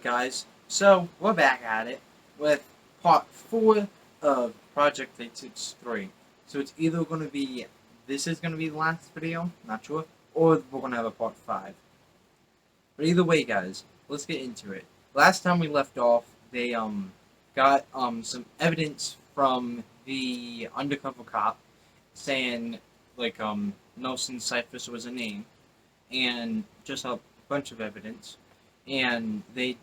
guys, so we're back at it with part 4 of Project 863. So it's either going to be, this is going to be the last video, not sure, or we're going to have a part 5. But either way guys, let's get into it. Last time we left off, they got some evidence from the undercover cop saying like Nelson Cyphers was a name, and just a bunch of evidence. And they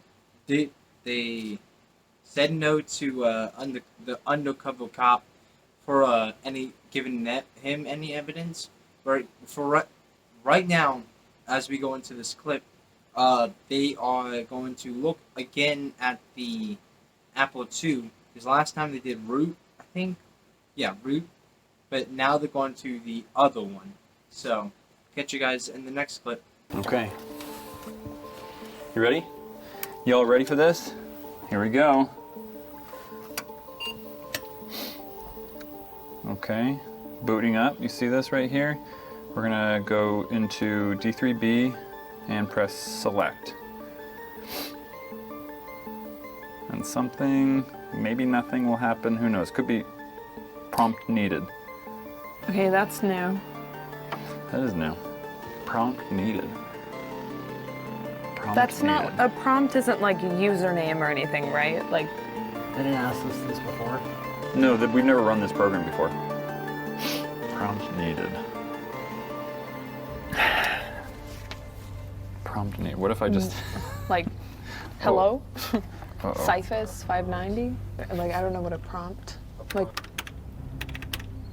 said no to the undercover cop for any giving him any evidence. But right now, as we go into this clip, they are going to look again at the Apple II, because last time they did root, I think, yeah, root, but now they're going to the other one. So catch you guys in the next clip. Okay. You ready? Y'all ready for this? Here we go. Okay, booting up. You see this right here? We're gonna go into D3B and press select. And something, maybe nothing will happen. Who knows? Could be prompt needed. Okay, that's new. That is new. Prompt needed. That's not, a prompt isn't like a username or anything, right? Like, They didn't ask us this before. No, we've never run this program before. Prompt needed. Prompt needed. What if I just... like, hello? Uh-oh. Cyphers 590? Like, I don't know what a prompt, like...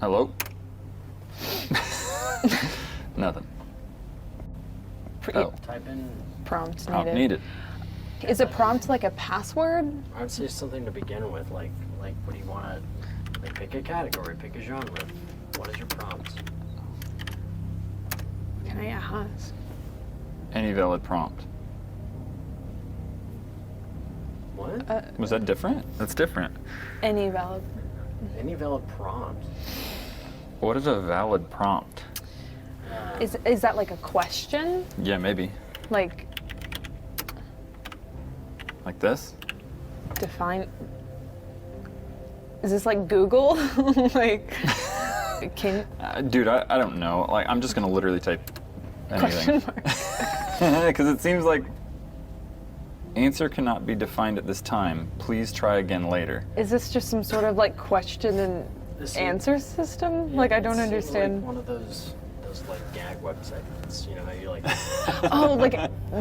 Hello? Nothing. Oh. Type in. Prompt Prompt needed. needed. Is a prompt like a password? I would say something to begin with, like what do you want to, like, pick a category, pick a genre. What is your prompt? Can I ask? Any valid prompt. What? Was that different? That's different. Any valid... Any valid prompt. What is a valid prompt? Is that like a question? Yeah, maybe. Like, Like this? define... Is this like Google? Like, can... Dude, I don't know. Like, I'm just gonna literally type anything. Question mark. Because it seems like answer cannot be defined at this time. Please try again later. Is this just some sort of like question and answer system? Like, I don't understand. Like one of those like gag websites. You know how you like. Oh, like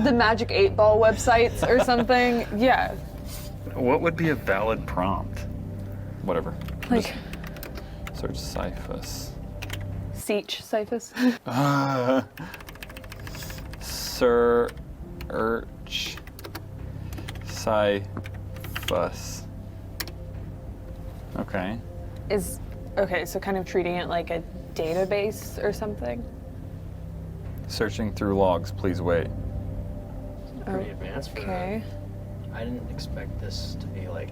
the Magic 8 Ball websites or something? Yeah. What would be a valid prompt? Whatever. Like, Just search Cyphus. Seach Cyphus. Search Cyphus. Okay. Okay, so kind of treating it like a database or something? Searching through logs, please wait. Pretty advanced for Okay. that. I didn't expect this to be like.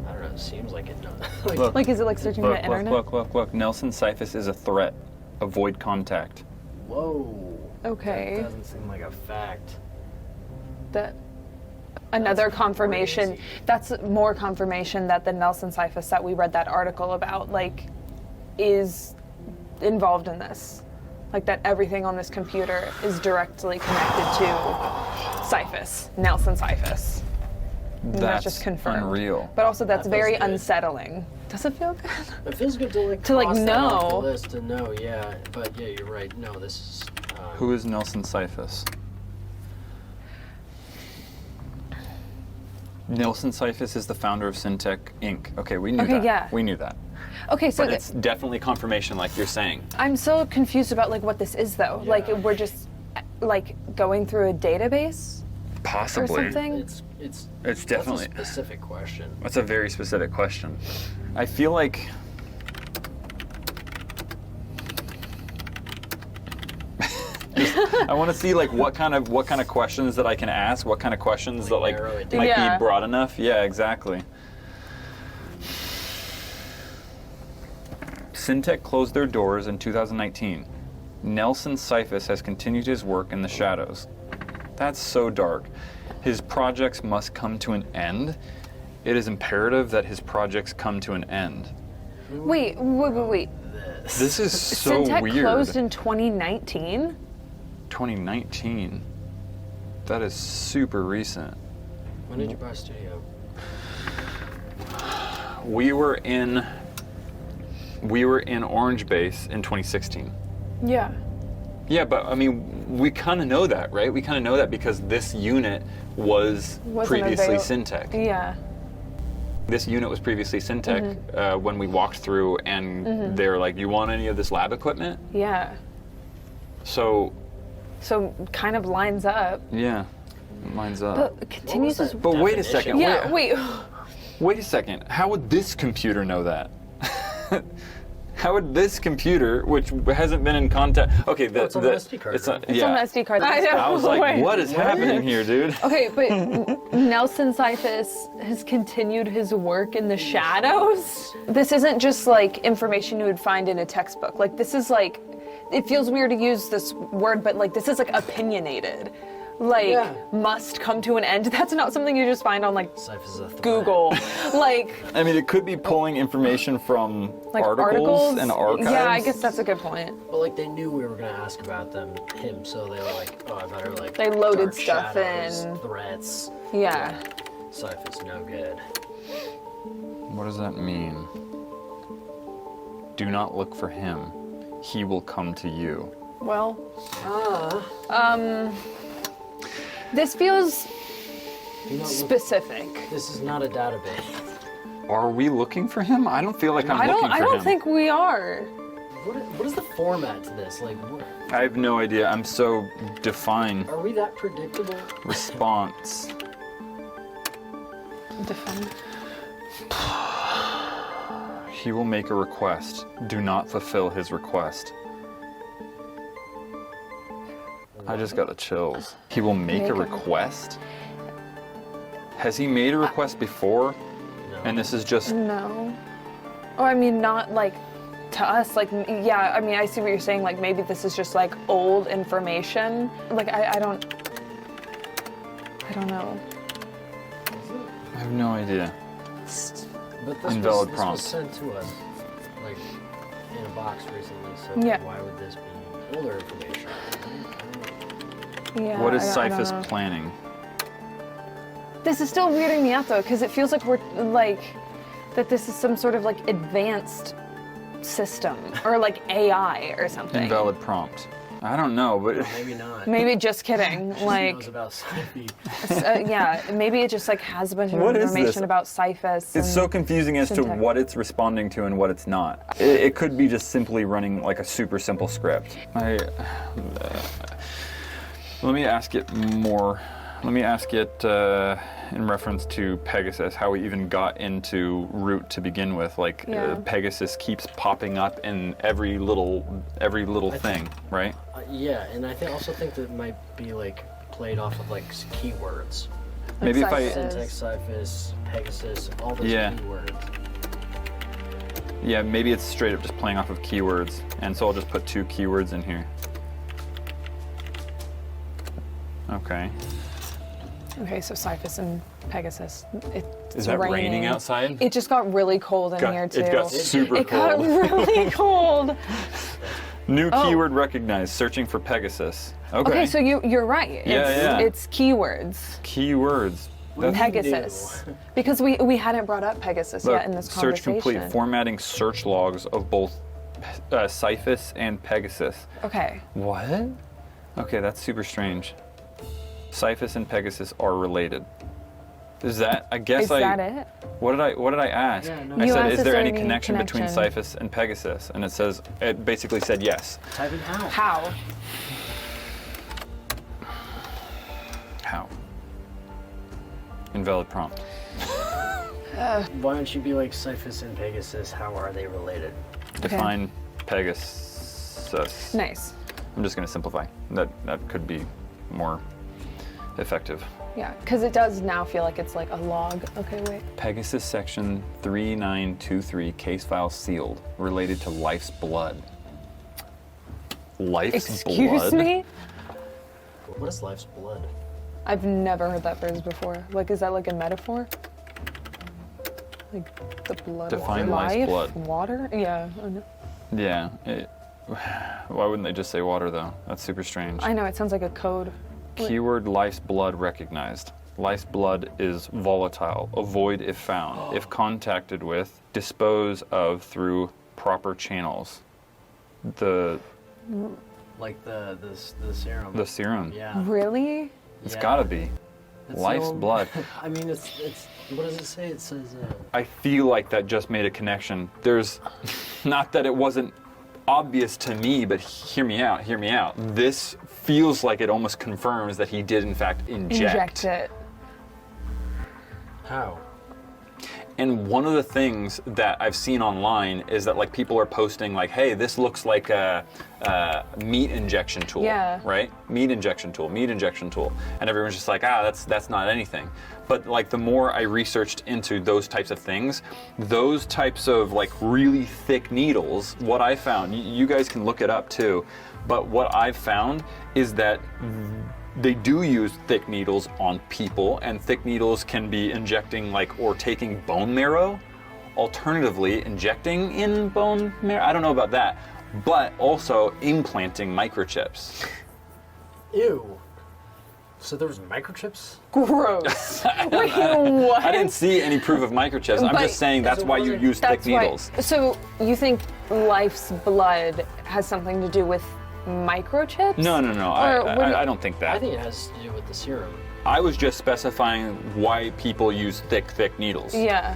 I don't know. It seems like it does. Look. Like, is it like searching the internet? Look. Nelson Cyphus is a threat. Avoid contact. Whoa. Okay. That doesn't seem like a fact. Another That's confirmation. crazy. That's more confirmation that the Nelson Cyphus that we read that article about, like, is involved in this. Like, that everything on this computer is directly connected to Cyphus, Nelson Cyphus. That's just confirmed. Unreal. But also, that's That very feels good. unsettling. Does it feel good? It feels good to like To, like, cross that off the know. list and know, yeah. But yeah, you're right. No, this is. Who is Nelson Cyphus? Nelson Cyphus is the founder of Syntech Inc. Okay, we knew Okay, that. yeah. We knew that. Okay, so But it's definitely confirmation, like you're saying. I'm so confused about like what this is though. Yeah. Like we're just like going through a database or Possibly. something. It's definitely. That's a specific question. That's a very specific question. I feel like I want to see like what kind of questions that I can ask, what kind of questions that like narrow it might down. Yeah. be broad enough. Yeah, exactly. Syntech closed their doors in 2019. Nelson Cyphus has continued his work in the shadows. That's so dark. His projects must come to an end. It is imperative that his projects come to an end. Wait. This is so Syntech weird. closed in 2019? 2019. That is super recent. When did you buy a studio? We were in Orange Base in 2016. Yeah. Yeah, but I mean, we kind of know that, right? We kind of know that because this unit was Wasn't previously avail- Syntech. Yeah. This unit was previously Syntech when we walked through, and they're like, "You want any of this lab equipment?" Yeah. So So kind of lines up. yeah, it lines up. But continues What was as. that? But wait a Definition. second. Yeah, wait. Wait a second. How would this computer know that? How would this computer, which hasn't been in contact? Okay, it's on the SD card, It's yeah. on the SD card. I know. I was like, Wait. what is happening here, dude? Okay, but Nelson Cyphus has continued his work in the shadows. This isn't just like information you would find in a textbook. Like this is like, it feels weird to use this word, but like this is like opinionated. Like Yeah. must come to an end. That's not something you just find on like Cyphus is a threat. Google. Like I mean, it could be pulling information from like articles and archives. Yeah, I guess that's a good point. But like they knew we were gonna ask about him, so they were like, oh, I better like. They loaded dark stuff shadows, in. Threats. Yeah. Cyphus no good. What does that mean? Do not look for him. He will come to you. Well, this feels You know, look, specific. this is not a database. Are we looking for him? I don't feel like I'm looking for him. I don't think we are. What is the format to this? Like, I have no idea. I'm so define are we that predictable? response. Define. He will make a request. Do not fulfill his request. I just got the chills. He will make a request? Has he made a request before? No. And this is just... No. Oh, I mean, not like to us. Like, yeah, I mean, I see what you're saying. Like, maybe this is just like old information. Like, I don't know. I have no idea. But this Invalid was prompt. sent to us, like, in a box recently, so Yeah. why would this be older information? Yeah. What is I don't Cyphus know. planning? This is still weirding me out though, because it feels like we're like that this is some sort of like advanced system or like AI or something. Invalid prompt. I don't know, but Maybe not. Maybe just kidding. Knows Like, about Cypher. yeah, maybe it just like has a bunch of What is information this? about Cyphus. it's so confusing as to Syntax. what it's responding to and what it's not. It could be just simply running like a super simple script. Let me ask it more. Let me ask it in reference to Pegasus, how we even got into root to begin with. Like Yeah. Pegasus keeps popping up in every little thing, right? Yeah, and I also think that it might be like played off of like keywords. Maybe if I Cyphus. Syntax, Cyphus, Pegasus, all those Yeah. keywords. yeah, maybe it's straight up just playing off of keywords, and so I'll just put 2 keywords in here. Okay. Okay, so Cyphus and Pegasus. Is that raining outside? It just got really cold in here too. It got super It got cold. really cold. New Oh. keyword recognized. Searching for Pegasus. Okay. Okay, so you're right. Yeah. It's keywords. Keywords. That's Pegasus. Because we hadn't brought up Pegasus Look, yet in this search conversation. complete. Formatting search logs of both Cyphus and Pegasus. Okay. What? Okay, that's super strange. Cyphus and Pegasus are related. Is that? I guess Is that it? What did I ask? Yeah, no. I You said, asked is if there there any any connection between connection. Cyphus and Pegasus? And it basically said yes. Type in how. How? How? Invalid prompt. Why don't you be like Cyphus and Pegasus? How are they related? Define Pegasus. Nice. I'm just going to simplify. That could be more effective. Yeah, because it does now feel like it's like a log. Okay, wait. Pegasus section 3923, case file sealed, related to life's blood. Life's Excuse blood? me? What is life's blood? I've never heard that phrase before. Like, is that like a metaphor? Like the blood Define of life's life? blood. Water? Yeah. I know. Yeah. Why wouldn't they just say water, though? That's super strange. I know, it sounds like a code. Keyword life's blood recognized. Life's blood is volatile. Avoid if found. If contacted with, dispose of through proper channels. Like the serum. The serum. Yeah. Really? It's Yeah. gotta be. It's Life's so- blood. I mean, it's. What does it say? It says. I feel like that just made a connection. There's, not that it wasn't obvious to me, but hear me out, hear me out. This feels like it almost confirms that he did in fact Inject it. How? And one of the things that I've seen online is that like people are posting like, hey, this looks like a meat injection tool, Yeah. right? Meat injection tool. And everyone's just like, that's not anything. But like the more I researched into those types of things, those types of like really thick needles, what I found, you guys can look it up too, but what I've found is that they do use thick needles on people, and thick needles can be injecting like or taking bone marrow. Alternatively, injecting in bone marrow. I don't know about that, but also implanting microchips. Ew. So there was microchips? Gross. Wait, what? I didn't see any proof of microchips. I'm But- just saying that's So why what you was it? use thick That's why. needles. So you think life's blood has something to do with microchips? No. Or what do you- I don't think I that. think it has to do with the serum. I was just specifying why people use thick needles. Yeah.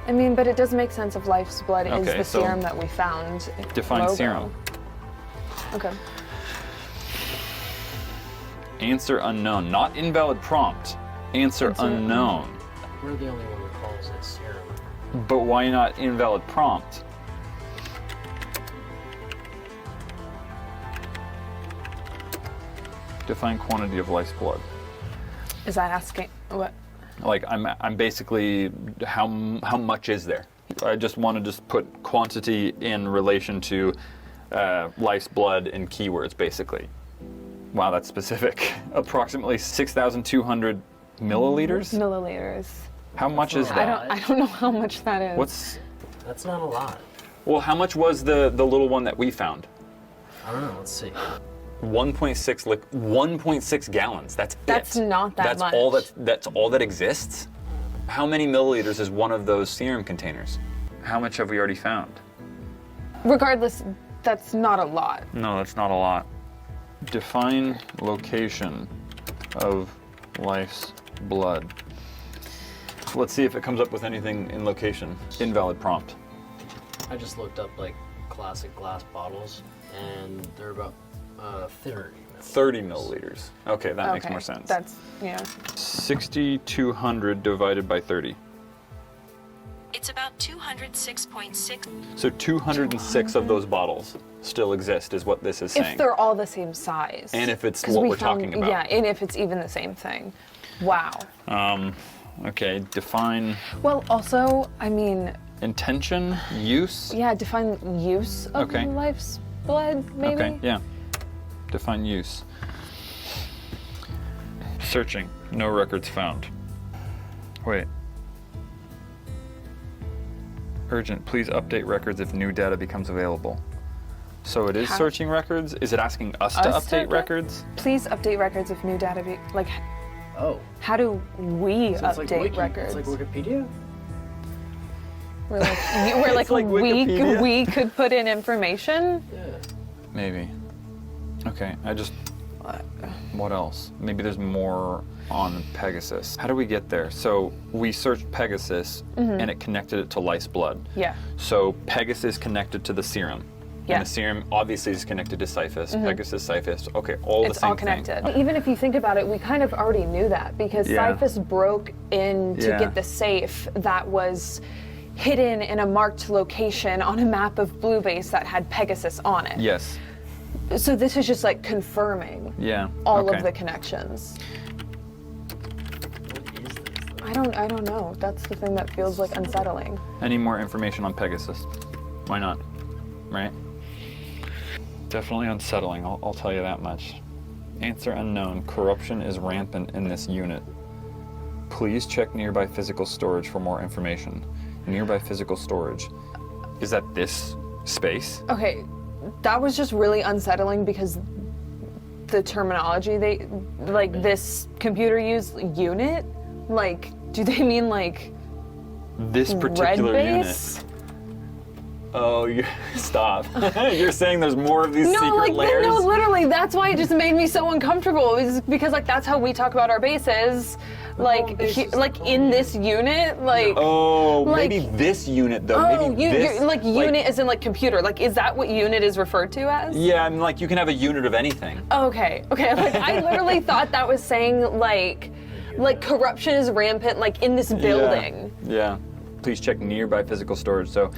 I mean, but it does make sense if life's blood is Okay, the so serum that we found. define logo. serum. Okay. Answer unknown. Not invalid prompt. Answer Answer unknown. We're the only one who calls it serum. But why not invalid prompt? Define quantity of life's blood. Is that asking what? Like I'm basically how much is there? I just want to just put quantity in relation to life's blood in keywords basically. Wow, that's specific. Approximately 6,200 milliliters. Milliliters. How much is not I that? don't know how much that is. What's That's not a lot. well? How much was the little one that we found? I don't know. Let's see. 1.6 gallons. That's That's it. not that that's much. That's all that exists. How many milliliters is one of those serum containers? How much have we already found? Regardless, that's not a lot. No, that's not a lot. Define location of life's blood. Let's see if it comes up with anything in location. Invalid prompt. I just looked up like classic glass bottles, and they're about 30. 30 milliliters. Okay, that makes Okay, more sense. That's, yeah. 6,200 divided by 30. It's about 206.6. So 206 of those bottles still exist, is what this is saying. If they're all the same size. And if it's 'Cause what we we're found- talking about. Yeah, and if it's even the same thing. Wow. Okay, define Well, also, I mean, intention, use. yeah, define use of Okay. life's blood, maybe? Okay, yeah. Define use. Searching. No records found. Wait. Urgent. Please update records if new data becomes available. So it is How- searching records? Is it asking us to Us to update update? records? Please update records if new data be, like, Oh. how do we So it's like update Wiki. records? It's like Wikipedia. We're like, we're like, like Wikipedia. we could put in information? Yeah. Maybe. Okay, what else? Maybe there's more on Pegasus. How do we get there? So we searched Pegasus and it connected it to life's blood. Yeah. So Pegasus connected to the serum. Yeah. And the serum obviously is connected to Cyphus. Pegasus, Cyphus. Okay, all It's the same all connected. thing. Even if you think about it, we kind of already knew that because Yeah. Cyphus broke in to Yeah. get the safe that was hidden in a marked location on a map of Bluebase that had Pegasus on it. Yes. So this is just like confirming Yeah. all okay. of the connections. What is this? I don't know. That's the thing that feels like unsettling. Any more information on Pegasus? Why not? Right? Definitely unsettling, I'll tell you that much. Answer unknown. Corruption is rampant in this unit. Please check nearby physical storage for more information. Nearby physical storage. Is that this space? Okay, that was just really unsettling because the terminology they, like, this computer used, unit? Like, do they mean, like, This particular red unit. base? Oh, stop. You're saying there's more of these secret layers? No, literally, that's why it just made me so uncomfortable. Is because, like, that's how we talk about our bases. Like, in this unit, like... Oh, like, maybe this unit, though. Oh, maybe this, you're, like, unit as in, like, computer. Like, is that what unit is referred to as? Yeah, I mean, like, you can have a unit of anything. Okay. Like, I literally thought that was saying, like, corruption is rampant, like, in this building. Yeah. Please check nearby physical storage. So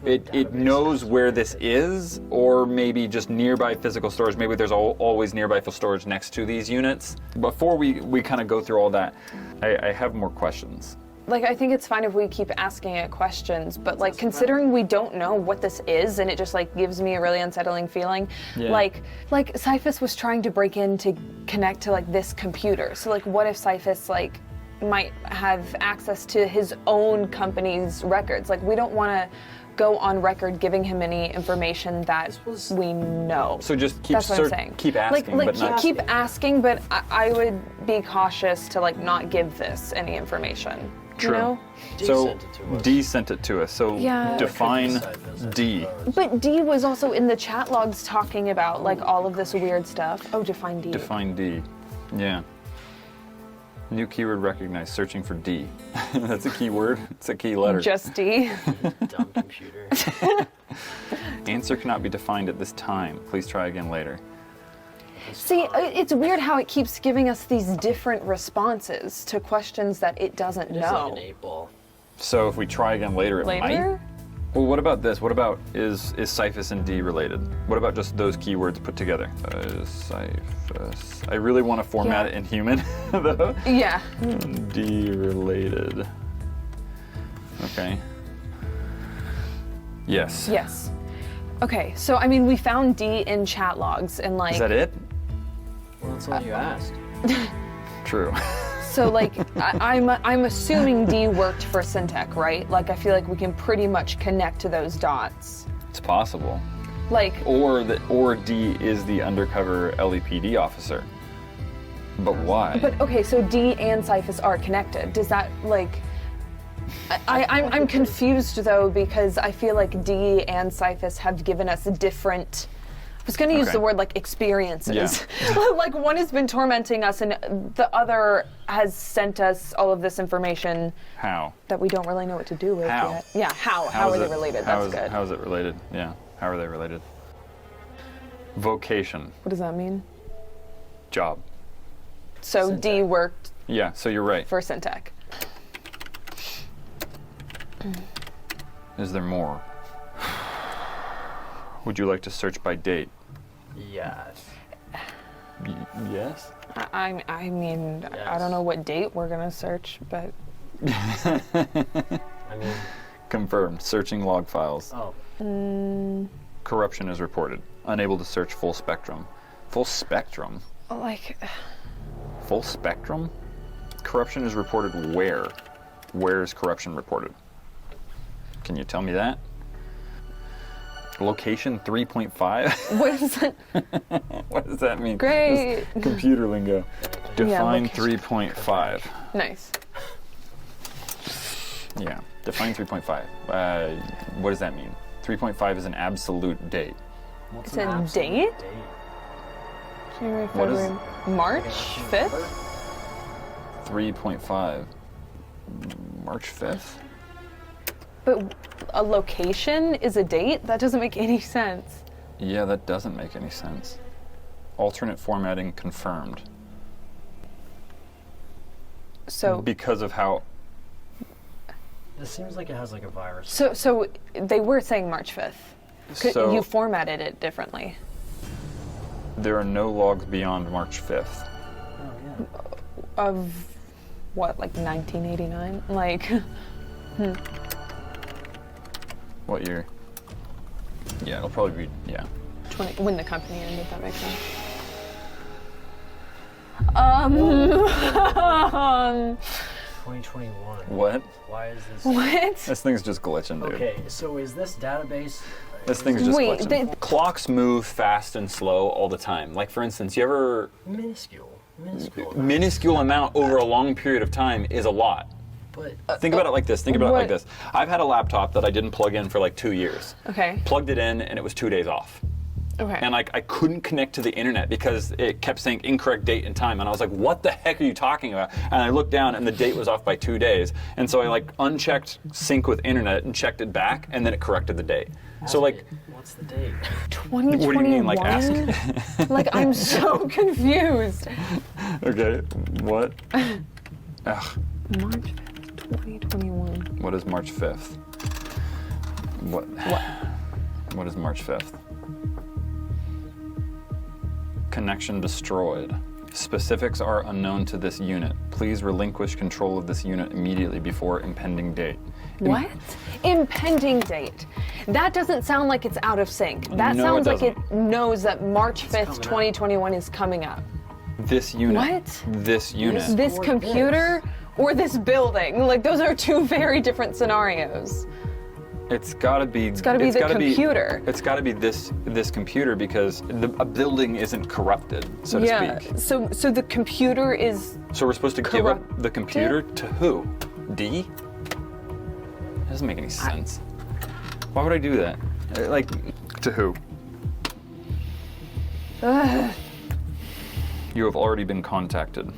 it knows where this is, or maybe just nearby physical storage. Maybe there's always nearby physical storage next to these units. Before we kind of go through all that, I have more questions. Like, I think it's fine if we keep asking it questions, but, like, considering we don't know what this is, and it just, like, gives me a really unsettling feeling, like Cyphus was trying to break in to connect to, like, this computer. So, like, what if Cyphus, like, might have access to his own company's records? Like, we don't want to go on record giving him any information that we know. So just keep That's what I'm saying. keep asking, like but not keep asking, but I would be cautious to, like, not give this any information. True. You know? So D sent it to us. So Yeah. define D. But D was also in the chat logs talking about, like, all of this weird stuff. Oh, define D. Define D. Yeah. New keyword recognized. Searching for D. That's a keyword. It's a key letter. Just D. Dumb computer. Answer cannot be defined at this time. Please try again later. See, it's weird how it keeps giving us these different responses to questions that it doesn't It's know. like an 8-ball. So if we try again later, it might. Later? Well, what about this? What about is Cyphus and D related? What about just those keywords put together? Cyphus. I really want to format it in human, though. Yeah. D related. Okay. Yes. Yes. Okay, so I mean, we found D in chat logs, and, like, Is that it? Well, that's all you asked. True. so, like, I'm assuming D worked for Syntech, right? Like, I feel like we can pretty much connect to those dots. It's possible. Like, Or D is the undercover LEPD officer. But why? but okay, so D and Cyphus are connected. Does that, like, I'm confused, though, because I feel like D and Cyphus have given us different, I was going to use Okay. the word, like, experiences. Yeah. Like, one has been tormenting us, and the other has sent us all of this information How? that we don't really know what to do with How? yet. Yeah, how are is they it- related? how That's is- good. How is it related? Yeah. How are they related? Vocation. What does that mean? Job. So D Syntech. worked Yeah, so you're right. for Syntech. Is there more? Would you like to search by date? Yes. Yes. I mean, I Yes. don't know what date we're going to search, but I mean, Confirmed. Searching log files. oh, Corruption is reported. Unable to search full spectrum. Full spectrum? like, Full spectrum? Corruption is reported where? Where is corruption reported? Can you tell me that? Location 3.5? what is that? What does that mean? Great. This computer lingo. Define location. 3.5. Nice. Yeah, define 3.5. What does that mean? 3.5 is an absolute date. what's It's an a absolute date? January, What is- February, March 5th? 3.5. March 5th? But a location is a date? That doesn't make any sense. Yeah, that doesn't make any sense. Alternate formatting confirmed. So, Because of how... This seems like it has like a virus. so they were saying March 5th. So You formatted it differently. there are no logs beyond March 5th. Oh yeah. Of what, like 1989? Like, What year? Yeah, it'll probably be, yeah. 20, when the company ended, that makes sense. 2021. What? Why is this? What? This thing's just glitching, dude. Okay, so is this database? This thing's just Wait, glitching. Clocks move fast and slow all the time. Like, for instance, you ever... Minuscule. Minuscule amount over a long period of time is a lot. But Think about it like this. Think about it like What? this. I've had a laptop that I didn't plug in for like 2 years. Okay. Plugged it in and it was 2 days off. Okay. And like I couldn't connect to the internet because it kept saying incorrect date and time. And I was like, what the heck are you talking about? And I looked down and the date was off by 2 days. And so I like unchecked sync with internet and checked it back and then it corrected the date. So like, what's the date? 2021. what do you mean, like ask? Like, I'm so confused. Okay, what? Ugh. March 5th, 2021. What is March 5th? What? What is March 5th? Connection destroyed. Specifics are unknown to this unit. Please relinquish control of this unit immediately before impending date. What? Impending date. That doesn't sound like it's out of sync. That No, sounds it like it knows that March 5th, coming up. 2021 is coming up. This unit. What? This unit. This Or computer or this building? Like, those are two very different scenarios. It's gotta be. It's gotta be the computer. It's gotta be this computer because a building isn't corrupted, so to speak. So the computer is. So we're supposed to give up Corrupted? the computer to who? D? That doesn't make any sense. Why would I do that? Like, to who? You have already been contacted.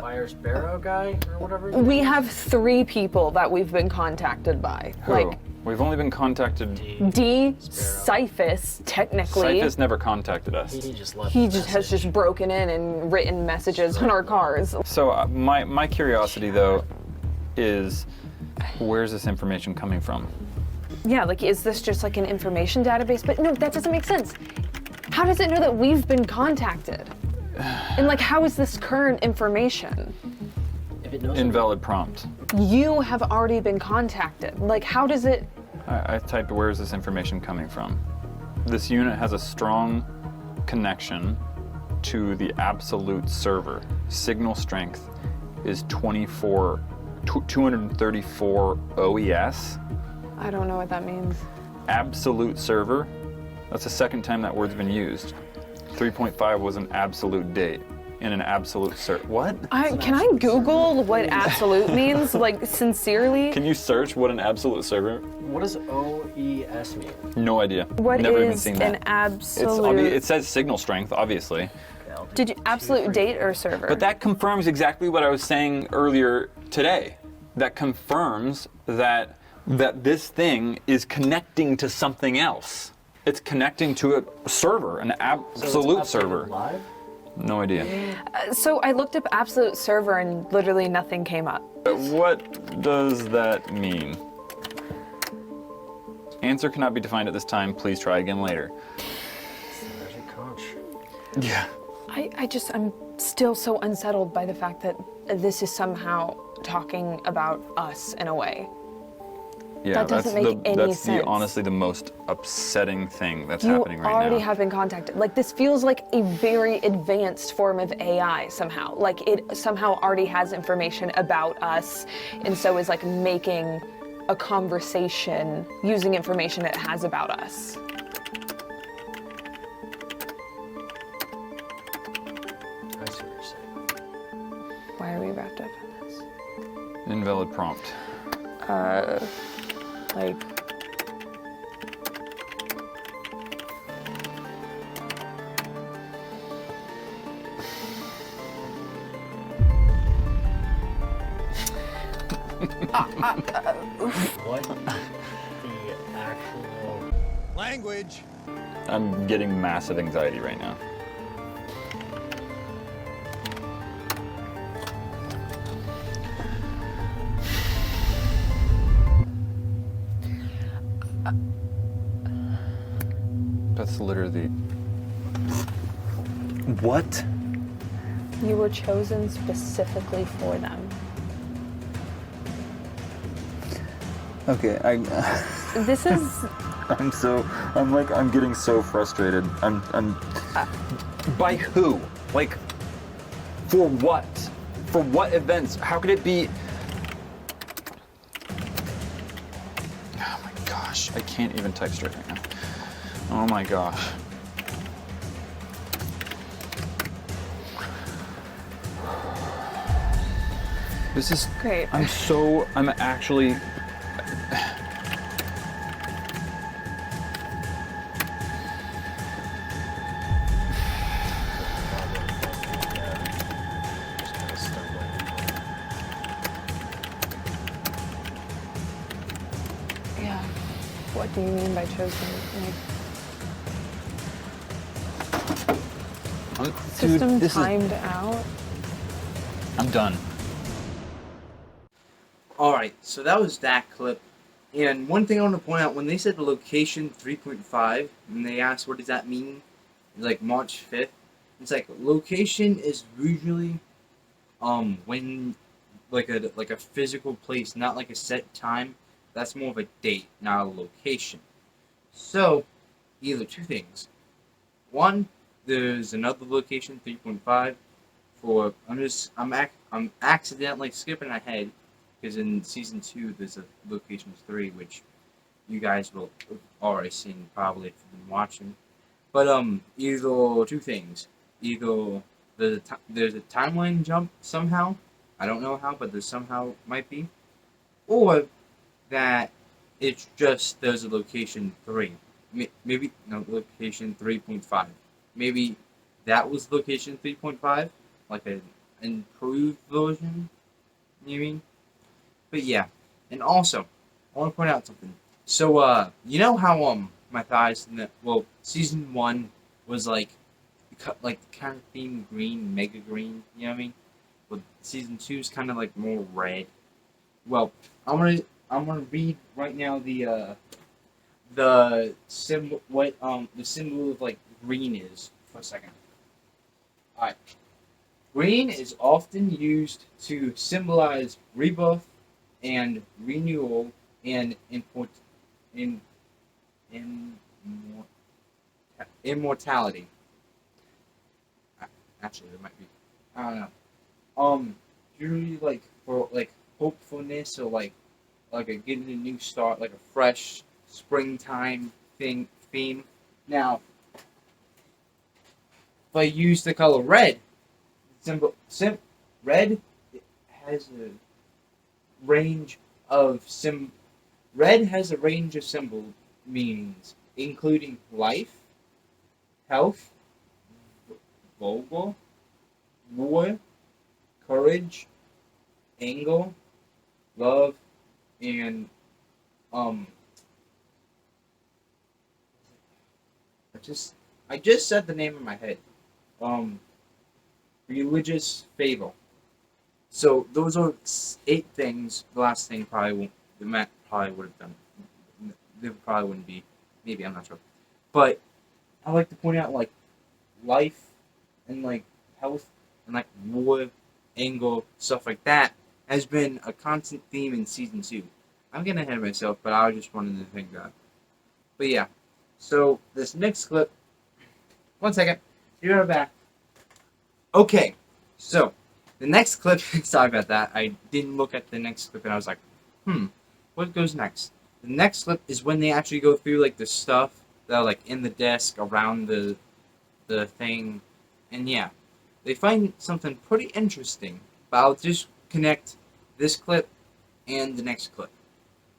Myers Barrow guy or whatever. We have 3 people that we've been contacted by. Who? Like We've only been contacted. D. Cyphus, technically. Cyphus never contacted us. He just left. He a just has message. just broken in and written messages on our cars. So my curiosity though is, where's this information coming from? Yeah, like, is this just like an information database? But no, that doesn't make sense. How does it know that we've been contacted? And like, how is this current information? If it knows Invalid prompt. You have already been contacted. Like, how does it? I typed, where is this information coming from? This unit has a strong connection to the absolute server. Signal strength is 234 OES. I don't know what that means. Absolute server. That's the second time that word's been used. 3.5 was an absolute date in an absolute server. What? Can I Google what absolute means? Like, sincerely? Can you search what an absolute server? What does OES mean? No idea. What Never even is seen an that. absolute? It says signal strength, obviously. Did you absolute date or server? But that confirms exactly what I was saying earlier today. That confirms that this thing is connecting to something else. It's connecting to a server, an absolute server. Live? No idea. So I looked up absolute server and literally nothing came up. What does that mean? Answer cannot be defined at this time. Please try again later. There's a conch. Yeah. I'm still so unsettled by the fact that this is somehow talking about us in a way. Yeah, That doesn't that's make any that's sense. honestly the most upsetting thing that's You happening right already now. have been contacted. Like, this feels like a very advanced form of AI somehow. Like, it somehow already has information about us, and so is like making a conversation using information it has about us. I see what you're saying. Why are we wrapped up in this? Invalid prompt. Like, What the actual? Language. I'm getting massive anxiety right now. That's literally. What? you were chosen specifically for them. Okay, This is I'm getting so frustrated. By who? Like, for what? For what events? How could it be? Oh my gosh, I can't even type straight right now. Oh my gosh. This is Great. I'm actually. Just kind of stumbling. Yeah. What do you mean by chosen? Like, system timed out? I'm done. Alright, so that was that clip. And one thing I want to point out, when they said location 3.5, and they asked what does that mean, it's like March 5th. It's like location is usually when like a physical place, not like a set time. That's more of a date, not a location. So, either two things. One, there's another location 3.5 for I'm accidentally skipping ahead. Because in season 2, there's a location 3, which you guys will have already seen probably if you've been watching. But either two things: either there's a timeline jump somehow, I don't know how, but there somehow might be, or that it's just there's a location 3, maybe no location 3.5. Maybe that was location 3.5, like an improved version. You mean? But yeah, and also, I want to point out something. So, you know how, my thighs, season 1 was, like kind of themed green, mega green, you know what I mean? But season 2 is kind of, like, more red. Well, I'm gonna read right now the symbol, the symbol of, like, green is, for a second. Alright. Green is often used to symbolize rebirth, and renewal, and immortality. Actually, there might be. I don't know. Usually like for like hopefulness or like a getting a new start, like a fresh springtime theme. Now, if I use the color red, red has a range of red has a range of symbol meanings, including life, health, vulgar, war, courage, anger, love, and I just said the name in my head. Religious favor. So those are 8 things. The last thing the Matt probably would have done. There probably wouldn't be. Maybe, I'm not sure. But I like to point out like life and like health and like war, anger, stuff like that has been a constant theme in season 2. I'm getting ahead of myself, but I just wanted to think that. But yeah. So this next clip. One second. Be right back. Okay. So. The next clip, sorry about that, I didn't look at the next clip and I was like, what goes next? The next clip is when they actually go through like the stuff that are like in the desk around the thing, and yeah, they find something pretty interesting, but I'll just connect this clip and the next clip.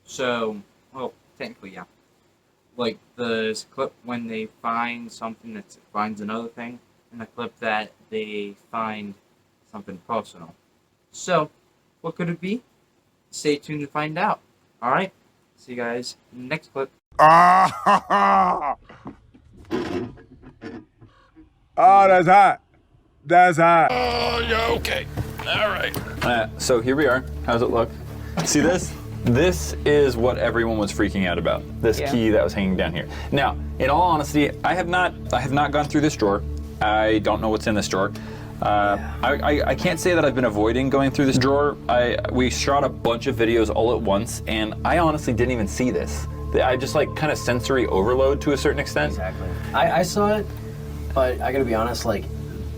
So, well, technically, yeah. Like the clip when they find something that finds another thing, and the clip that they find something personal. So, what could it be? Stay tuned to find out. Alright? See you guys in the next clip. Oh, that's hot. That's hot. Oh, yeah, okay. All right. So here we are. How's it look? See this? This is what everyone was freaking out about. This key that was hanging down here. Now, in all honesty, I have not gone through this drawer. I don't know what's in this drawer. I can't say that I've been avoiding going through this drawer. We shot a bunch of videos all at once, and I honestly didn't even see this. I just like kind of sensory overload to a certain extent. Exactly. I saw it, But I gotta be honest, like,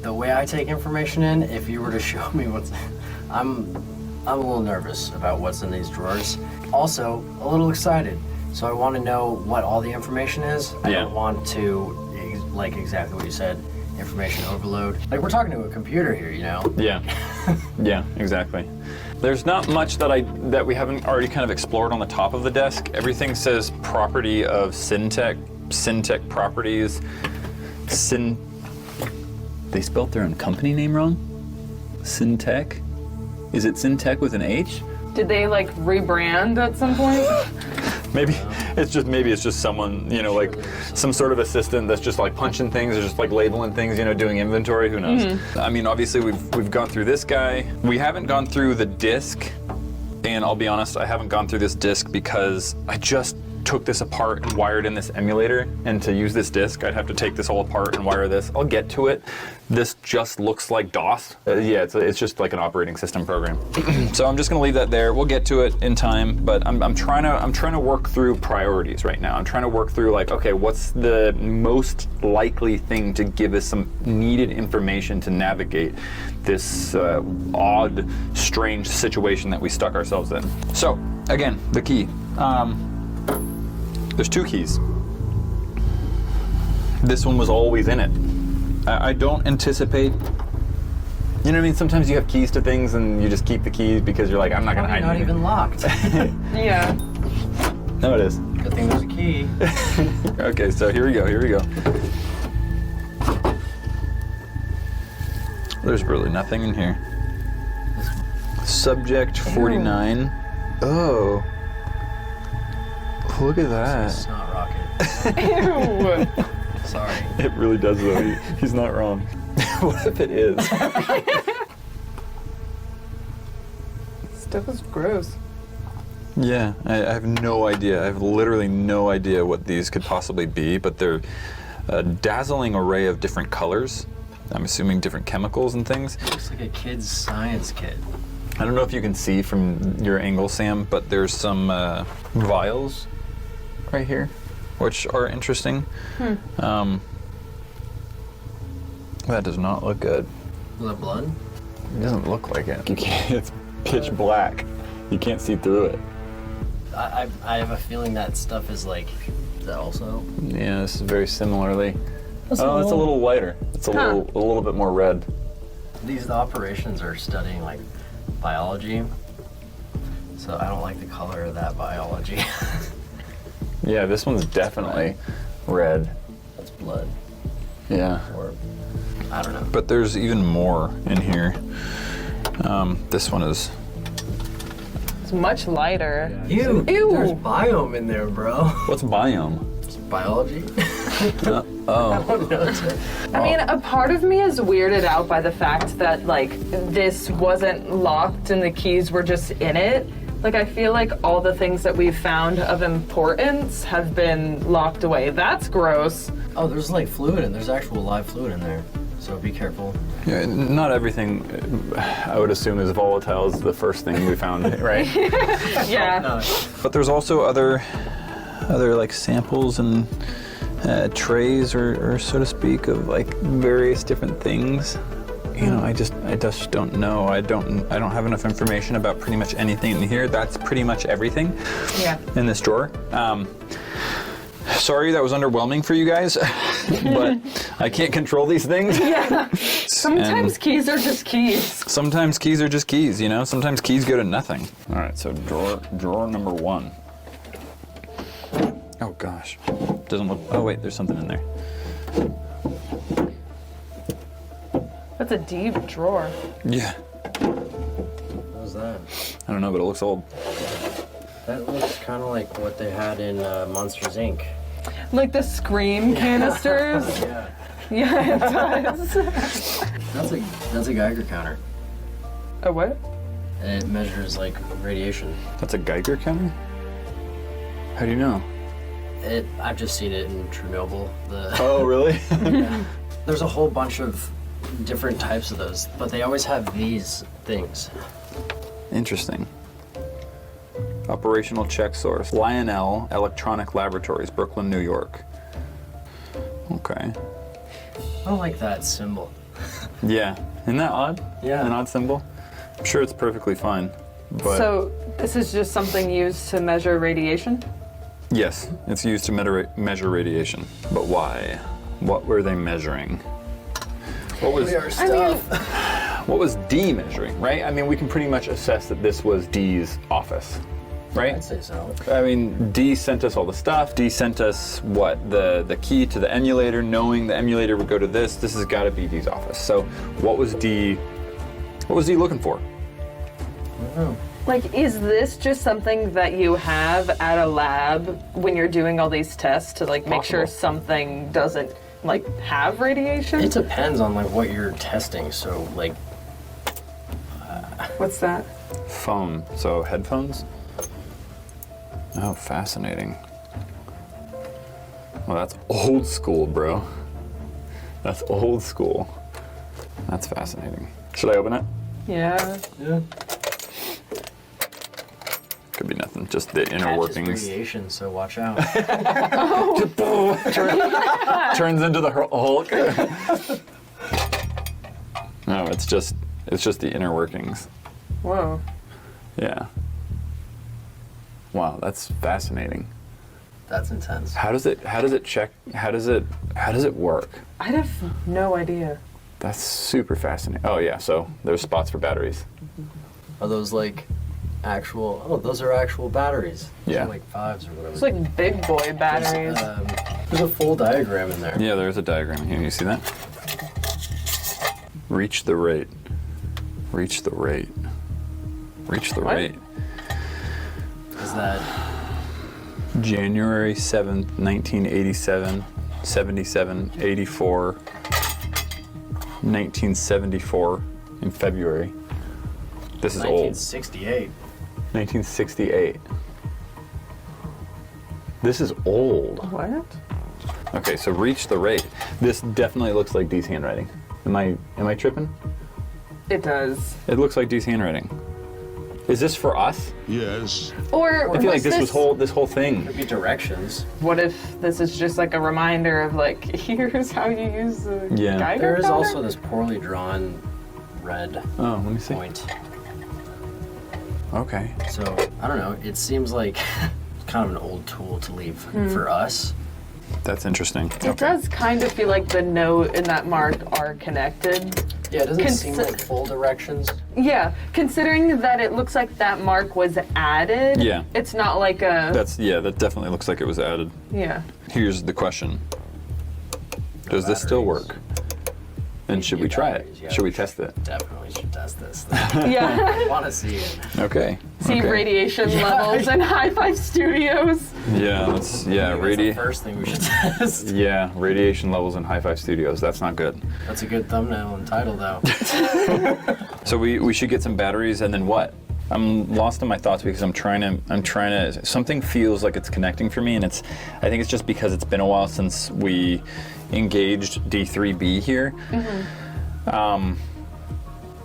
the way I take information in, if you were to show me what's, I'm a little nervous about what's in these drawers. Also, a little excited. So I want to know what all the information is. I don't want to, like exactly what you said, information overload. Like, we're talking to a computer here, you know? Yeah. Yeah, exactly. There's not much that we haven't already kind of explored on the top of the desk. Everything says property of Syntec properties. They spelled their own company name wrong? Syntec? Is it Syntec with an H? Did they like rebrand at some point? Maybe it's just someone, you know, like some sort of assistant that's just like punching things or just like labeling things, you know, doing inventory, who knows. I mean, obviously we've gone through this guy. We haven't gone through the disc, and I'll be honest, I haven't gone through this disc because I just took this apart and wired in this emulator, and to use this disk I'd have to take this all apart and wire this. I'll get to it. This just looks like DOS. Yeah, it's just like an operating system program. So I'm just gonna leave that there. We'll get to it in time, but I'm trying to work through priorities right now. I'm trying to work through like, okay, what's the most likely thing to give us some needed information to navigate this odd, strange situation that we stuck ourselves in. So again, the key. There's two keys. This one was always in it. I don't anticipate, you know what I mean? Sometimes you have keys to things and you just keep the keys because you're like, I'm not gonna hide Not anything. even locked. Yeah. No, it is. Good thing there's a key. Okay, so here we go. There's really nothing in here. Subject 49. Oh. Look at that. It's not rocket. Ew. Sorry. It really does though. He's not wrong. What if it is? Stuff is gross. Yeah, I have no idea. I have literally no idea what these could possibly be, but they're a dazzling array of different colors. I'm assuming different chemicals and things. Looks like a kid's science kit. I don't know if you can see from your angle, Sam, but there's some vials right here, which are interesting. That does not look good. Is that blood? It doesn't look like it. You can't, it's pitch black. You can't see through it. I have a feeling that stuff is like, is that also? Yeah, this is very similarly. That's Oh, it's a little lighter. It's a Huh. little bit more red. These operations are studying like biology, so I don't like the color of that biology. Yeah, this one's definitely red. That's blood, Yeah. or I don't know. But there's even more in here. This one is. It's much lighter. Ew, Ew. there's biome in there, bro. What's biome? It's biology. Oh. I mean, a part of me is weirded out by the fact that, like, this wasn't locked and the keys were just in it. Like, I feel like all the things that we've found of importance have been locked away. That's gross. Oh, there's like fluid and there's actual live fluid in there, so be careful. Yeah, not everything I would assume is volatile is the first thing we found, right? Yeah. No, But there's also other like samples and trays, or so to speak, of like various different things. You know, I just don't know. I don't have enough information about pretty much anything in here. That's pretty much everything. Yeah. In this drawer. Sorry that was underwhelming for you guys, but I can't control these things. Yeah. Sometimes keys are just keys. Sometimes keys are just keys, you know? Sometimes keys go to nothing. All right, so drawer number 1. Oh gosh. Doesn't look, oh wait, there's something in there. That's a deep drawer. Yeah. what was that? I don't know, but it looks old. That looks kind of like what they had in Monsters Inc. Like the Scream canisters. Yeah. Yeah, it does. That's a Geiger counter. A what? And it measures like radiation. That's a Geiger counter? How do you know? I've just seen it in Chernobyl. Oh, really? There's a whole bunch of different types of those, but they always have these things. Interesting. Operational check source. Lionel Electronic Laboratories, Brooklyn, New York. Okay. I don't like that symbol. Yeah. Isn't that odd? Yeah. An odd symbol? I'm sure it's perfectly fine. But So this is just something used to measure radiation? yes, it's used to measure radiation. But why? What were they measuring? What was what was D measuring, right? I mean, we can pretty much assess that this was D's office, right? I'd say so. I mean, D sent us all the stuff. D sent us what? The key to the emulator, knowing the emulator would go to this. This has got to be D's office. So what was D looking for? I don't know. Like, is this just something that you have at a lab when you're doing all these tests to like make sure Possible. something doesn't like have radiation? It depends on like what you're testing. So like, What's that? Phone. So headphones? Oh, fascinating. Well, that's old school, bro. That's old school. That's fascinating. Should I open it? Yeah. yeah, Could be nothing. Just the inner catches workings. radiation. So watch out. Turns into the Hulk. No, it's just the inner workings. Whoa. Yeah. Wow, that's fascinating. That's intense. How does it check? How does it work? I have no idea. That's super fascinating. Oh yeah, so there's spots for batteries. Are those like actual? Oh, those are actual batteries. Those Yeah. are like 5s or whatever. It's like big boy batteries. There's a full diagram in there. Yeah, there's a diagram here. You see that? Reach the rate. Reach the rate. Reach the What? rate. Is that January 7th, 1987, 77, 84, 1974 in February. This is old. 1968? 1968. This is old. What? Okay, so reach the rate. This definitely looks like D's handwriting. Am I tripping? It does. It looks like D's handwriting. Is this for us? Yes. Or I feel like was this whole thing. Could be directions. What if this is just like a reminder of like, here's how you use the Yeah. Geiger There is counter? also this poorly drawn red Oh, let me see. point. Okay. So, I don't know, it seems like kind of an old tool to leave for us. That's interesting. It does kind of feel like the note and that mark are connected. Yeah, it doesn't seem Consi- like full directions. Yeah, considering that it looks like that mark was added. Yeah. It's not like a. That definitely looks like it was added. Yeah. Here's the question. Does this still work? And should we try it? Batteries, yeah. Should we test it? Definitely should test this. Yeah. I want to see it. Okay. See okay. radiation levels in Hi-Fi Studios. Yeah, that's The first thing we should test. Yeah, radiation levels in Hi-Fi Studios. That's not good. That's a good thumbnail and title, though. So we should get some batteries, and then what? I'm lost in my thoughts because I'm trying to. Something feels like it's connecting for me, and I think it's just because it's been a while since we engaged D3B here.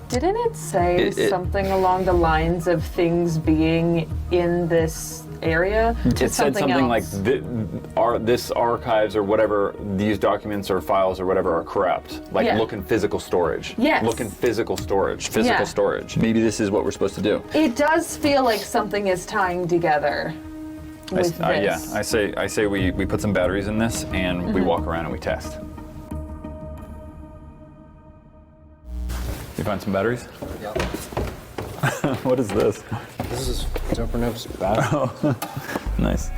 Didn't it say It- something along the lines of things being in this area? It said something like else. this archives or whatever, these documents or files or whatever are corrupt. Like Yeah. look in physical storage. Yes. Look in physical storage. Physical Yeah. storage. Maybe this is what we're supposed to do. It does feel like something is tying together with Yeah, this. I say we put some batteries in this and we walk around and we test. You find some batteries? Yeah. What is this? This is Dopernope's battery. Nice.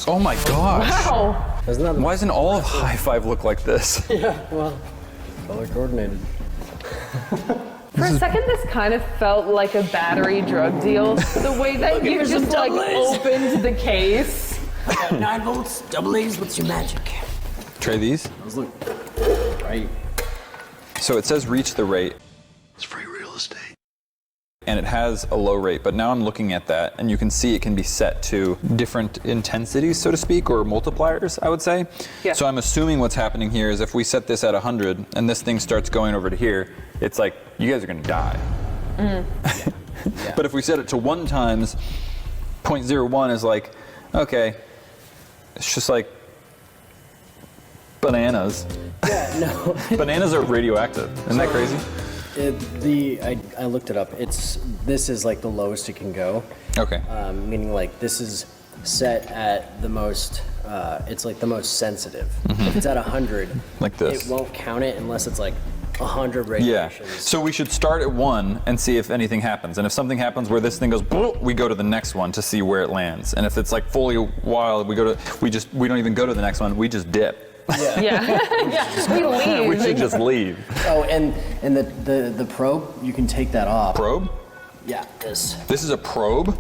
Oh my gosh! Wow. Isn't that Why doesn't all of High Five look like this? Yeah, well, color coordinated. For a second, this kind of felt like a battery drug deal. The way that you here's some just like double A's. opened the case. 9 volts, double A's, what's your magic? Try these. Those look right. So it says reach the rate. It's free real estate. And it has a low rate, but now I'm looking at that and you can see it can be set to different intensities, so to speak, or multipliers, I would say. Yeah. So I'm assuming what's happening here is if we set this at 100 and this thing starts going over to here, it's like, you guys are gonna die. But if we set it to 1 times 0.01 is like, okay, it's just like Bananas. Yeah, no. Bananas are radioactive. Isn't that crazy? I looked it up. This is like the lowest it can go. Okay. Meaning like this is set at the most. It's like the most sensitive. If it's at 100, Like this. it won't count it unless it's like 100 Yeah. radiations. So we should start at 1 and see if anything happens. And if something happens where this thing goes, we go to the next one to see where it lands. And if it's like fully wild, we don't even go to the next one. We just dip. Yeah. Yeah. We leave. We should just leave. Oh, and the probe, you can take that off. Probe? Yeah, this. This is a probe?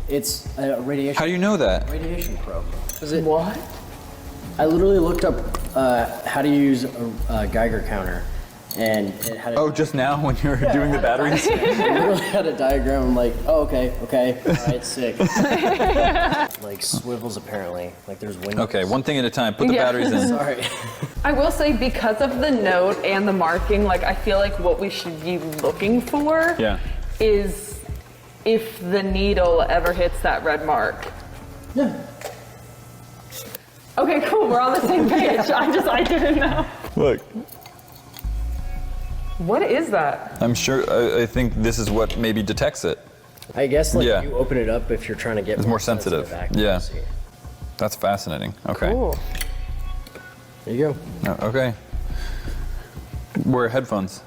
It's a radiation. How do you know that? Radiation probe. What? I literally looked up how to use a Geiger counter, and it had. Oh, just now when you were doing the batteries? I literally had a diagram. I'm like, oh, okay, all right, sick. Like swivels apparently. Like there's windows. Okay, one thing at a time. Put the Yeah. batteries in. Sorry. I will say, because of the note and the marking, like I feel like what we should be looking for Yeah. is if the needle ever hits that red mark. Yeah. Okay, cool. We're on the same page. I didn't know. Look, What is that? I'm sure, I think this is what maybe detects it. I guess like Yeah. you open it up if you're trying to get It's more sensitive. Yeah. accuracy. That's fascinating. Okay. Cool. There you go. Oh, okay. Wear headphones.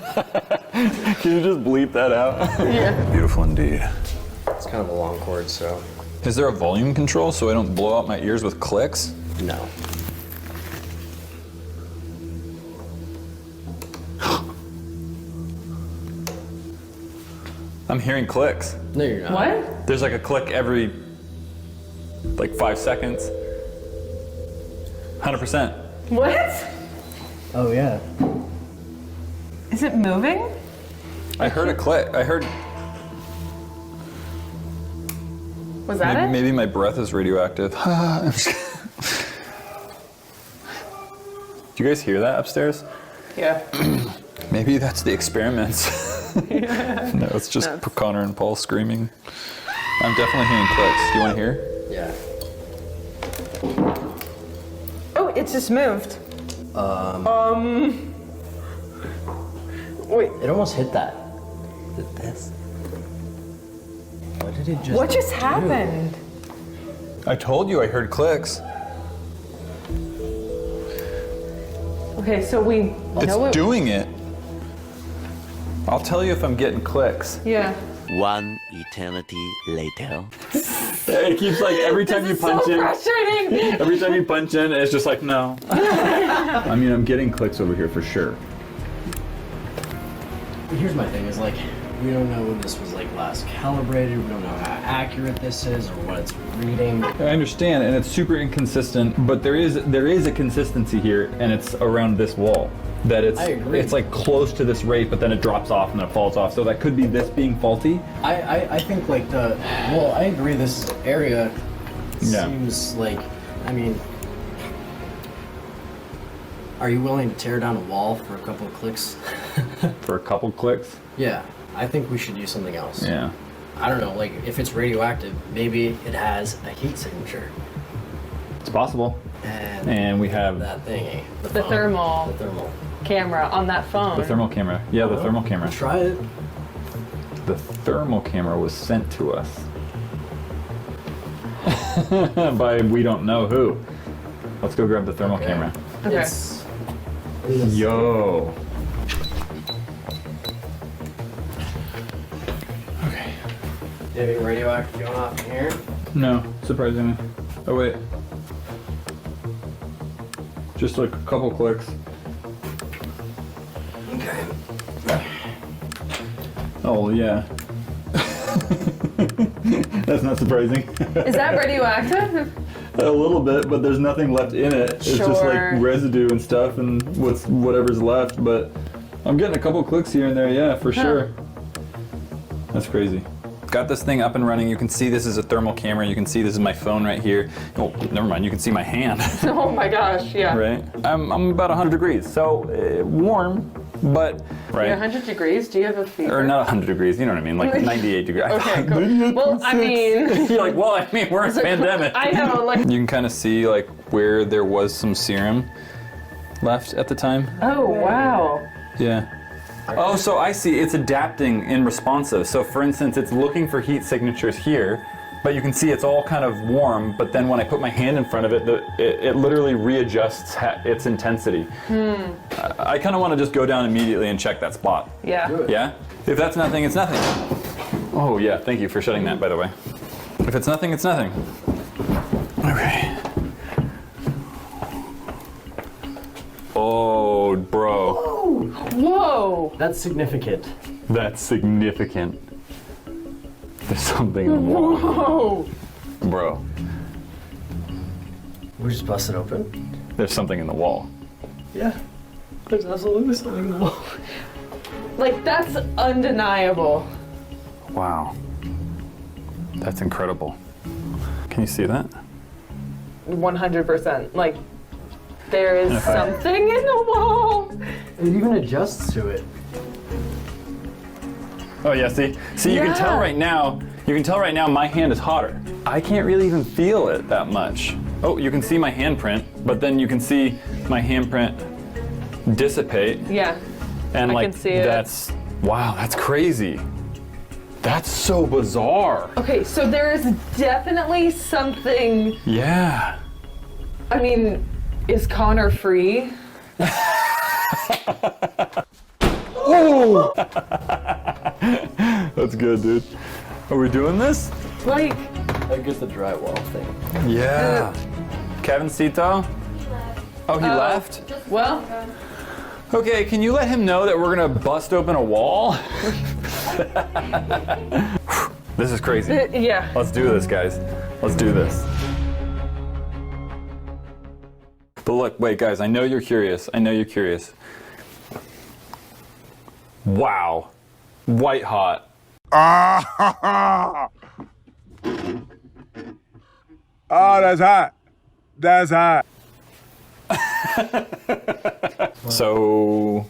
Can you just bleep that out? Yeah. Beautiful indeed. It's kind of a long cord, so Is there a volume control so I don't blow out my ears with clicks? no. I'm hearing clicks. No, you're not. What? There's like a click every like 5 seconds. 100%. What? Oh yeah. Is it moving? I heard a click. I heard Was that maybe my breath is radioactive. I'm just kidding. Do you guys hear that upstairs? it? Yeah. Maybe that's the experiments. No, it's just Connor and Paul screaming. I'm definitely hearing clicks. Do you want to hear? Yeah. Oh, it just moved. Wait. It almost hit that. Did this? What did it just? What just do? happened? I told you I heard clicks. Okay, so we It's know it. doing it. I'll tell you if I'm getting clicks. Yeah. One eternity later. It keeps like every time you punch So in. frustrating. Every time you punch in, it's just like no. I mean, I'm getting clicks over here for sure. Here's my thing: is like we don't know when this was like last calibrated. We don't know how accurate this is or what it's reading. I understand, and it's super inconsistent, but there is a consistency here, and it's around this wall. That it's I agree. it's like close to this rate, but then it drops off and then it falls off. So that could be this being faulty. I think like I agree. This area Yeah. seems like. I mean, are you willing to tear down a wall for a couple of clicks? For a couple clicks. Yeah, I think we should use something else. Yeah. I don't know, like if it's radioactive, maybe it has a heat signature. It's possible. And And we have that thingy. The phone, thermal. The thermal. Camera on that phone. the thermal camera. Yeah, the thermal camera. Try it. The thermal camera was sent to us by we don't know who. Let's go grab the thermal Okay. camera. Okay. It's Yo. Okay. Do you have any radioactive going off in here? No, surprisingly. Oh wait. Just like a couple clicks. Okay. Oh yeah. That's not surprising. Is that radioactive? A little bit, but there's nothing left in it. It's just like Sure. residue and stuff and whatever's left, but I'm getting a couple clicks here and there, yeah, for sure. That's crazy. Got this thing up and running. You can see this is a thermal camera. You can see this is my phone right here. Oh, never mind. You can see my hand, Oh my gosh, yeah. right? I'm about 100 degrees, so warm, But You're 100 degrees? Do you have a fever? or not 100 degrees, you know what I mean, like 98 degrees. Okay, cool. Well, I mean... You're like, well, I mean, we're in a pandemic. I know, like... You can kind of see like where there was some serum left at the time. Oh, wow. Yeah. Oh, so I see, it's adapting in responsive. So for instance, it's looking for heat signatures here, but you can see it's all kind of warm, but then when I put my hand in front of it, it literally readjusts its intensity. I kind of want to just go down immediately and check that spot. Yeah. Yeah? If that's nothing, it's nothing. Oh yeah, thank you for shutting that, by the way. If it's nothing, it's nothing. Okay. Oh, bro. Whoa! That's significant. That's significant. There's something in the wall. Whoa! Bro, We just busted open. there's something in the wall. Yeah. There's absolutely something in the wall. Like, that's undeniable. Wow. That's incredible. Can you see that? 100%. Like, there is if I- something in the wall. It even adjusts to it. Oh yeah, see? See, you can tell Yeah. right now, my hand is hotter. I can't really even feel it that much. Oh, you can see my handprint, but then you can see my handprint dissipate. Yeah. And I like, can see it. that's, wow, that's crazy. That's so bizarre. Okay, so there is definitely something. Yeah. I mean, is Connor free? Oh! That's good, dude. Are we doing this? Like, I get the drywall thing. Yeah. Kevin Cito? Oh, he left? well, Okay, can you let him know that we're gonna bust open a wall? This is crazy. yeah. Let's do this, guys. Let's do this. But look, wait, guys, I know you're curious. I know you're curious. Wow. White hot. Oh, that's hot. That's hot. So,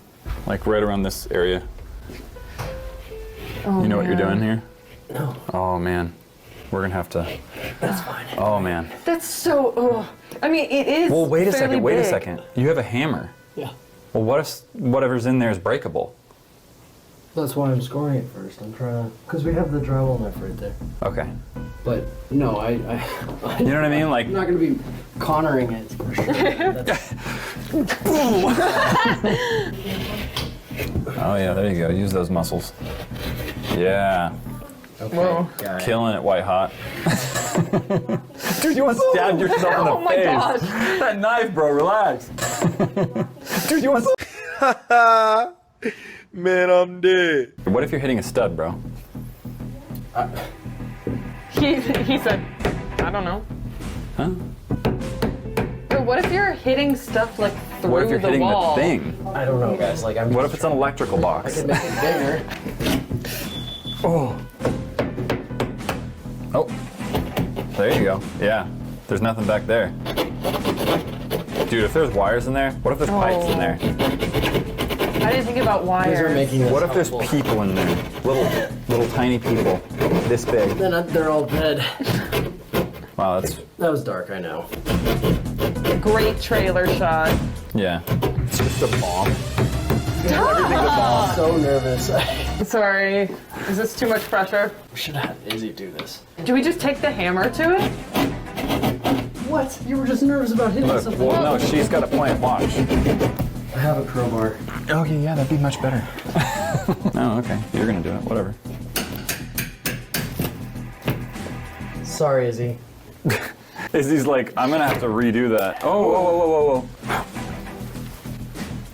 like right around this area. Oh, You know what you're doing here? No, Oh, man. We're gonna have to. that's fine. Oh, man. That's so. I mean, it is. Well, wait a fairly second. Wait a big. second. You have a hammer. Yeah. Well, what if whatever's in there is breakable? That's why I'm scoring it first. I'm trying to, because we have the drywall knife right there. Okay. But no, I You know what I mean? Like, I'm not gonna be Connoring it for sure. That's, oh yeah, there you go. Use those muscles. Yeah. okay. Whoa. Got it. Killing it, white hot. Dude, you almost stabbed yourself in the Oh my face. gosh. That knife, bro, relax. Dude, you almost. Man, I'm dead. What if you're hitting a stud, bro? He said, I don't know. Huh? But what if you're hitting stuff like through What if you're the hitting wall? the thing? I don't know, guys. Like, I'm. What if it's an electrical I box? could make it bigger. Oh. Oh. There you go. Yeah. There's nothing back there. Dude, if there's wires in there, what if there's pipes in there? I didn't think about You guys are wires. making this What if there's helpful. people in there? Little tiny people. This big. Then they're all dead. Wow, that's, That was dark, I know. Great trailer shot. yeah. It's just a bomb. I'm so nervous. Sorry. Is this too much pressure? We should have Izzy do this. Do we just take the hammer to it? What? You were just nervous about hitting Look, something. well, no, she's got a point. Watch. I have a crowbar. Okay, yeah, that'd be much better. Oh, okay. You're gonna do it. Whatever. Sorry, Izzy. Izzy's like, I'm gonna have to redo that. Oh, whoa, whoa, whoa,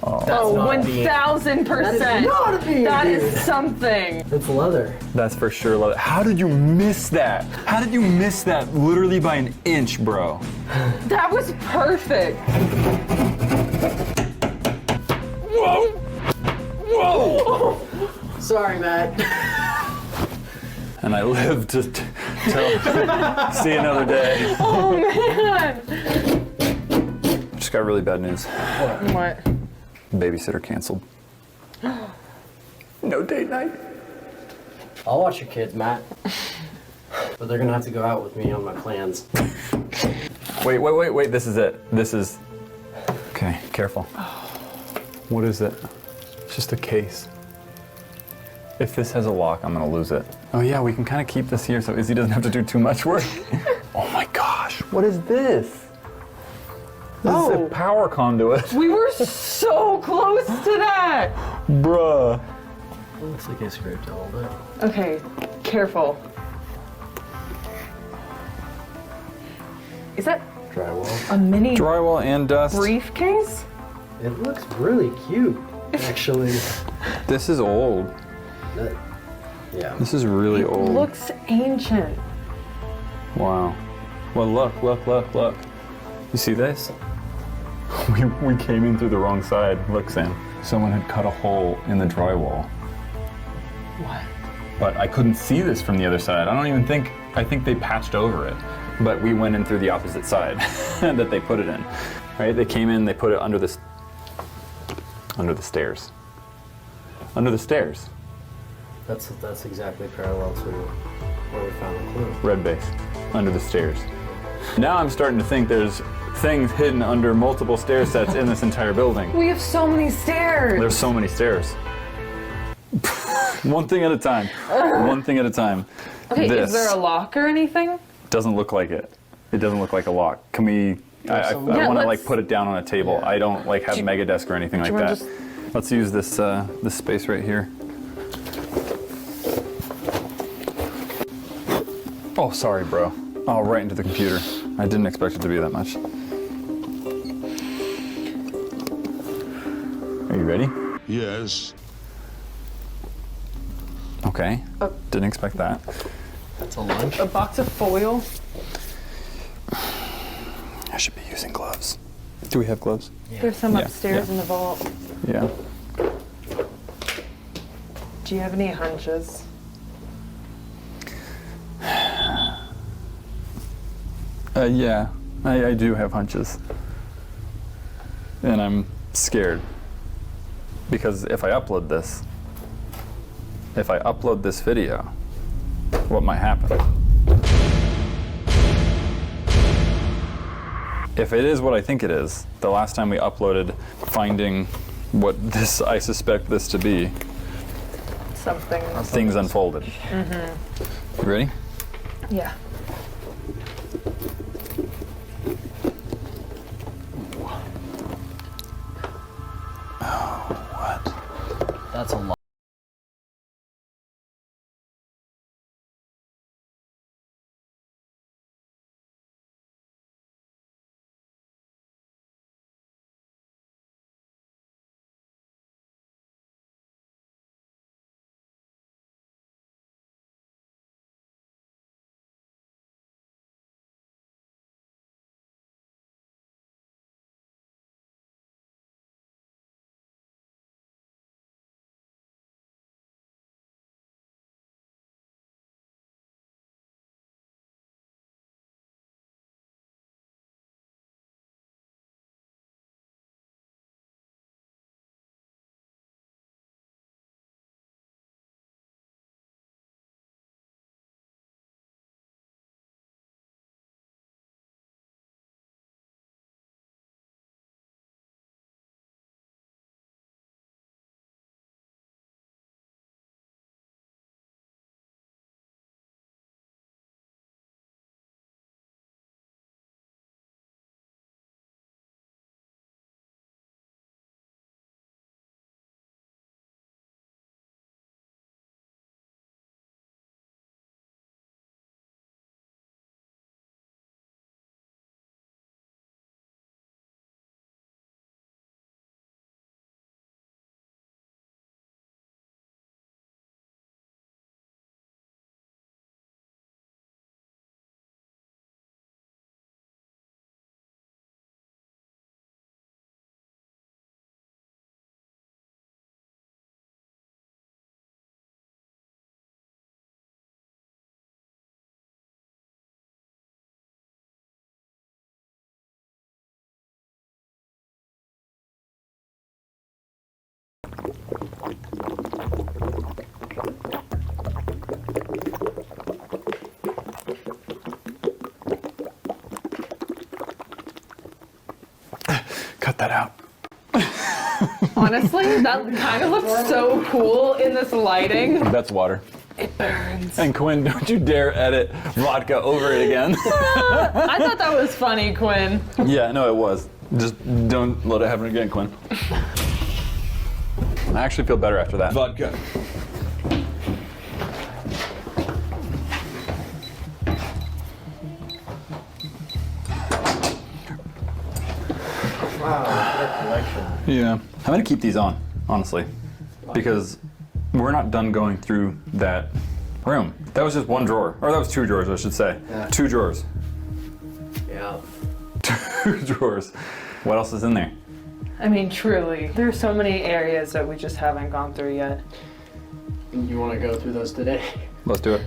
whoa, That's Oh, not a beam. 1000%. That is not a beam, That dude. is something. It's leather. whoa. That's for sure. Love it. How did you miss that? How did you miss that literally by an inch, bro? That was perfect. Whoa! Whoa! Sorry, Matt. And I live to see another day. Oh man. Just got really bad news. What? Babysitter canceled. No date night. I'll watch your kids, Matt. But they're gonna have to go out with me on my plans. Wait. This is it. This is. Okay, careful. What is it? It's just a case. If this has a lock, I'm gonna lose it. Oh yeah, we can kind of keep this here so Izzy doesn't have to do too much work. Oh my gosh, what is this? This is a power conduit. We were so close to that. Bruh. It looks like I scraped it a little bit. Okay, careful. Is that Drywall. a mini Drywall and dust. briefcase? It looks really cute, actually. This is old. Yeah. This is really old. Looks ancient. Wow. Well, look. You see this? We came in through the wrong side. Look, Sam. Someone had cut a hole in the drywall. What? But I couldn't see this from the other side. I think they patched over it. But we went in through the opposite side that they put it in. Right? They came in, they put it under the stairs. Under the stairs. That's exactly parallel to where we found the clue. Red base. Under the stairs. Now I'm starting to think there's things hidden under multiple stair sets in this entire building. We have so many stairs. There's so many stairs. One thing at a time. One thing at a time. Okay, This is there a lock or anything? doesn't look like it. It doesn't look like a lock. Can we? I some- want Yeah, to like let's- put it down on a table. Yeah. I don't like have mega desk or anything like you wanna that. just- Let's use this this space right here. Oh, sorry, bro. Oh, right into the computer. I didn't expect it to be that much. Are you ready? Yes. Okay. Didn't expect that. That's a lunch. A box of foil? I should be using gloves. Do we have gloves? There's some Yeah, upstairs yeah. in the vault. Yeah. Do you have any hunches? Yeah, I do have hunches. And I'm scared. Because if I upload this video, what might happen? If it is what I think it is, the last time we uploaded finding what this, I suspect this to be, Something. things unfolded. You ready? Yeah. That's a lot. Honestly, that kind of looks so cool in this lighting. That's water. It burns. And Quinn, don't you dare edit vodka over it again. I thought that was funny, Quinn. Yeah, no, it was. Just don't let it happen again, Quinn. I actually feel better after that. Vodka. Wow, what a collection. Yeah. I'm gonna keep these on, honestly, because we're not done going through that room. That was just one drawer, or that was 2 drawers, I should say. Yeah. 2 drawers. Yeah. 2 drawers. What else is in there? I mean, truly, there's so many areas that we just haven't gone through yet. You want to go through those today? Let's do it.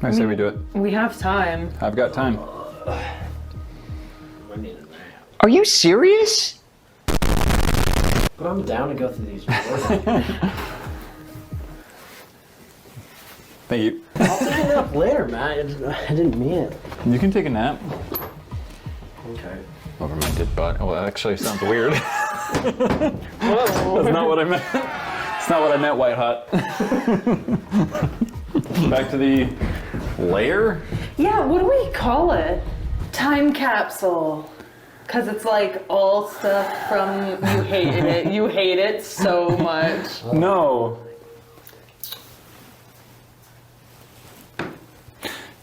I say we do it. We have time. I've got time. I need a nap. Are you serious? But I'm down to go through these drawers. Thank you. I'll take it up later, Matt. I didn't mean it. You can take a nap. Okay. Over my dead butt. Oh, that actually sounds weird. That's not what I meant. It's not what I meant, White Hot. Back to the lair? Yeah, what do we call it? Time capsule. Because it's like all stuff from you hated it. You hate it so much. No.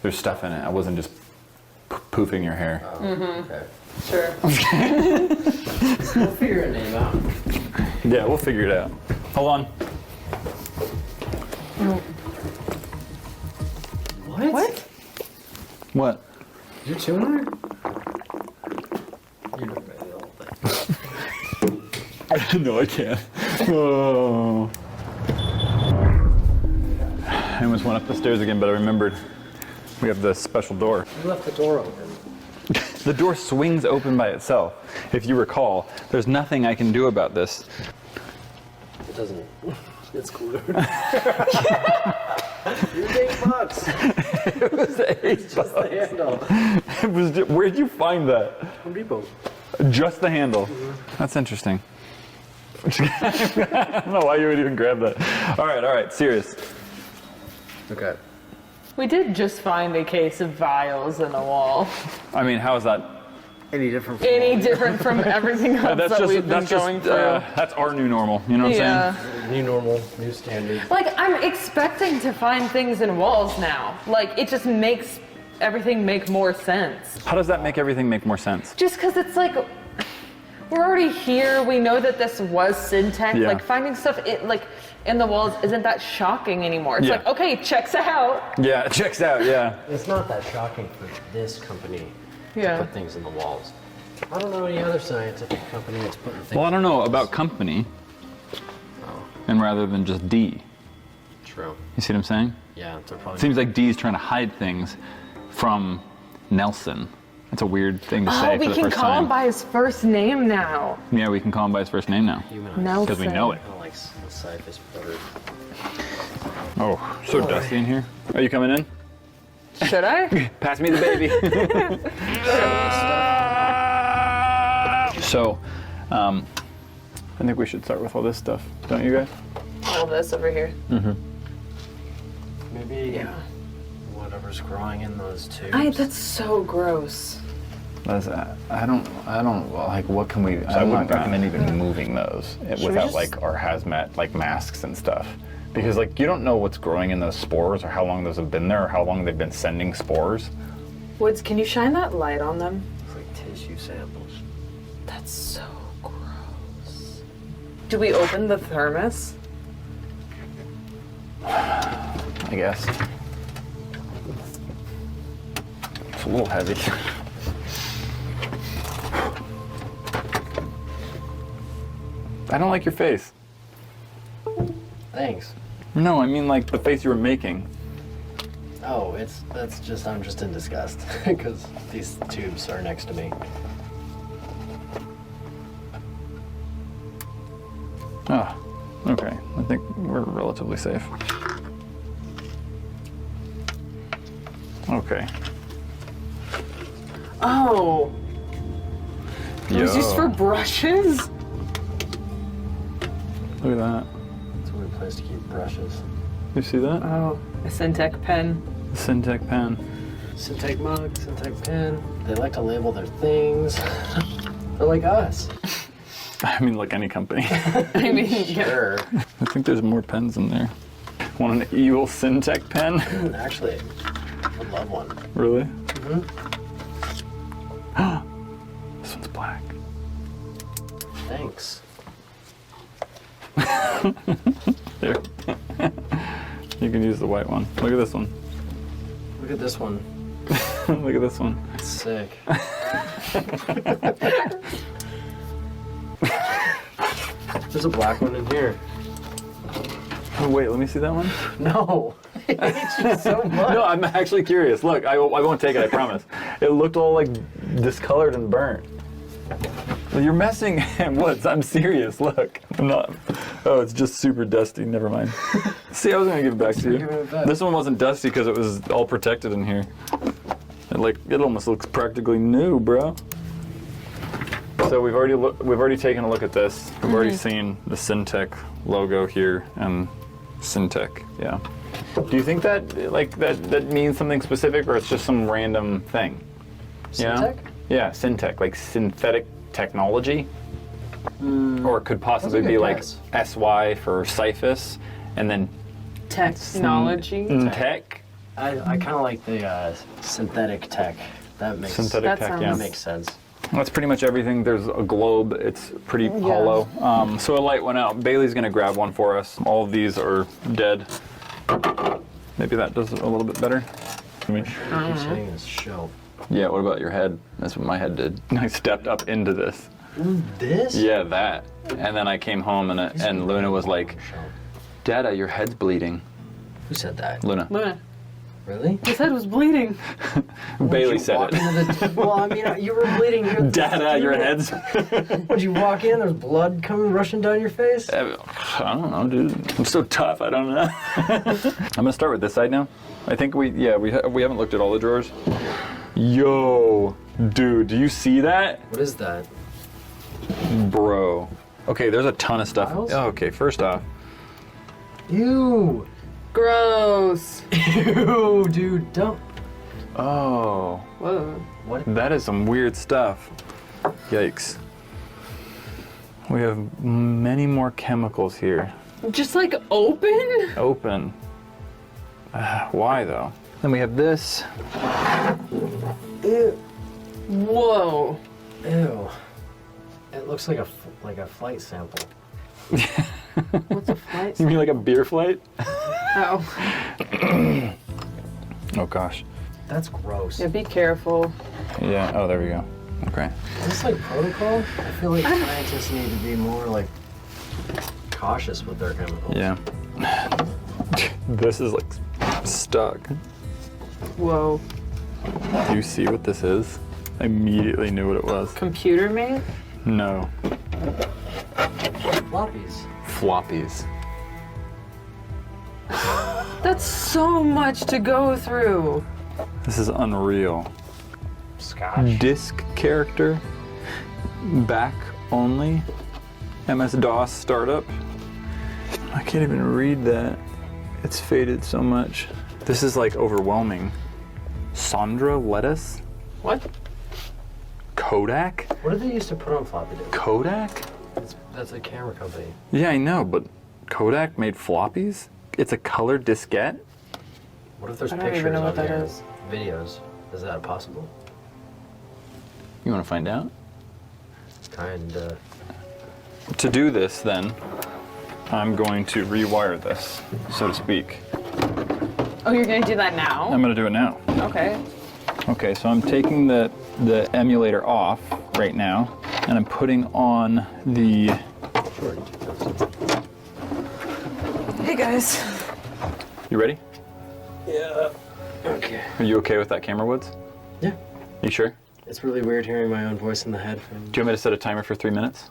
There's stuff in it. I wasn't just poofing your hair. Okay. Sure. We'll figure a name out. Yeah, we'll figure it out. Hold on. What? What? You're tuner? You're not ready the whole thing. No, I can't. Oh. I almost went up the stairs again, but I remembered we have the special door. You left the door open. The door swings open by itself. If you recall, there's nothing I can do about this. It doesn't. It's glued. You're $8. It was $8. Just the handle. It was where'd you find that? Home Depot. Just the handle. That's interesting. I don't know why you would even grab that. All right, serious. Okay. We did just find a case of vials in the wall. I mean, how is that? Any different from Any different from everything else that we've been going through. That's our new normal. You know what I'm saying? new normal, new standard? Like, I'm expecting to find things in walls now. Like, it just makes everything make more sense. How does that make everything make more sense? Just because it's like, we're already here. We know that this was Syntech. Yeah. Like, finding stuff in the walls isn't that shocking anymore. It's Yeah. like, okay, checks out. Yeah, it checks out. Yeah. It's not that shocking for this company Yeah. to put things in the walls. I don't know any other scientific company that's putting things. Well, I don't know about company, and rather than just D. True. You see what I'm saying? Yeah, they're probably. Seems like D is trying to hide things from Nelson. That's a weird thing to say Oh, for we the can first call time. him by his first name now. Yeah, we can call him by his first name now. Nelson. Because we know it. I like Cyphus better. Oh, so dusty in here. Are you coming in? Should I? Pass me the baby. So, I think we should start with all this stuff, don't you guys? All this over here. Maybe whatever's growing in those tubes. That's so gross. I don't like. What can we? I wouldn't recommend even moving those without like our hazmat like masks and stuff, because like you don't know what's growing in those spores or how long those have been there or how long they've been sending spores. Woods, can you shine that light on them? It's like tissue samples. That's so gross. Do we open the thermos? I guess it's a little heavy. I don't like your face. Thanks. No, I mean like the face you were making. Oh, I'm just in disgust because these tubes are next to me. Oh, okay. I think we're relatively safe. Okay. Oh. It was used for brushes? Look at that. It's a weird place to keep brushes. You see that? Oh, a Syntec pen. The Syntec pen. Syntec mug, Syntec pen. They like to label their things. They're like us. I mean, like any company. I mean, yeah. Sure. I think there's more pens in there. Want an evil Syntec pen? Actually, I would love one. Really? Mm-hmm. This one's black. Thanks. There. You can use the white one. Look at this one. Look at this one. Look at this one. It's sick. There's a black one in here. Oh, wait, let me see that one. No. I hate you so much. No, I'm actually curious. Look, I won't take it, I promise. It looked all like discolored and burnt. Well, you're messing. What? I'm serious. Look, I'm not. Oh, it's just super dusty. Never mind. See, I was gonna give it back to you. This one wasn't dusty because it was all protected in here. It almost looks practically new, bro. So we've already taken a look at this. We've already seen the Syntec logo here and Syntec. Yeah. Do you think that that means something specific, or it's just some random thing? Syntec? Yeah, Syntec, like synthetic technology. Or it could possibly That's a be good like guess. SY for Cyphus, and then Technology. Tech. I kind of like the synthetic tech. That makes Synthetic That tech, sounds- yeah. that makes sense. That's pretty much everything. There's a globe. It's pretty hollow. So a light went out. Bailey's gonna grab one for us. All of these are dead. Maybe that does it a little bit better. Keeps hitting this shelf. Yeah, what about your head? That's what my head did. I stepped up into this. This? Yeah, that. And then I came home and Luna was like, Dada, your head's bleeding. Who said that? Luna. Luna, Really? his head was bleeding. Bailey You said walk it. into the- well, I mean, you were bleeding. Dada, your head's. Would you walk in? There's blood coming rushing down your face. I don't know, dude. I'm so tough. I don't know. I'm gonna start with this side now. I think we haven't looked at all the drawers. Yo, dude, do you see that, What is that? bro? Okay, there's a ton of stuff. Files? Oh, okay, first off, Ew. Gross. Ew, dude, don't. oh, Whoa. What? that is some weird stuff. Yikes. We have many more chemicals here. Just like open? Open. Why though? Then we have this. Ew. Whoa. Ew. It looks like a flight sample. What's a flight? You mean like a beer flight? Oh. Oh gosh. That's gross. Yeah, be careful. Yeah. Oh, there we go. Okay. Is this like protocol? I feel like scientists need to be more like cautious with their chemicals. Yeah. This is like stuck. Whoa. Do you see what this is? I immediately knew what it was. Computer mate? No. Floppies. Floppies. That's so much to go through. This is unreal. Scotch. Disk character. Back only. MS-DOS startup. I can't even read that. It's faded so much. This is like overwhelming. Sandra lettuce? What? Kodak? What did they used to put on floppy disks? Kodak? That's a camera company. Yeah, I know, but Kodak made floppies? It's a color diskette? What if there's I don't pictures even know what on that here? is. Videos. Is that possible? You want to find out? Kinda. To do this, then, I'm going to rewire this, so to speak. Oh, you're gonna do that now? I'm going to do it now. Okay. Okay, so I'm taking the emulator off right now, and I'm putting on the... Sure. Hey guys. You ready? Yeah. Okay. Are you okay with that, Camera Woods? Yeah. You sure? It's really weird hearing my own voice in the headphones. Do you want me to set a timer for 3 minutes?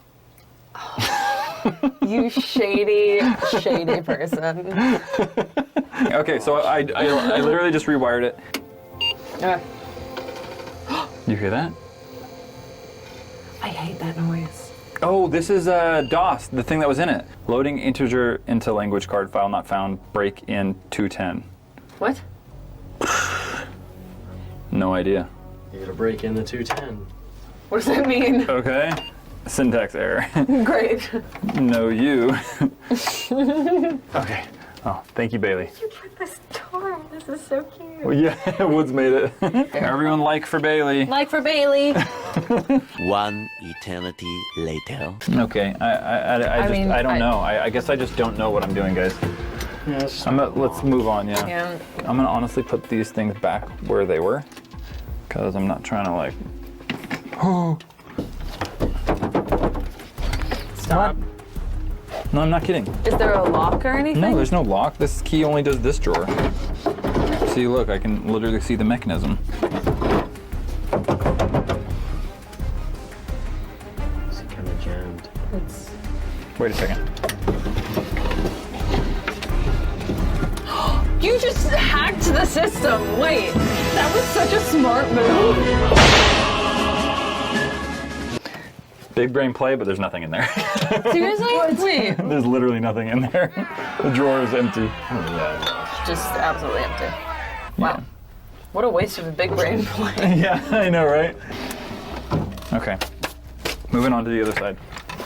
You shady, shady person. Okay, so I literally just rewired it. You hear that? I hate that noise. Oh, this is DOS, the thing that was in it. Loading integer into language card file not found. Break in 210. What? No idea. You gotta break in the 210. What does that mean? Okay. Syntax error. Great. No, you. Okay. Oh, thank you, Bailey. You put this door. This is so cute. Well, yeah, Woods made it. Everyone like for Bailey. Like for Bailey. One eternity later. Okay, I don't know. I guess I just don't know what I'm doing, guys. Yes. Let's move on, yeah. Yeah. I'm gonna honestly put these things back where they were, because I'm not trying to like. Oh. Stop. No, I'm not kidding. Is there a lock or anything? No, there's no lock. This key only does this drawer. See, look, I can literally see the mechanism. It's kind of jammed. Wait a second. You just hacked the system. Wait, that was such a smart move. Big brain play, but there's nothing in there. Seriously? Wait. There's literally nothing in there. The drawer is empty. Just absolutely empty. Wow. What a waste of a big brain play. Yeah, I know, right? Okay. Moving on to the other side.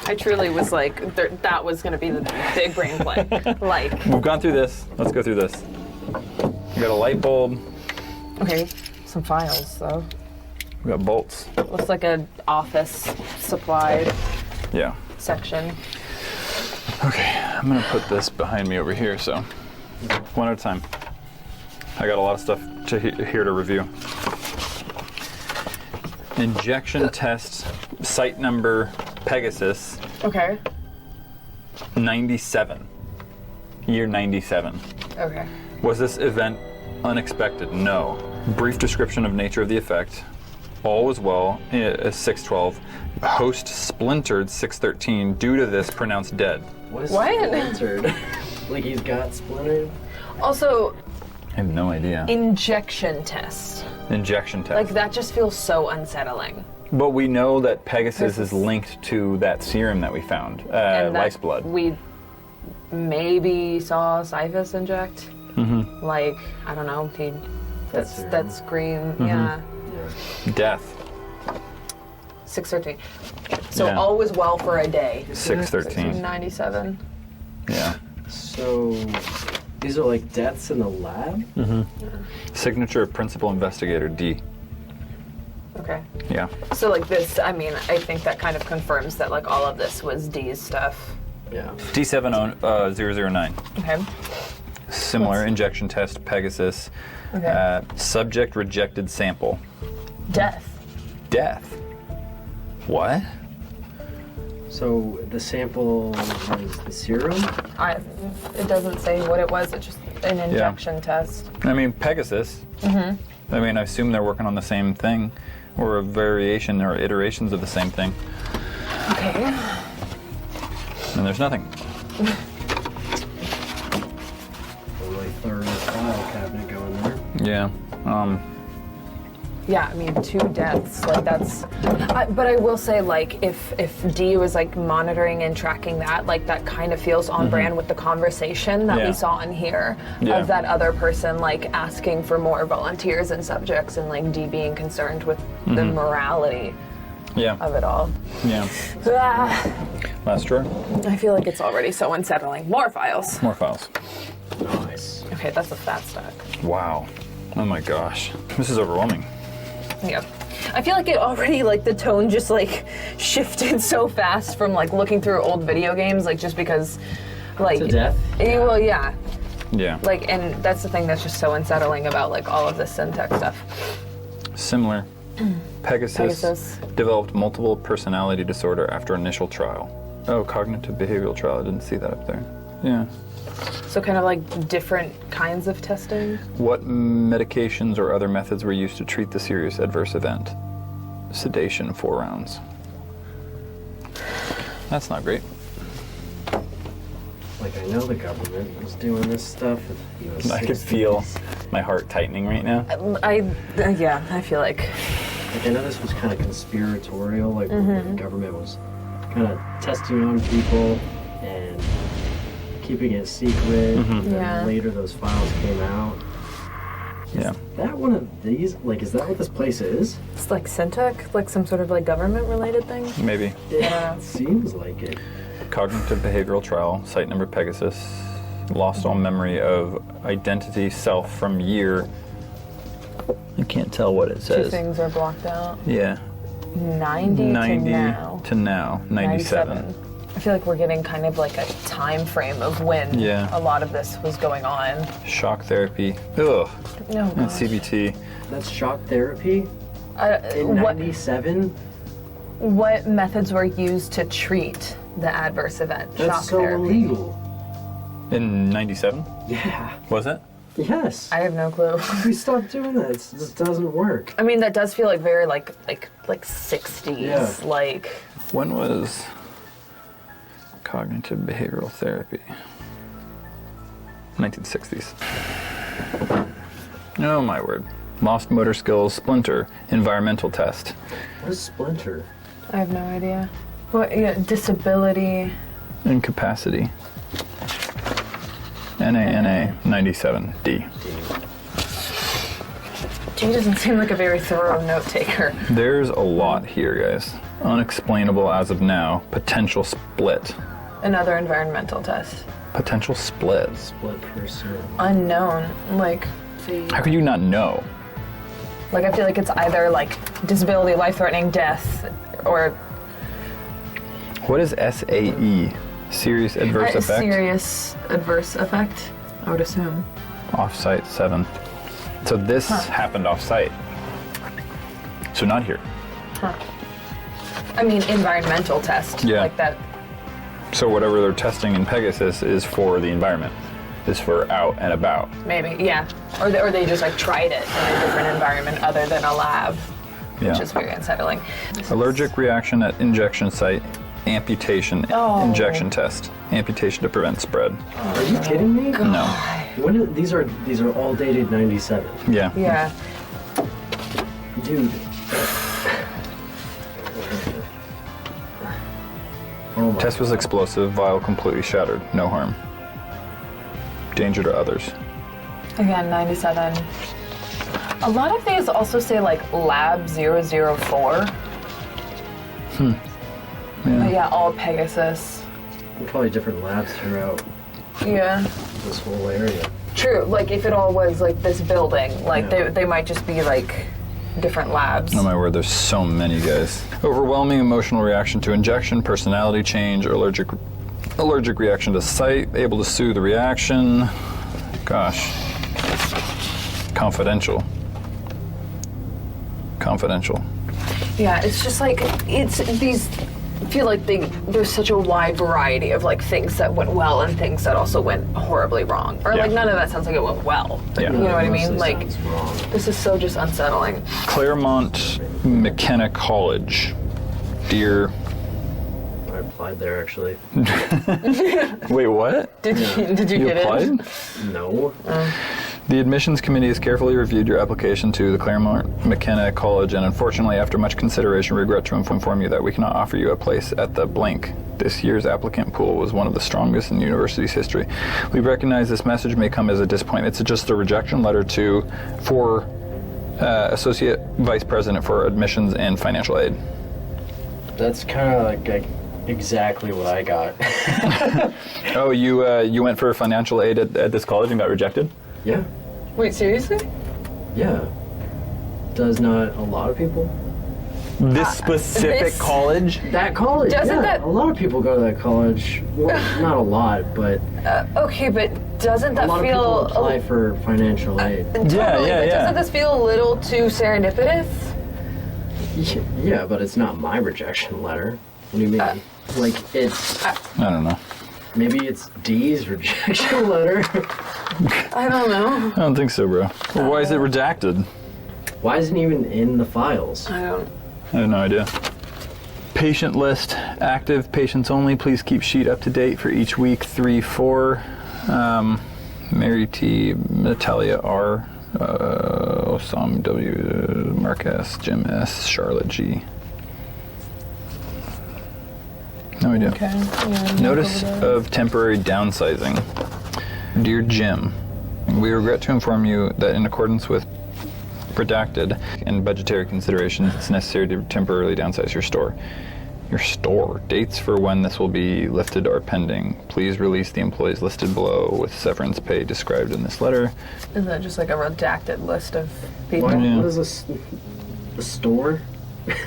I truly was like, that was going to be the big brain play. Like. We've gone through this. Let's go through this. We got a light bulb. Okay, some files though. We got bolts. Looks like an office supply Yeah. section. Okay, I'm gonna put this behind me over here, so one at a time. I got a lot of stuff here to review. Injection test, site number Pegasus, Okay. 97. Year 97. Okay. Was this event unexpected? No. Brief description of nature of the effect. All was well, 612. Host splintered 613. Due to this, pronounced dead. What is What? splintered? Like he's got splintered? Also, I have no idea. injection test. Injection test. Like that just feels so unsettling. But we know that Pegasus is linked to that serum that we found, And that lice blood. We maybe saw Cyphus inject. Mm-hmm. Like, I don't know. That's green. Mm-hmm. Yeah. Death. 613. So Yeah. all was well for a day. 613. 97. Yeah. So these are like deaths in the lab? Mm-hmm. Signature of principal investigator D. Okay. Yeah. So like this, I mean, I think that kind of confirms that like all of this was D's stuff. Yeah. D7009. Okay. Similar injection test, Pegasus. Okay. Subject rejected sample. Death. Death. What? So the sample was the serum? It doesn't say what it was. It's just an injection test. I mean, Pegasus. Mm-hmm. I mean, I assume they're working on the same thing, or a variation or iterations of the same thing. Okay. And there's nothing. A really thorough file cabinet going there. Yeah. Yeah, I mean, 2 deaths. Like that's. But I will say, like, if D was like monitoring and tracking that, like that kind of feels on brand with the conversation that we saw in here of that other person like asking for more volunteers and subjects, and like D being concerned with the morality of it all. Yeah. Last drawer. I feel like it's already so unsettling. More files. More files. Nice. Okay, that's a fat stack. Wow. Oh my gosh. This is overwhelming. Yep. I feel like it already, like, the tone just, like, shifted so fast from, like, looking through old video games, like, just because, like... To death? Well, yeah. Yeah. Like, and that's the thing that's just so unsettling about, like, all of this syntax stuff. Similar. Pegasus developed multiple personality disorder after initial trial. Oh, cognitive behavioral trial. I didn't see that up there. Yeah. So kind of like different kinds of testing? What medications or other methods were used to treat the serious adverse event? Sedation, 4 rounds. That's not great. Like, I know the government was doing this stuff. I could feel my heart tightening right now. Yeah, I feel like... Like, I know this was kind of conspiratorial, like, the government was kind of testing on people and keeping it secret. And Yeah. then later those files came out. Yeah. Is that one of these? Like, is that what this place is? It's like Syntec, like some sort of like government related thing. Maybe. Yeah. It seems like it. Cognitive behavioral trial, site number Pegasus, lost all memory of identity self from year. You can't tell what it Two says. things are blocked out. Yeah. 90 to now. 97. I feel like we're getting kind of like a time frame of when a lot of this was going on. Shock therapy. Ugh. No. And CBT. That's shock therapy in What 97? what methods were used to treat the adverse event? That's Shock so therapy. illegal. In 97? Yeah. Was it? Yes. I have no clue. We stopped doing that. It just doesn't work. I mean, that does feel like very like 60s. Yeah. Like When was cognitive behavioral therapy? 1960s. Oh my word. Lost motor skills, splinter, environmental test. What is Splinter? I have no idea. What? Yeah, disability. Incapacity. NANA 97D. G doesn't seem like a very thorough note taker. There's a lot here, guys. Unexplainable as of now. Potential split. Another environmental test. Potential split. Split person. Unknown. Like, see. How could you not know? Like, I feel like it's either like disability, life-threatening death, or What is SAE? Serious adverse a effect? serious adverse effect, I would assume. Off-site 7. So this happened off-site. So not here. I mean, environmental test. Yeah. Like that. So whatever they're testing in Pegasus is for the environment. Is for out and about. Maybe, yeah. Or they just like tried it in a different environment other than a lab, which Yeah. is very unsettling. Allergic reaction at injection site. Amputation. Oh. Injection test. Amputation to prevent spread. Are you kidding me? No. When these are all dated 97. Yeah. Yeah. Dude. Oh my Test was explosive. Vial completely shattered. No harm. Danger to others. Again, 97. A lot of these also say like Lab 004. But yeah, all Pegasus. Probably different labs throughout Yeah. this whole area. True. Like if it all was like this building, like Yeah. they might just be like different labs. Oh my word, there's so many, guys. Overwhelming emotional reaction to injection, personality change, allergic reaction to site, able to sue the reaction. Gosh. Confidential. Yeah, it's just like it's these. I feel like there's such a wide variety of like things that went well and things that also went horribly wrong, or like Yeah. none of that sounds like it went well. Yeah. You know what I mean? Mostly Like sounds wrong. this is so just unsettling. Claremont McKenna College. Dear. I applied there actually. Wait, what? Did you You get applied? in? No. The admissions committee has carefully reviewed your application to the Claremont McKenna College, and unfortunately, after much consideration, regret to inform you that we cannot offer you a place at the blank. This year's applicant pool was one of the strongest in the university's history. We recognize this message may come as a disappointment. It's just a rejection letter for Associate Vice President for Admissions and Financial Aid. That's kind of like exactly what I got. Oh, you went for financial aid at this college and got rejected? Yeah. Wait, seriously? Yeah. Does not a lot of people? This specific this- college? That college. Doesn't yeah. that- A lot of people go to that college. Well, not a lot, but Okay, but doesn't a that lot of feel people apply for financial aid. totally, Yeah, but yeah. doesn't this feel a little too serendipitous? Yeah, but it's not my rejection letter. What do you mean? Like it's I don't know. maybe it's D's rejection letter. I don't know. I don't think so, bro. Well, why is it redacted? Why isn't it even in the files? I don't. I have no idea. Patient list, active patients only. Please keep sheet up to date for each week. 3-4. Mary T, Natalia R, Osam W, Mark S, Jim S, Charlotte G. idea. Okay. Yeah, Notice of temporary downsizing. Dear Jim, we regret to inform you that in accordance with redacted and budgetary considerations, it's necessary to temporarily downsize your store. Your store. Dates for when this will be lifted are pending. Please release the employees listed below with severance pay described in this letter. Is that just like a redacted list of people? What, Yeah. what is this? The store?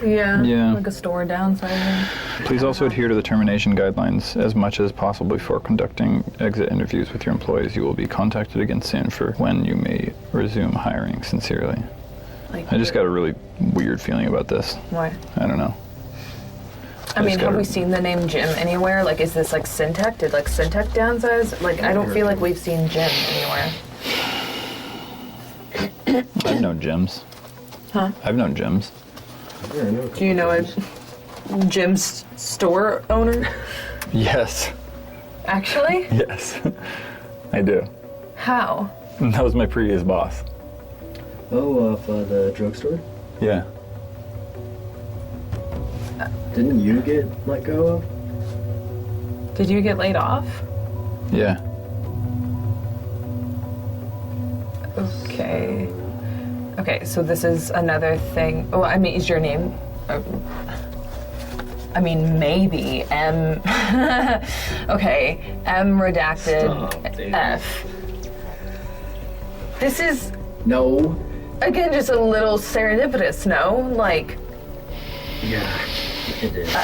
Yeah. Yeah. Like a store downsizing. Please also adhere to the termination guidelines as much as possible before conducting exit interviews with your employees. You will be contacted again soon for when you may resume hiring. Sincerely. Like, I just got a really weird feeling about this. Why? I don't know. I mean, just have gotta- we seen the name Jim anywhere? Like, is this like Syntech? Did like Syntech downsize? Like, I don't feel like we've seen Jim anywhere. I've known Jims. Huh? I've known Jims. Yeah, I know. Do you know a Jim's store owner? Yes. Actually? Yes. I do. How? That was my previous boss. Oh, of the drugstore? Yeah. Didn't you get let go of? Did you get laid off? Yeah. Okay. Okay, so this is another thing. Oh, I mean, is your name? I mean, maybe M. Okay, M redacted Stop, dude. F. This is No. again just a little serendipitous, no? Like, Yeah, it is.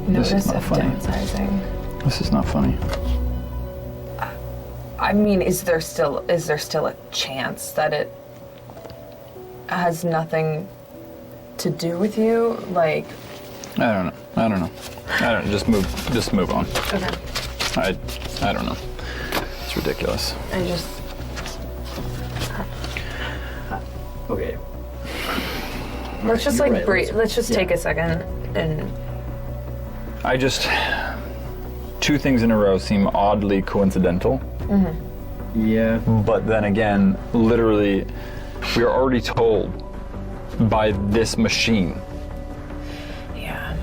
This is notice not of funny. downsizing. This is not funny. I mean, is there still a chance that it has nothing to do with you? Like, I don't know. Just move on. okay, I don't know. It's ridiculous. I just Okay. let's just You're like right, breathe. Let's just take a second and I just two things in a row seem oddly coincidental. Yeah. But then again, literally, we are already told by this machine yeah,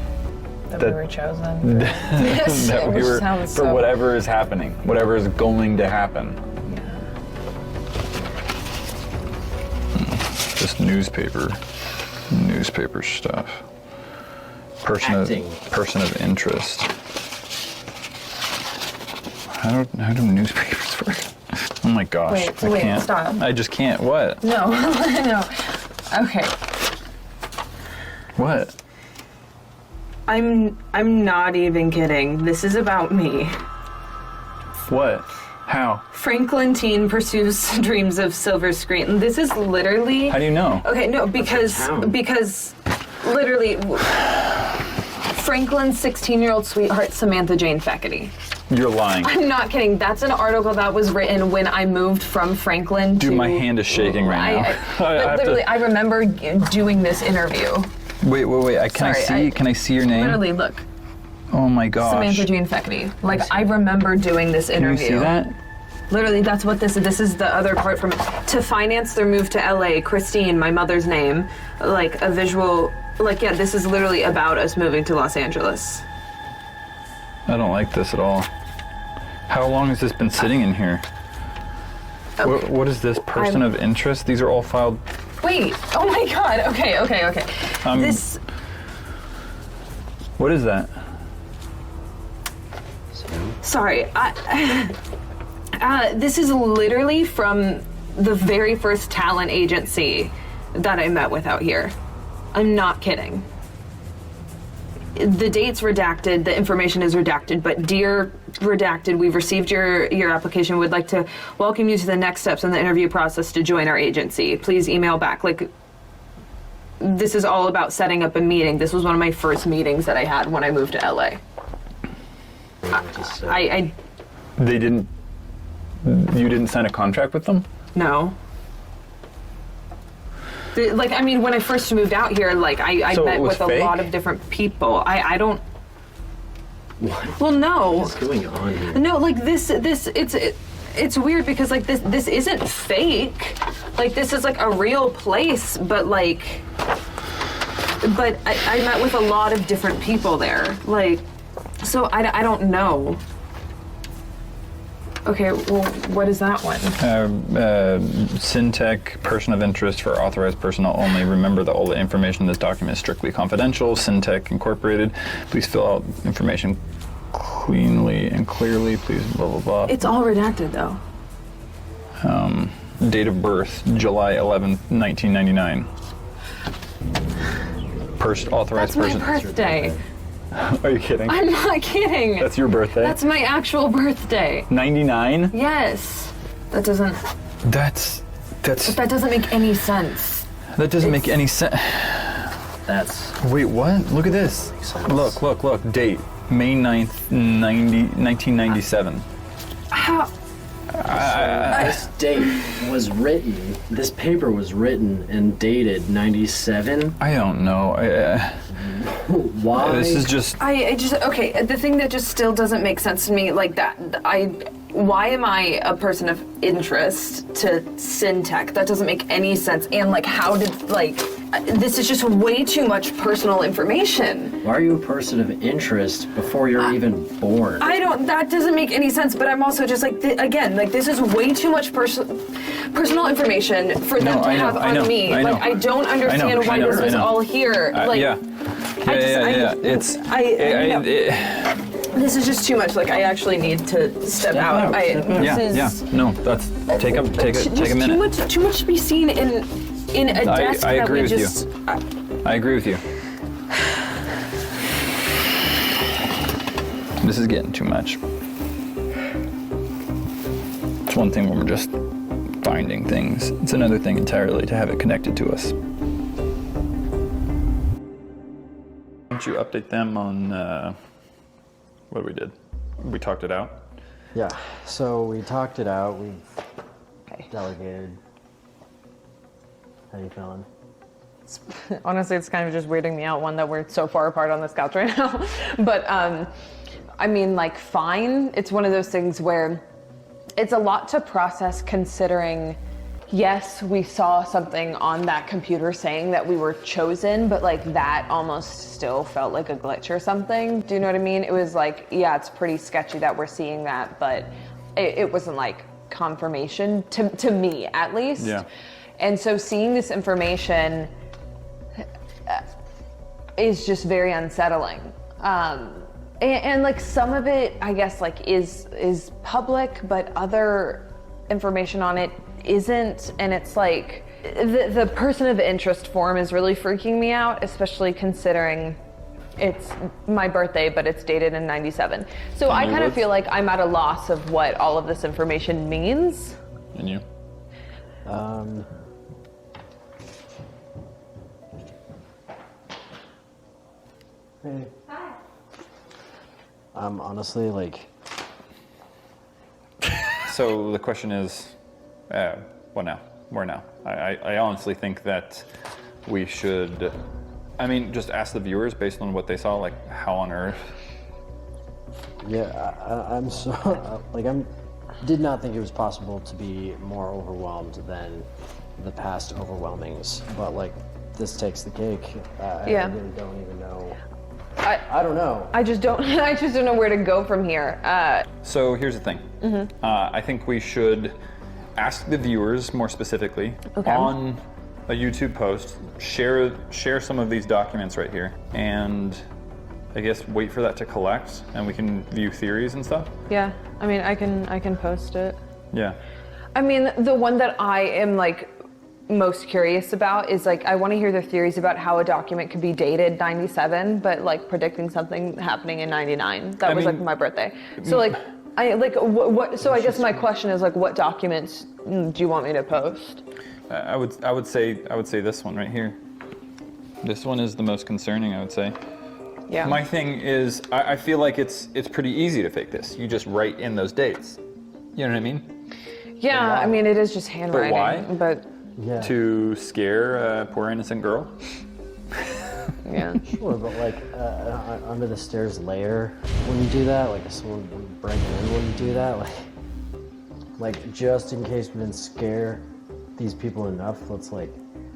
that That- we were chosen. Yes, that we which were sounds for so- whatever is happening, whatever is going to happen. Just newspaper stuff. Person of interest. How do newspapers work? Oh my gosh, Wait, I wait, can't. stop. I just can't. What? No, no. Okay, What? I'm not even kidding. This is about me. What? How? Franklin teen pursues dreams of silver screen. This is literally. How do you know? Okay, no, because literally, Franklin's 16-year-old sweetheart Samantha Jane Feckety. You're lying. I'm not kidding. That's an article that was written when I moved from Franklin to. Dude, my hand is shaking right now. I have to- Literally, I remember doing this interview. Wait. Can I see your name? Literally, look, Oh my gosh. Samantha Jane Feckety. Like, I remember doing this Can you interview. see that? Literally, that's what this is. This is the other part from to finance their move to LA. Christine, my mother's name, like a visual. Like, yeah, this is literally about us moving to Los Angeles. I don't like this at all. How long has this been sitting in here? What is this? Person of interest? These are all filed. Wait. Oh my God. Okay. This. What is that? Sorry. This is literally from the very first talent agency that I met with out here. I'm not kidding. The date's redacted, the information is redacted, but dear redacted, we've received your application. Would like to welcome you to the next steps in the interview process to join our agency. Please email back. Like, this is all about setting up a meeting. This was one of my first meetings that I had when I moved to LA. They didn't. You didn't sign a contract with them? No. Like, I mean, when I first moved out here, like, I So it met was with fake? a lot of different people. I don't. What? Well, no. What's going on here? No, like, it's weird because, like, this isn't fake. Like, this is, like, a real place, but, like, but I met with a lot of different people there. Like, so I don't know. Okay, well, what is that one? Syntech, person of interest for authorized personnel only. Remember that all the information in this document is strictly confidential. Syntech Incorporated. Please fill out information cleanly and clearly. Please blah, blah, blah. It's all redacted, though. Date of birth, July 11th, 1999. Authorized That's person. my birthday. Are you kidding? I'm not kidding. That's your birthday? That's my actual birthday. 99? Yes. That doesn't make any sense. That doesn't make any sense. That's Wait, what? Look at this. Look. Date, May 9th, 1997. How? this date was written. This paper was written and dated 97. I don't know. Why? This is just. I just okay. The thing that just still doesn't make sense to me, like that. Why am I a person of interest to Syntech? That doesn't make any sense. And like, how did this is just way too much personal information. Why are you a person of interest before you're even born? That doesn't make any sense, but I'm also just like, this is way too much personal information for them to have on me. I don't understand why this was all here. This is just too much. Like, I actually need to step out. No, that's take a minute. Too much to be seen in a desk I that agree we with just. you. I agree with you. This is getting too much. It's one thing when we're just finding things. It's another thing entirely to have it connected to us. Why don't you update them on what we did? We talked it out. Yeah, so we talked it out. We've delegated. How you feeling? Honestly, it's kind of just weirding me out, one, that we're so far apart on this couch right now. But, I mean, like, fine. It's one of those things where it's a lot to process, considering, yes, we saw something on that computer saying that we were chosen, but like that almost still felt like a glitch or something. Do you know what I mean? It was like, yeah, it's pretty sketchy that we're seeing that, but it wasn't like confirmation to me, at least. Yeah. And so seeing this information is just very unsettling. And like some of it, I guess, like is public, but other information on it isn't. And it's like the person of interest form is really freaking me out, especially considering it's my birthday, but it's dated in 97. So I kind of feel like I'm at a loss of what all of this information means. And you? Hey. Hi. Honestly, like. So the question is, what now? Where now? I honestly think that we should, just ask the viewers based on what they saw, like how on earth. Yeah, I'm so, did not think it was possible to be more overwhelmed than the past overwhelmings, but like, this takes the cake. I really don't even know. I don't know. I just don't know where to go from here. So here's the thing. Mm-hmm. I think we should ask the viewers more specifically on a YouTube post, share some of these documents right here, and I guess wait for that to collect, and we can view theories and stuff. Yeah, I can post it. Yeah. The one that I am like most curious about is like, I want to hear their theories about how a document could be dated 97, but like predicting something happening in 99. That was like my birthday. So like, what? So I guess my question is like, what documents do you want me to post? I would say this one right here. This one is the most concerning, I would say. Yeah. My thing is, I feel like it's pretty easy to fake this. You just write in those dates. You know what I mean? Yeah, it is just handwriting. But why? Yeah. To scare a poor innocent girl? Yeah. Sure, but like under the stairs layer, when you do that, like if someone breaking in when you do that, like just in case we didn't scare these people enough, let's like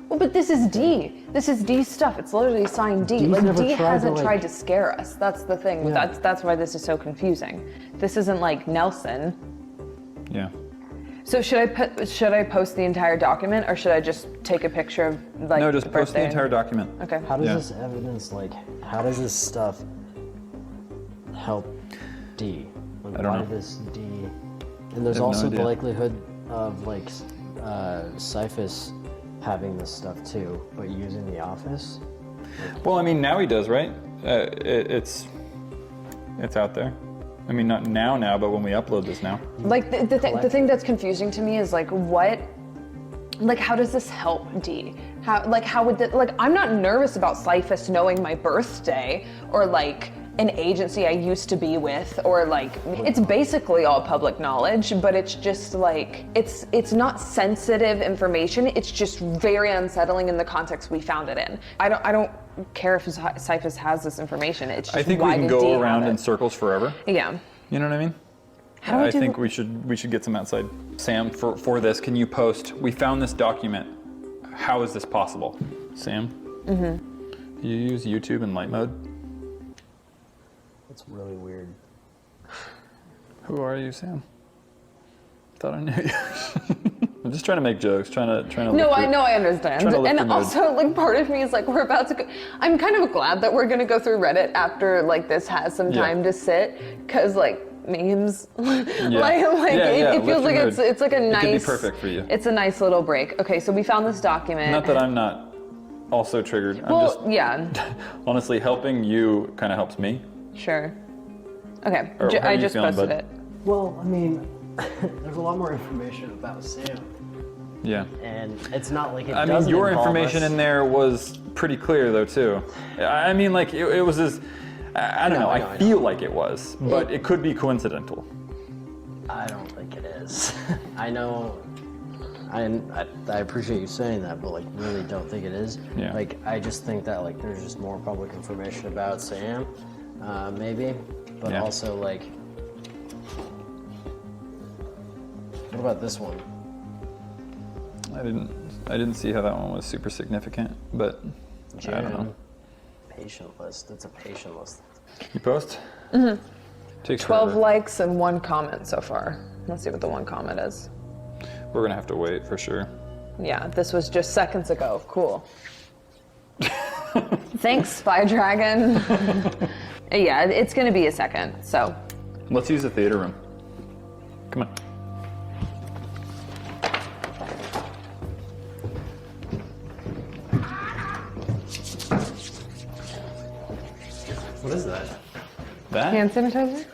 Well, but this is D. This is D stuff. It's literally signed D. D's Like never D tried to, hasn't like- tried to scare us. That's the thing. Yeah. That's why this is so confusing. This isn't like Nelson. Yeah. So should I post the entire document, or should I just take a picture of like? No, just the post the birthday? entire document. Okay. How does Yeah. this evidence, like, how does this stuff help D? Like, I don't why know. does D? And there's I have no also the idea. likelihood of like Cyphus having this stuff too, but using the office. Well, I mean, now he does, right? It's out there. I mean, not now, but when we upload this now. Like the thing that's confusing to me is like how does this help D? How would that, like, I'm not nervous about Cyphus knowing my birthday or like an agency I used to be with, or like, it's basically all public knowledge, but it's just like, it's not sensitive information, it's just very unsettling in the context we found it in. I don't care if Cyphus has this information, it's just I think we why can did go D have around it? in circles forever. Yeah. You know what I mean? How do we I do think the- we should get some outside. Sam, for this, can you post, we found this document. How is this possible? Sam? Mm-hmm. Do you use YouTube in light mode? That's really weird. Who are you, Sam? Thought I knew you. I'm just trying to make jokes, trying to. No, look I through- know, I understand. trying to look And through mood. also, like, part of me is like, we're about to go. I'm kind of glad that we're gonna go through Reddit after, like, this has some Yeah. time to sit, because, like, memes, like Yeah, it feels lift like your it's like a mood. nice. It could be perfect for you. It's a nice little break. Okay, so we found this document. Not that I'm not also triggered. I'm Well, just yeah, honestly helping you kind of helps me. sure. Okay, Or how are I you just feeling, posted bud? it. Well, I mean, there's a lot more information about Sam, Yeah. and it's not like it I mean, doesn't your involve information us. in there was pretty clear, though, too. I mean, like, it was as, I don't know, I know, I feel like it was, but it could be coincidental. I don't think it is. I know. I appreciate you saying that, but like really don't think it is. Yeah. Like I just think that like there's just more public information about Sam, maybe, but Yeah. also like, what about this one? I didn't see how that one was super significant, but I don't know. Patient list. It's a patient list. You post? Mm-hmm. Takes 12 forever. likes and 1 comment so far. Let's see what the 1 comment is. We're gonna have to wait for sure. Yeah, this was just seconds ago. Cool. Thanks, Spy Dragon. Yeah, it's gonna be a second, so. Let's use the theater room. Come on. What is that? That? Hand sanitizer?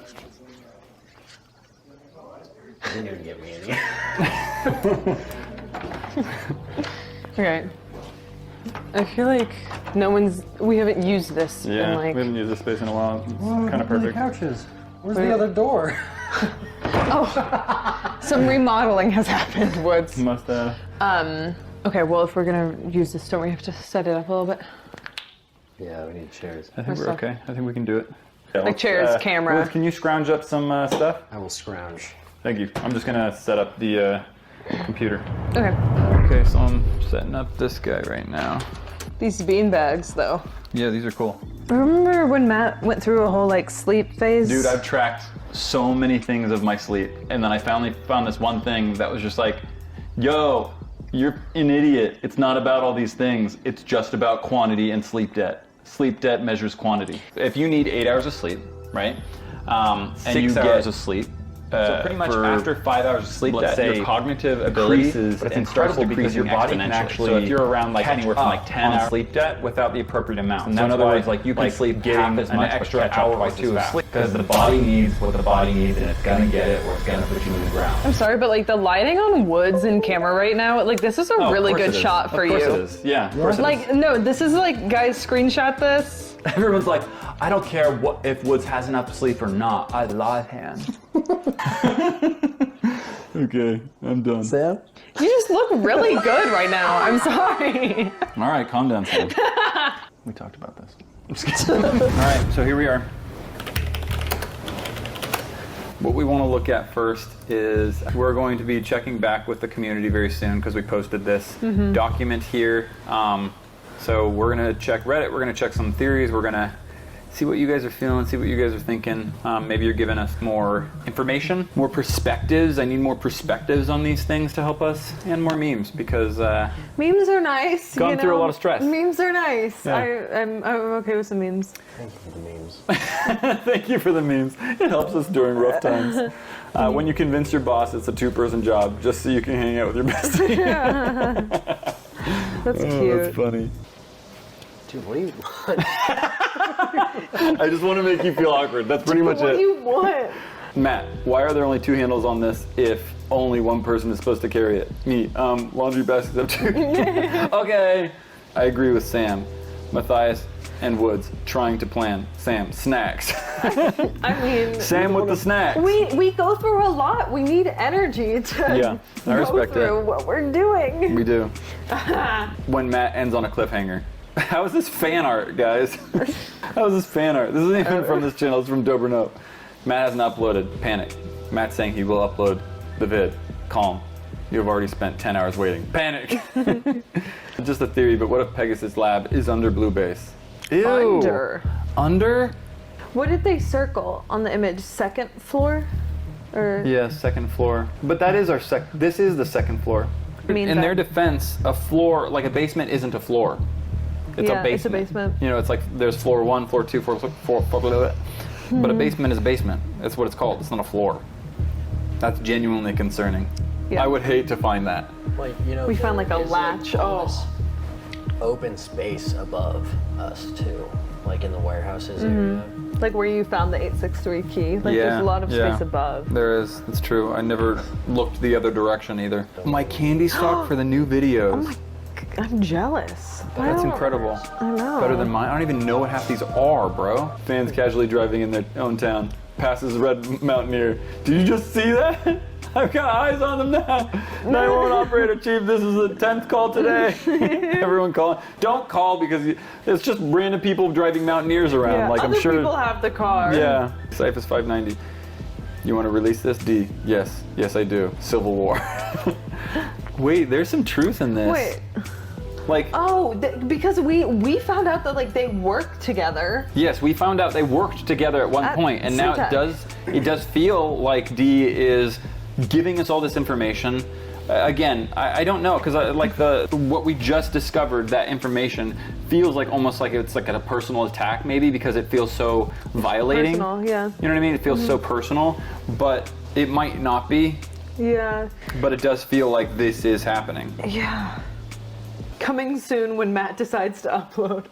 You didn't even give me any. Okay. I feel like we haven't used this in Yeah, like. we haven't used this space in a while. It's kind of perfect. Couches. Where's Wait. the other door? Some remodeling has happened, Woods. Must have. Okay, well, if we're gonna use this, don't we have to set it up a little bit? Yeah, we need chairs. I think we're stuff. okay. I think we can do it. Yeah, Like chairs, camera. Liz, can you scrounge up some stuff? I will scrounge. Thank you. I'm just gonna set up the computer. Okay. Okay, so I'm setting up this guy right now. These bean bags, though. Yeah, these are cool. Remember when Matt went through a whole like sleep phase? Dude, I've tracked so many things of my sleep, and then I finally found this one thing that was just like, yo, you're an idiot. It's not about all these things. It's just about quantity and sleep debt. Sleep debt measures quantity. If you need 8 hours of sleep, right? And 6 hours of sleep. So pretty much after 5 hours of sleep, let's let's say, say your cognitive ability decreases, but it's and starts incredible to because decrease your body can exponentially. actually So if you're around, like, catch anywhere from, up like, 10 on hours sleep debt without the appropriate amount. And So in that's other why, words, like you can sleep getting half as an much, extra but catch hour up or twice two as of fast. sleep. Because the body needs what the body needs, and it's gonna get it, or it's gonna put you in the ground. I'm sorry, but like the lighting on Woods in camera right now, like this is a really good shot for you. Of course it is. Yeah, of course it is. Like, no, this is like, guys, screenshot this. Everyone's like, I don't care if Woods has enough sleep or not. I love him. Okay, I'm done. Sam? You just look really good right now. I'm sorry. All right, calm down, Sam. We talked about this. I'm just kidding. All right, so here we are. What we want to look at first is we're going to be checking back with the community very soon because we posted this document here. So we're going to check Reddit, we're going to check some theories, we're going to see what you guys are feeling, see what you guys are thinking. Maybe you're giving us more information, more perspectives. I need more perspectives on these things to help us, and more memes because memes are nice. Gone through a lot of stress. Memes are nice. Yeah. I'm okay with some memes. Thank you for the memes. Thank you for the memes. It helps us during rough times. When you convince your boss it's a 2-person job just so you can hang out with your bestie. That's cute. That's funny. Dude, what do you want? I just want to make you feel awkward. That's pretty much What it. do you want? Matt, why are there only 2 handles on this if only one person is supposed to carry it? Me. Laundry baskets have 2. Okay. I agree with Sam. Matthias and Woods trying to plan. Sam, snacks. I mean, Sam with the snacks. we go through a lot. We need energy to Yeah, I respect go through that. what we're doing. We do. When Matt ends on a cliffhanger. How is this fan art, guys? How is this fan art? This isn't even from this channel, it's from Dobrno. Matt hasn't uploaded. Panic. Matt's saying he will upload the vid. Calm. You have already spent 10 hours waiting. Panic! Just a theory, but what if Pegasus Lab is under Blue Base? Ew! Under. Under? What did they circle on the image? Second floor? Or Yeah, 2nd floor. But that is our this is the 2nd floor. Means In that- their defense, a floor, like a basement isn't a floor. It's Yeah, a basement. it's a basement. You know, it's like there's floor 1, floor 2, floor 4, blah, blah, blah. But a basement is a basement. That's what it's called. It's not a floor. That's genuinely concerning. Yeah. I would hate to find that. Like, you know, We found, there like, a is, latch. all this open space above us too, like in the warehouses area. like where you found the 863 key. Like Yeah, there's a lot of yeah. space above. There is. That's true. I never looked the other direction either. My candy stock for the new videos. Oh my, I'm jealous. That's incredible. I know. Better than mine. I don't even know what half these are, bro. Fans casually driving in their own town. Passes Red Mountaineer. Did you just see that? I've got eyes on them now. 911 operator chief, this is the 10th call today. Everyone calling. Don't call because it's just random people driving Mountaineers around. Yeah, like other I'm sure. people have the car. Yeah. Cyphus 590. You want to release this? D. Yes. Yes, I do. Civil War. Wait, there's some truth in this. Wait. Like. Oh, because we found out that like they work together. Yes, we found out they worked together at one point, and now it does feel like D is giving us all this information. Again, I don't know because like what we just discovered, that information feels like almost like it's like a personal attack, maybe because it feels so violating. Personal, yeah. You know what I mean? It feels so personal, but it might not be. Yeah. But it does feel like this is happening. Yeah. Coming soon when Matt decides to upload.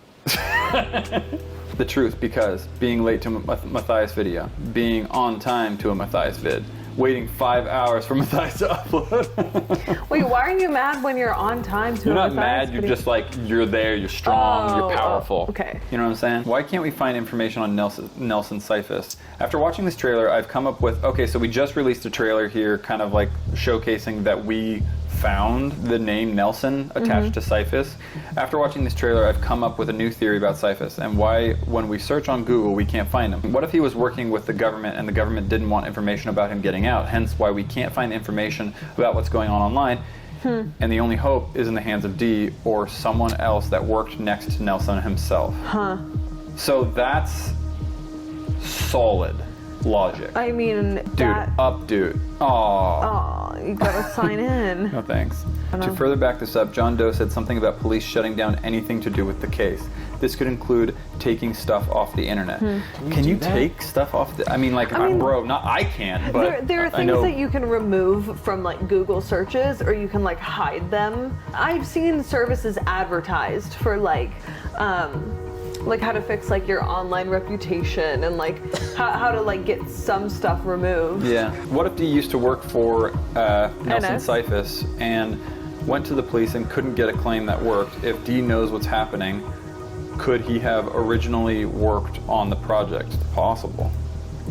The truth, because being late to a Matthias video, being on time to a Matthias vid, waiting 5 hours for Matthias to upload. Wait, why are you mad when you're on time to You're a not Matthias mad, you're video? just like, you're there, you're strong, you're powerful. Okay. You know what I'm saying? Why can't we find information on Nelson Cyphus? After watching this trailer, I've come up with, okay, so we just released a trailer here, kind of like showcasing that we found the name Nelson attached to Cyphus. After watching this trailer, I've come up with a new theory about Cyphus and why when we search on Google, we can't find him. What if he was working with the government and the government didn't want information about him getting out, hence why we can't find information about what's going on online. And the only hope is in the hands of D or someone else that worked next to Nelson himself. So that's solid logic. I mean, Dude, dude. Aww. Aw, you gotta sign in. No thanks. To further back this up, John Doe said something about police shutting down anything to do with the case. This could include taking stuff off the internet. Can you take stuff off the, I mean, bro, not I can't, but there are I things know. that you can remove from like Google searches, or you can like hide them. I've seen services advertised for like how to fix like your online reputation and like how to like get some stuff removed. Yeah. What if D used to work for Nelson NS? Cyphus and went to the police and couldn't get a claim that worked? If D knows what's happening, could he have originally worked on the project? Possible.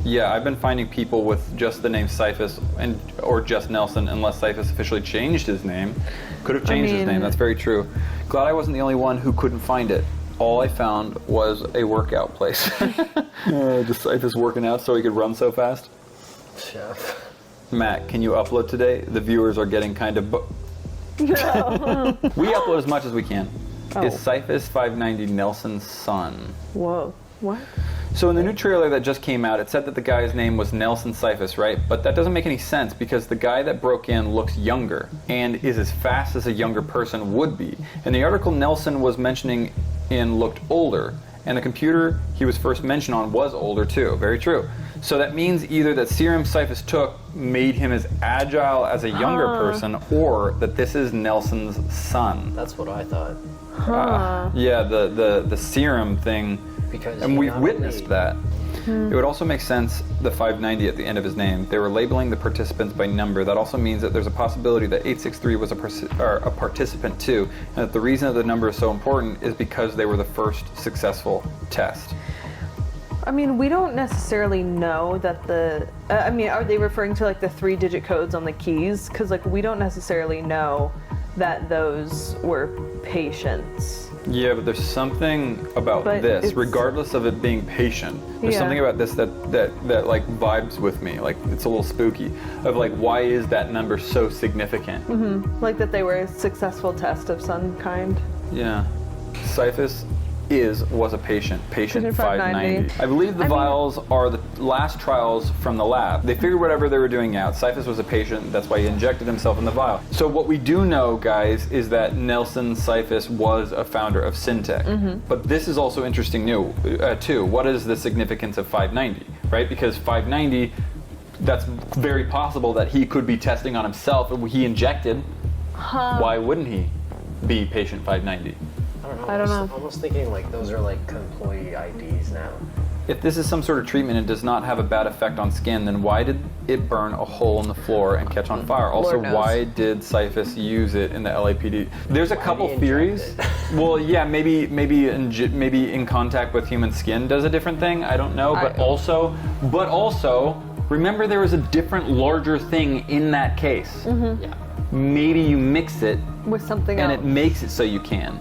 Yeah, I've been finding people with just the name Cyphus or just Nelson, unless Cyphus officially changed his name. Could have changed his name, that's very true. Glad I wasn't the only one who couldn't find it. All I found was a workout place. Just Cyphus working out so he could run so fast. Chef. Matt, can you upload today? The viewers are getting kind of. We upload as much as we can. Oh. Is Cyphus 590 Nelson's son? Whoa. What? So in the new trailer that just came out, it said that the guy's name was Nelson Cyphus, right? But that doesn't make any sense because the guy that broke in looks younger and is as fast as a younger person would be. And the article Nelson was mentioning in looked older, and the computer he was first mentioned on was older too. Very true. So that means either that serum Cyphus took made him as agile as a younger person, or that this is Nelson's son. That's what I thought. Yeah, the serum thing. Because and we've witnessed that. It would also make sense, the 590 at the end of his name. They were labeling the participants by number. That also means that there's a possibility that 863 was a participant too, and that the reason that the number is so important is because they were the first successful test. I mean, we don't necessarily know that the... I mean, are they referring to like the 3-digit codes on the keys? Because like we don't necessarily know that those were patients. Yeah, but there's something about this, regardless of it being patient. There's something about this that like vibes with me. Like it's a little spooky. Of like, why is that number so significant? Mm-hmm. Like that they were a successful test of some kind. Yeah. Cyphus was a patient 590. I believe the vials are the last trials from the lab. They figured whatever they were doing out. Cyphus was a patient, that's why he injected himself in the vial. So what we do know, guys, is that Nelson Cyphus was a founder of Syntech. But this is also interesting too. What is the significance of 590, right? Because 590, that's very possible that he could be testing on himself and he injected. Why wouldn't he be patient 590? I don't know. Almost thinking like those are like employee IDs now. If this is some sort of treatment and does not have a bad effect on skin, then why did it burn a hole in the floor and catch on fire? Also, why did Cyphus use it in the LAPD? There's a couple theories. Well, yeah, maybe in contact with human skin does a different thing. I don't know, but also, remember there was a different, larger thing in that case. Yeah. Maybe you mix it with something and else, it makes it so you can.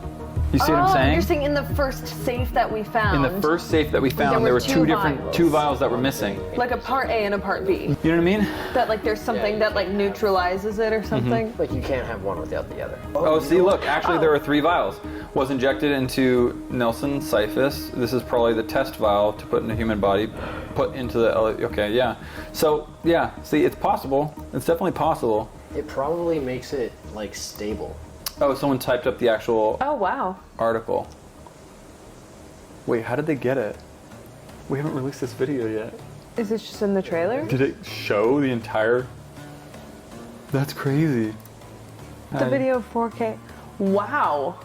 You see what I'm saying? You're saying in the first safe that we found. In the first safe that we found, there were two vials that were missing. Like a part A and a part B. You know what I mean? That like there's something that like neutralizes it or something. Like you can't have one without the other. Oh, see, look, actually there are 3 vials. Was injected into Nelson Cyphus. This is probably the test vial to put in a human body, put into the, okay, yeah. So, yeah, see, it's possible. It's definitely possible. It probably makes it like stable. Oh, someone typed up the actual article. Wait, how did they get it? We haven't released this video yet. Is this just in the trailer? Did it show the entire... That's crazy. The video 4K. Wow.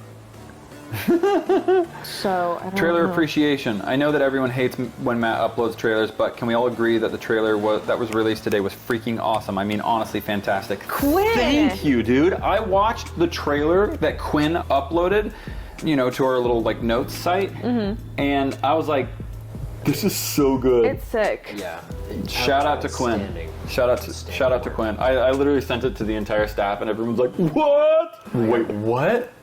So, I don't Trailer know. appreciation. I know that everyone hates when Matt uploads trailers, but can we all agree that the trailer that was released today was freaking awesome? I mean, honestly, fantastic. Quinn! Thank you, dude. I watched the trailer that Quinn uploaded, to our little like notes site, and I was like, this is so good. It's sick. Yeah. Shout out to Quinn. Shout out to Quinn. I literally sent it to the entire staff, and everyone's like, what? Wait, what?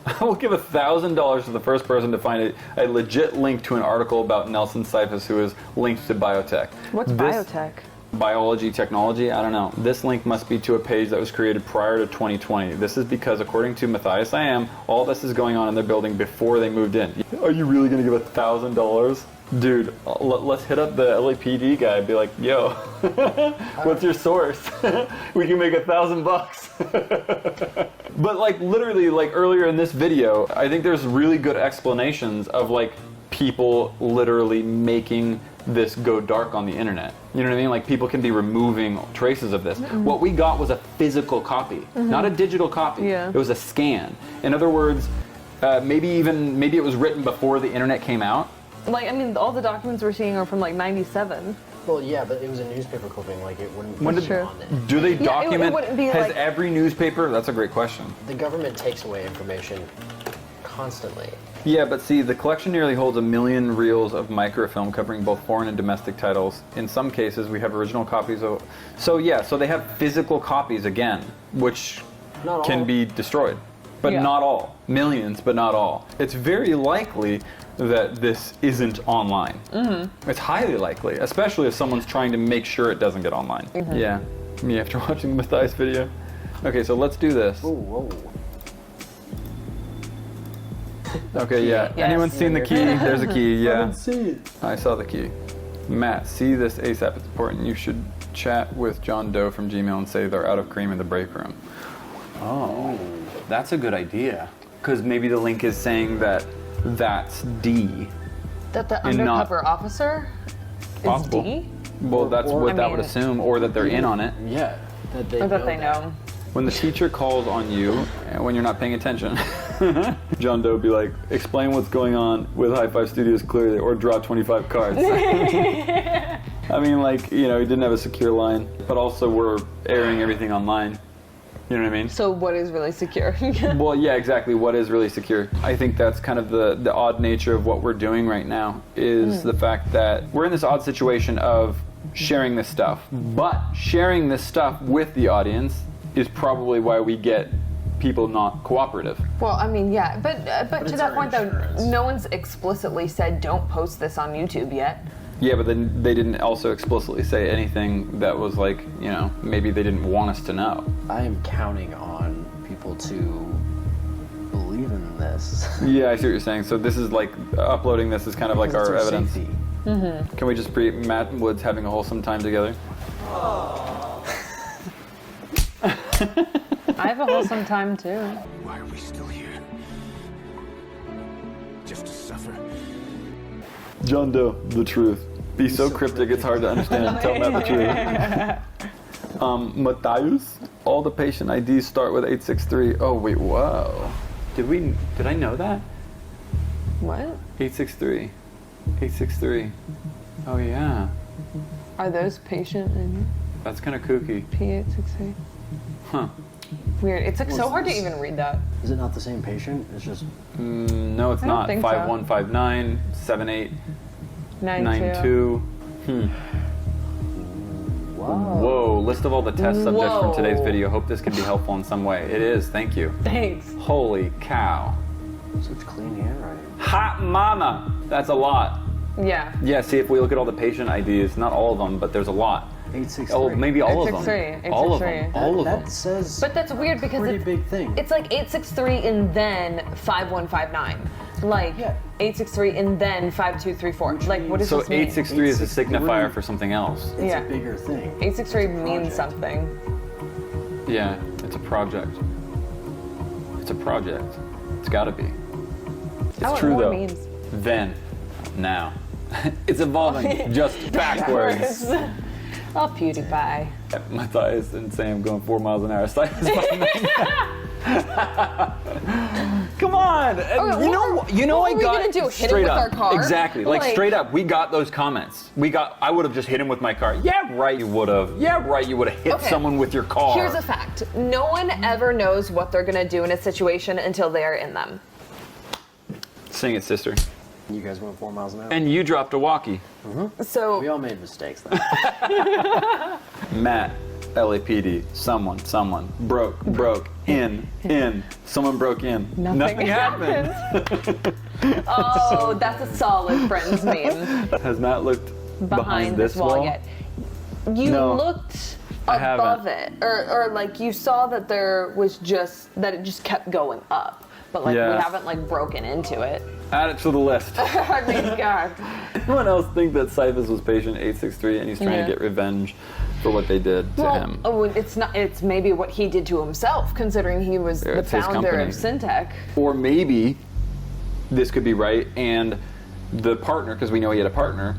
I will give $1,000 to the first person to find a legit link to an article about Nelson Cyphus who is linked to biotech. What's biotech? Biology, technology, I don't know. This link must be to a page that was created prior to 2020. This is because, according to Matthias I Am, all this is going on in their building before they moved in. Are you really going to give $1,000? Dude, let's hit up the LAPD guy and be like, yo, what's your source? We can make $1,000. But like literally, like earlier in this video, I think there's really good explanations of like people literally making this go dark on the internet. You know what I mean? Like people can be removing traces of this. What we got was a physical copy, not a digital copy. Yeah. It was a scan. In other words, maybe it was written before the internet came out. Like, I mean, all the documents we're seeing are from like 97. Well, yeah, but it was a newspaper clipping. Like, it wouldn't be on it. Do they document? It wouldn't be has like, every newspaper? That's a great question. The government takes away information constantly. Yeah, but see, the collection nearly holds 1 million reels of microfilm covering both foreign and domestic titles. In some cases, we have original copies of... So yeah, so they have physical copies again, which can be destroyed. but Yeah. not all. Millions, but not all. It's very likely that this isn't online. It's highly likely, especially if someone's trying to make sure it doesn't get online. Yeah, me after watching the Matthias video. Okay, so let's do this. Whoa. Okay, yeah. Yes. Anyone seen the key? There's a key, yeah. didn't see it. I saw the key. Matt, see this ASAP. It's important. You should chat with John Doe from Gmail and say they're out of cream in the break room. Oh, that's a good idea. Because maybe the link is saying that that's D. That the And not- undercover officer is Possible. D? Well, that's Or- what I that would mean- assume, or that they're in on it. Yeah, that they Or that know they that. know. When the teacher calls on you and when you're not paying attention, John Doe would be like, explain what's going on with High Five Studios clearly, or draw 25 cards. I mean, like, you know, he didn't have a secure line, but also we're airing everything online. You know what I mean? So what is really secure? Well, yeah, exactly. What is really secure? I think that's kind of the odd nature of what we're doing right now is the fact that we're in this odd situation of sharing this stuff, but sharing this stuff with the audience is probably why we get people not cooperative. Well, I mean, yeah, but to it's that our point insurance. though, no one's explicitly said don't post this on YouTube yet. Yeah, but then they didn't also explicitly say anything that was like, you know, maybe they didn't want us to know. I am counting on people to believe in this. Yeah, I see what you're saying. So this is like, uploading this is kind of like Because our it's evidence. safety. Can we just be Matt and Woods having a wholesome time together? I have a wholesome time too. Why are we still here? Just to suffer. John Doe, the truth. Be so cryptic it's hard to understand. Tell Matt the truth. Matthias, all the patient IDs start with 863. Oh wait, whoa. Did I know that? What? 863. 863. Oh yeah. Are those patient and That's kind of kooky. P868? Huh. Weird. It's like so What's hard to this? even read that. Is it not the same patient? It's just No, it's I don't not. think so. 5159 7892. 92. wow. Whoa, list of all the test subjects from today's Whoa. video. Hope this can be helpful in some way. It is, thank you. Thanks. Holy cow. Such clean handwriting. Hot mama! That's a lot. Yeah. Yeah, see, if we look at all the patient IDs, not all of them, but there's a lot. 863. Oh, maybe all of them. 863, All of them. 863. All of that them. says But that's weird because pretty it's, big thing. it's like 863 and then 5159. Like Yeah. 863 and then 5234. Like what does So this mean? 863 is a 863. signifier for something else. It's Yeah. a bigger thing. 863 means project. something. Yeah, it's a project. It's a project. It's gotta be. It's Oh, true more though. memes. Then, now. It's evolving just backwards. Oh, PewDiePie. Matthias and Sam going 4 miles an hour. Come on! You know what I were we got gonna do, hit him straight with up. our car? Exactly. Like straight up, we got those comments. I would have just hit him with my car. Yeah, right, you would have. Yeah, right, you would have hit Okay. someone with your car. Here's a fact. No one ever knows what they're gonna do in a situation until they are in them. Sing it, sister. You guys went 4 miles an hour. And you dropped a walkie. So We all made mistakes then. Matt, LAPD, someone, broke, in, someone broke in. Nothing happened. oh, that's a solid Friends meme. Has Matt looked Behind this wall yet. You No, looked I above haven't. it. Or like you saw that there was that it just kept going up. But like Yeah. we haven't like broken into it. Add it to the list. I mean, God. Anyone else think that Cyphus was patient 863 and he's trying to get revenge for what they did to him? Oh, it's not. It's maybe what he did to himself, considering he was the it's his founder company. of Syntech. Or maybe this could be right and the partner, because we know he had a partner,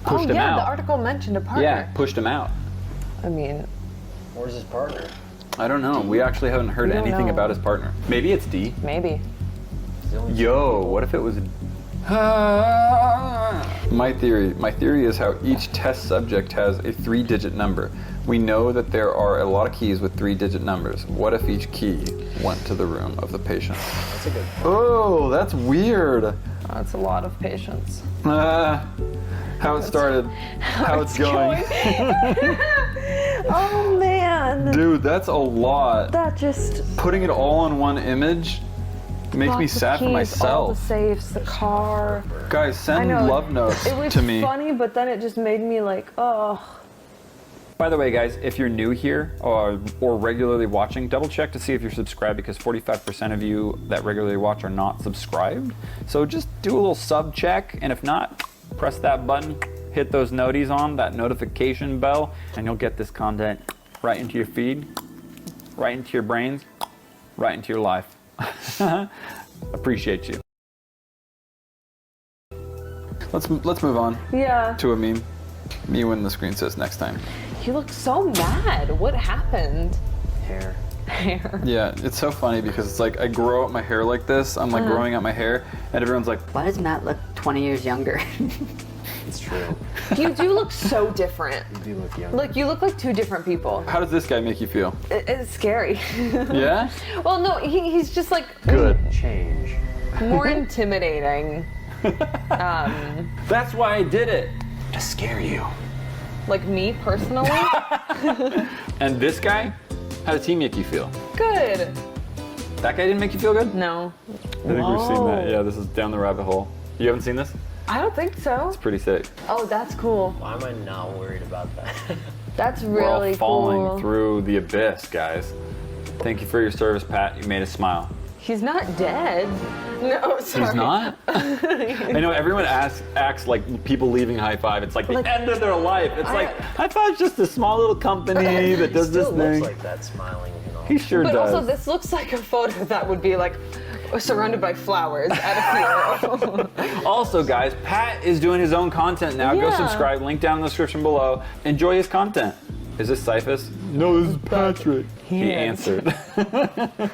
pushed him yeah, out. the article mentioned a partner. Yeah, pushed him out. I mean, Where's his partner? I don't know. We actually haven't heard We don't anything know. about his partner. Maybe it's D. maybe. Yo, what if it was? My theory is how each test subject has a 3-digit number. We know that there are a lot of keys with 3-digit numbers. What if each key went to the room of the patient? That's a good point. Oh, that's weird. That's a lot of patience. How it started, how it's going. Oh man. Dude, that's a lot. That just Putting it all in one image makes me lots of sad for keys, all the myself. safes, the car. Guys, I send know, love notes it was to me. funny, but then it just made me like, oh. By the way, guys, if you're new here or regularly watching, double check to see if you're subscribed, because 45% of you that regularly watch are not subscribed. So just do a little sub check, and if not, press that button, hit those noties on, that notification bell, and you'll get this content right into your feed, right into your brains, right into your life. Appreciate you. Let's move on Yeah. to a meme. Me when the screen says next time. You look so mad. What happened? Hair. Hair. Yeah, it's so funny because it's like I grow out my hair like this. I'm like growing out my hair, and everyone's like, Why does Matt look 20 years younger? It's true. You do look so different. You do look young. Like, you look like two different people. how does this guy make you feel? It's scary. Yeah? Well, no, he's just like Good. Change. more intimidating. That's why I did it. To scare you. Like me personally. And this guy, how does he make you feel? Good. That guy didn't make you feel good? No. I think we've seen that. Yeah, this is down the rabbit hole. You haven't seen this? I don't think so. It's pretty sick. Oh, that's cool. Why am I not worried about that? That's We're all really falling cool. through the abyss, guys. Thank you for your service, Pat. You made us smile. He's not dead. No, sorry. He's not? I know everyone acts like people leaving High Five. It's like the end of their life. It's like, High Five's just a small little company that does this Still thing. looks like that smiling, you know. He sure But does. also, this looks like a photo that would be like surrounded by flowers at a funeral. Also, guys, Pat is doing his own content now. Go Yeah. subscribe. Link down in the description below. Enjoy his content. Is this Cyphus? No, this is Patrick. He answered. That's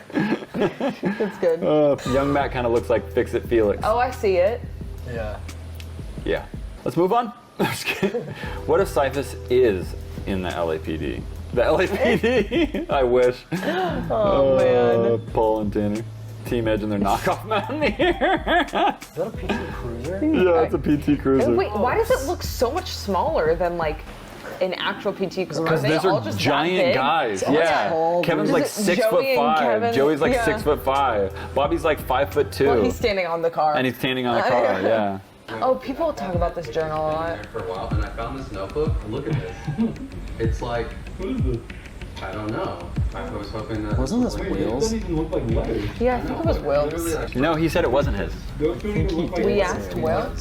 good. Young Matt kind of looks like Fix It Felix. Oh, I see it. Yeah. Yeah. Let's move on. I'm just kidding. What if Cyphus is in the LAPD? The LAPD? I wish. Oh, man. Paul and Tanner. Team Edge and their knockoff Mountaineer. Is that a PT Cruiser? Yeah, it's a PT Cruiser. Wait, why does it look so much smaller than like an actual PT Cruiser? Because they these all are just that giant big? guys. all Yeah. tall, Kevin's dude. like Is it 6'5". Joey and Kevin? Joey's like Yeah. 6'5". Bobby's like 5'2". Well, he's standing on the car. And he's standing on the car, yeah. Oh, people talk about this journal a lot. For a while, and I found this notebook. Look at this. It's like, what is this? I don't know. I was hoping that. Wasn't this wheels? Yeah, I think it was Will's. No, he said it wasn't his. We asked Will.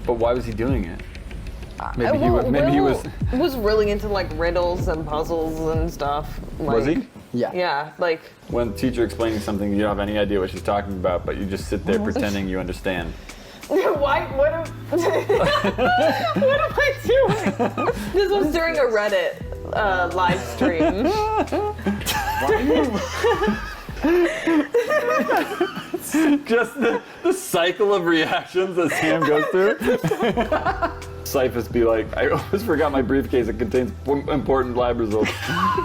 But why was he doing it? Maybe he Will was. was really into like riddles and puzzles and stuff. Like, Was he? Yeah. Yeah, like When the teacher explaining something, you don't have any idea what she's talking about, but you just sit there pretending you understand. why? What am I doing? This was during a Reddit live stream. Just the cycle of reactions that Sam goes through. Cyphus be like, I always forgot my briefcase. It contains important lab results.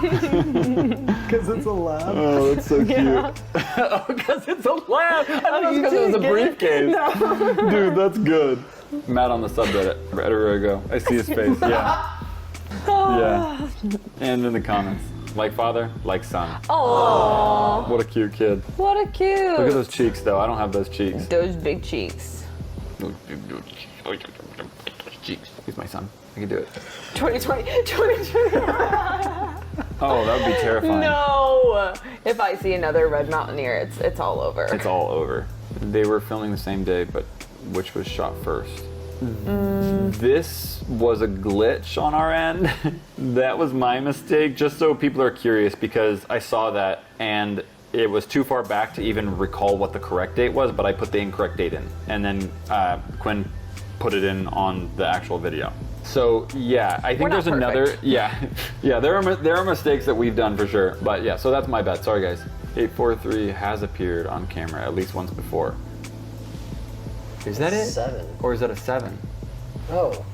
Because it's a lab. Oh, that's so cute. Yeah. Oh, because it's a lab. I thought it was because it was a briefcase. No. Dude, that's good. Matt on the subreddit. There we go. I see his face. Yeah. Yeah. And in the comments. Like father, like son. Oh, What a cute kid. what a cute. Look at those cheeks, though. I don't have those cheeks. Those big cheeks. Cheeks. He's my son. I can do it. 2020. Oh, that would be terrifying. No. If I see another Red Mountaineer, it's all over. It's all over. They were filming the same day, but which was shot first? This was a glitch on our end. That was my mistake, just so people are curious, because I saw that and it was too far back to even recall what the correct date was, but I put the incorrect date in. And then Quinn put it in on the actual video. So yeah, I think We're not there's another, perfect. yeah, there are mistakes that we've done for sure. But yeah, so that's my bad. Sorry guys. 843 has appeared on camera at least once before. Is that it? 7. Or is that a 7? Oh.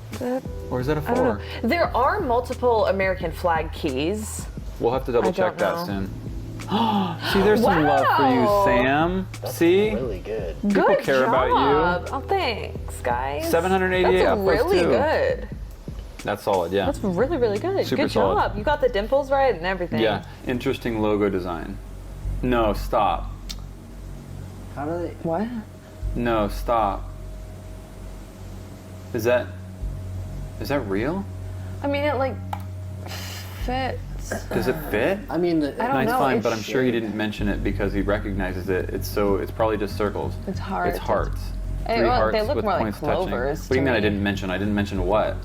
Or is that a I don't 4? know. There are multiple American flag keys. We'll have to double check don't that know. soon. See, there's some love for you, Wow. Sam. That's See? really good. People Good care job. about Oh, thanks, guys. 788 That's up plus really 2. good. That's solid, yeah. That's really, really good. Super Good solid. job. You got the dimples right and everything. Yeah, interesting logo design. No, stop. How do they? What? No, stop. Is that real? I mean, it like fits. Does it fit? I mean, I don't Nice, know. fine, it's but I'm sure he didn't mention it because he recognizes it. It's probably just circles. It's hearts. It's hearts. Hey, Three well, hearts they look with more like points touching. clovers What do you to mean I me. didn't mention? I didn't mention what?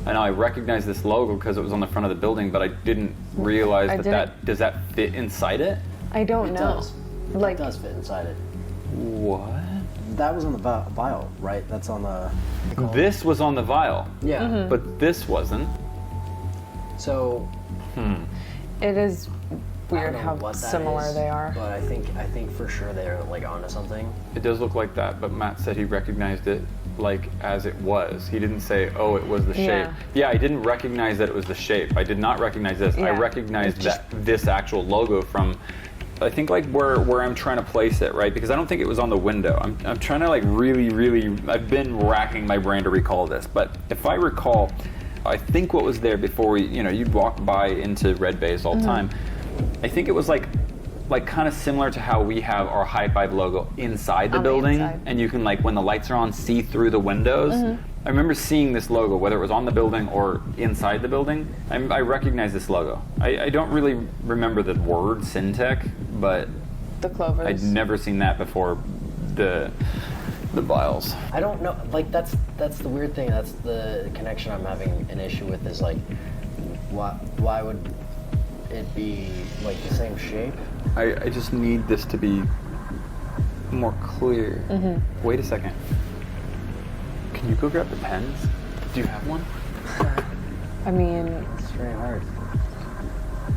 I know I recognize this logo because it was on the front of the building, but I didn't realize does that fit inside it? I don't It know. does. Like, It does fit inside it. What? That was on the vial, right? That's on the. This was on the vial. Yeah. Mm-hmm. But this wasn't. So. it is I weird don't know how what that similar is, they are. But I think for sure they're like onto something. It does look like that, but Matt said he recognized it like as it was. He didn't say, oh, it was the shape. Yeah. Yeah, I didn't recognize that it was the shape. I did not recognize this. I Yeah. recognized this actual logo from, I think like where I'm trying to place it, right? Because I don't think it was on the window. I'm trying to like really, I've been racking my brain to recall this. But if I recall, I think what was there before you'd walk by into Red Base all the time. I think it was like kind of similar to how we have our High Five logo inside the On the building, inside. and you can like when the lights are on see through the windows. I remember seeing this logo, whether it was on the building or inside the building. I recognize this logo. I don't really remember the word Syntec, but The clovers. I'd never seen that before the vials. I don't know. Like that's the weird thing. That's the connection I'm having an issue with. Is like, why would it be like the same shape? I just need this to be more clear. Wait a second. Can you go grab the pens? Do you have one? I mean, It's very hard.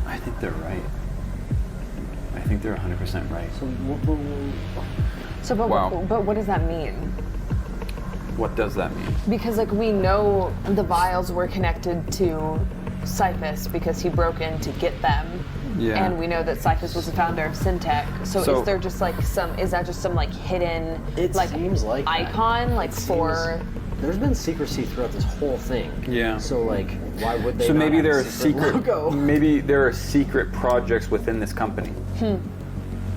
I think they're right. I think they're 100% right. so but, Wow. but what does that mean? What does that mean? Because like we know the vials were connected to Cyphus because he broke in to get them. Yeah. And we know that Cyphus was the founder of Syntec. So is there just like is that just some like hidden It seems like that. icon like for There's been secrecy throughout this whole thing. Yeah. So like, why would they? So not maybe have there a are secret logo? maybe there are secret projects within this company.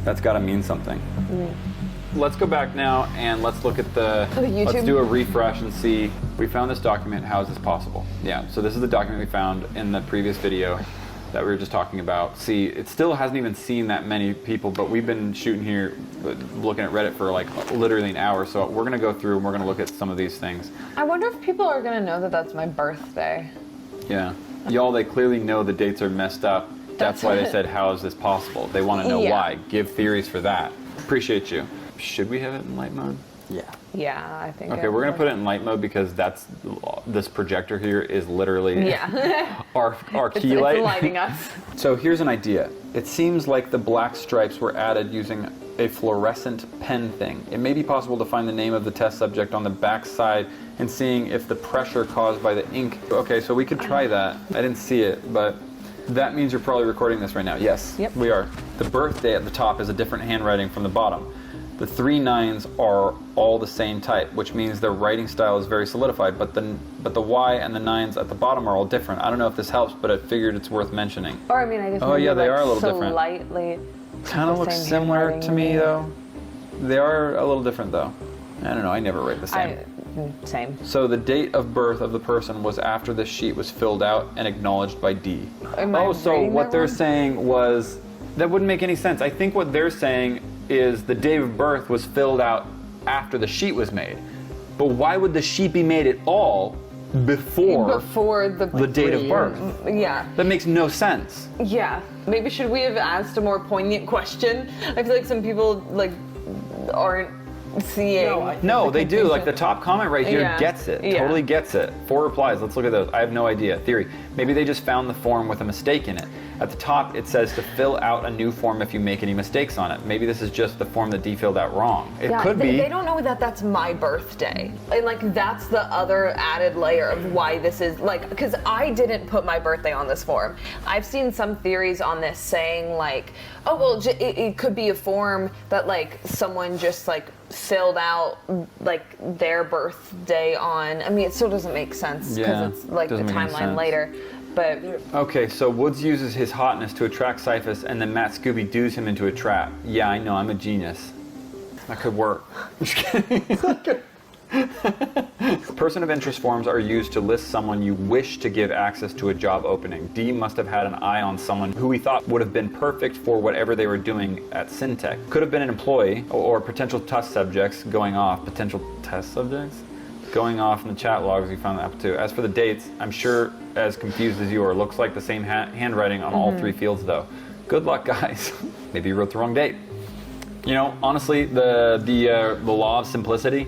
That's got to mean something. Let's go back now and let's look at let's YouTube. do a refresh and see. We found this document. How is this possible? Yeah. So this is the document we found in the previous video that we were just talking about. See, it still hasn't even seen that many people, but we've been shooting here, looking at Reddit for like literally an hour. So we're gonna go through and we're gonna look at some of these things. I wonder if people are gonna know that that's my birthday. Yeah. Y'all, they clearly know the dates are messed up. That's why they said, how is this possible? They want to know why. Give theories for that. Appreciate you. Should we have it in light mode? Yeah. Yeah, I think. Okay, we're gonna put it in light mode because this projector here is literally our key light. It's lighting us. So here's an idea. It seems like the black stripes were added using a fluorescent pen thing. It may be possible to find the name of the test subject on the back side and seeing if the pressure caused by the ink. Okay, so we could try that. I didn't see it, but that means you're probably recording this right now. Yes, Yep. we are. The birthday at the top is a different handwriting from the bottom. The 3 9s are all the same type, which means their writing style is very solidified, but the Y and the 9s at the bottom are all different. I don't know if this helps, but I figured it's worth mentioning. Or I mean, I just Oh, yeah, they like are a little different. Slightly. Kind of looks same similar handwriting to me, maybe. though. They are a little different, though. I don't know, I never write the same. Same. So the date of birth of the person was after the sheet was filled out and acknowledged by D. Am I So reading what that they're wrong? saying was, that wouldn't make any sense. I think what they're saying is the date of birth was filled out after the sheet was made. But why would the sheet be made at all before the date of birth? Yeah. That makes no sense. Yeah. Maybe should we have asked a more poignant question? I feel like some people like aren't seeing. No, they do. Like the top comment right here Yeah. gets it. Yeah. Totally gets it. 4 replies. Let's look at those. I have no idea. Theory. Maybe they just found the form with a mistake in it. At the top, it says to fill out a new form if you make any mistakes on it. Maybe this is just the form that D filled out wrong. It could be. They don't know that that's my birthday. And like that's the other added layer of why this is like, because I didn't put my birthday on this form. I've seen some theories on this saying like, oh well, it could be a form that like someone just like filled out like their birthday on. I mean, it still doesn't make sense because it's like the timeline later. But okay, so Woods uses his hotness to attract Cyphus, and then Matt Scooby doos him into a trap. Yeah, I know, I'm a genius. That could work. Just kidding. Person of interest forms are used to list someone you wish to give access to a job opening. D must have had an eye on someone who he thought would have been perfect for whatever they were doing at Syntech. Could have been an employee or potential test subjects going off. Potential test subjects? Going off in the chat logs, we found that too. As for the dates, I'm sure as confused as you are. Looks like the same handwriting on all three fields though. Good luck, guys. Maybe you wrote the wrong date. You know, honestly, the law of simplicity.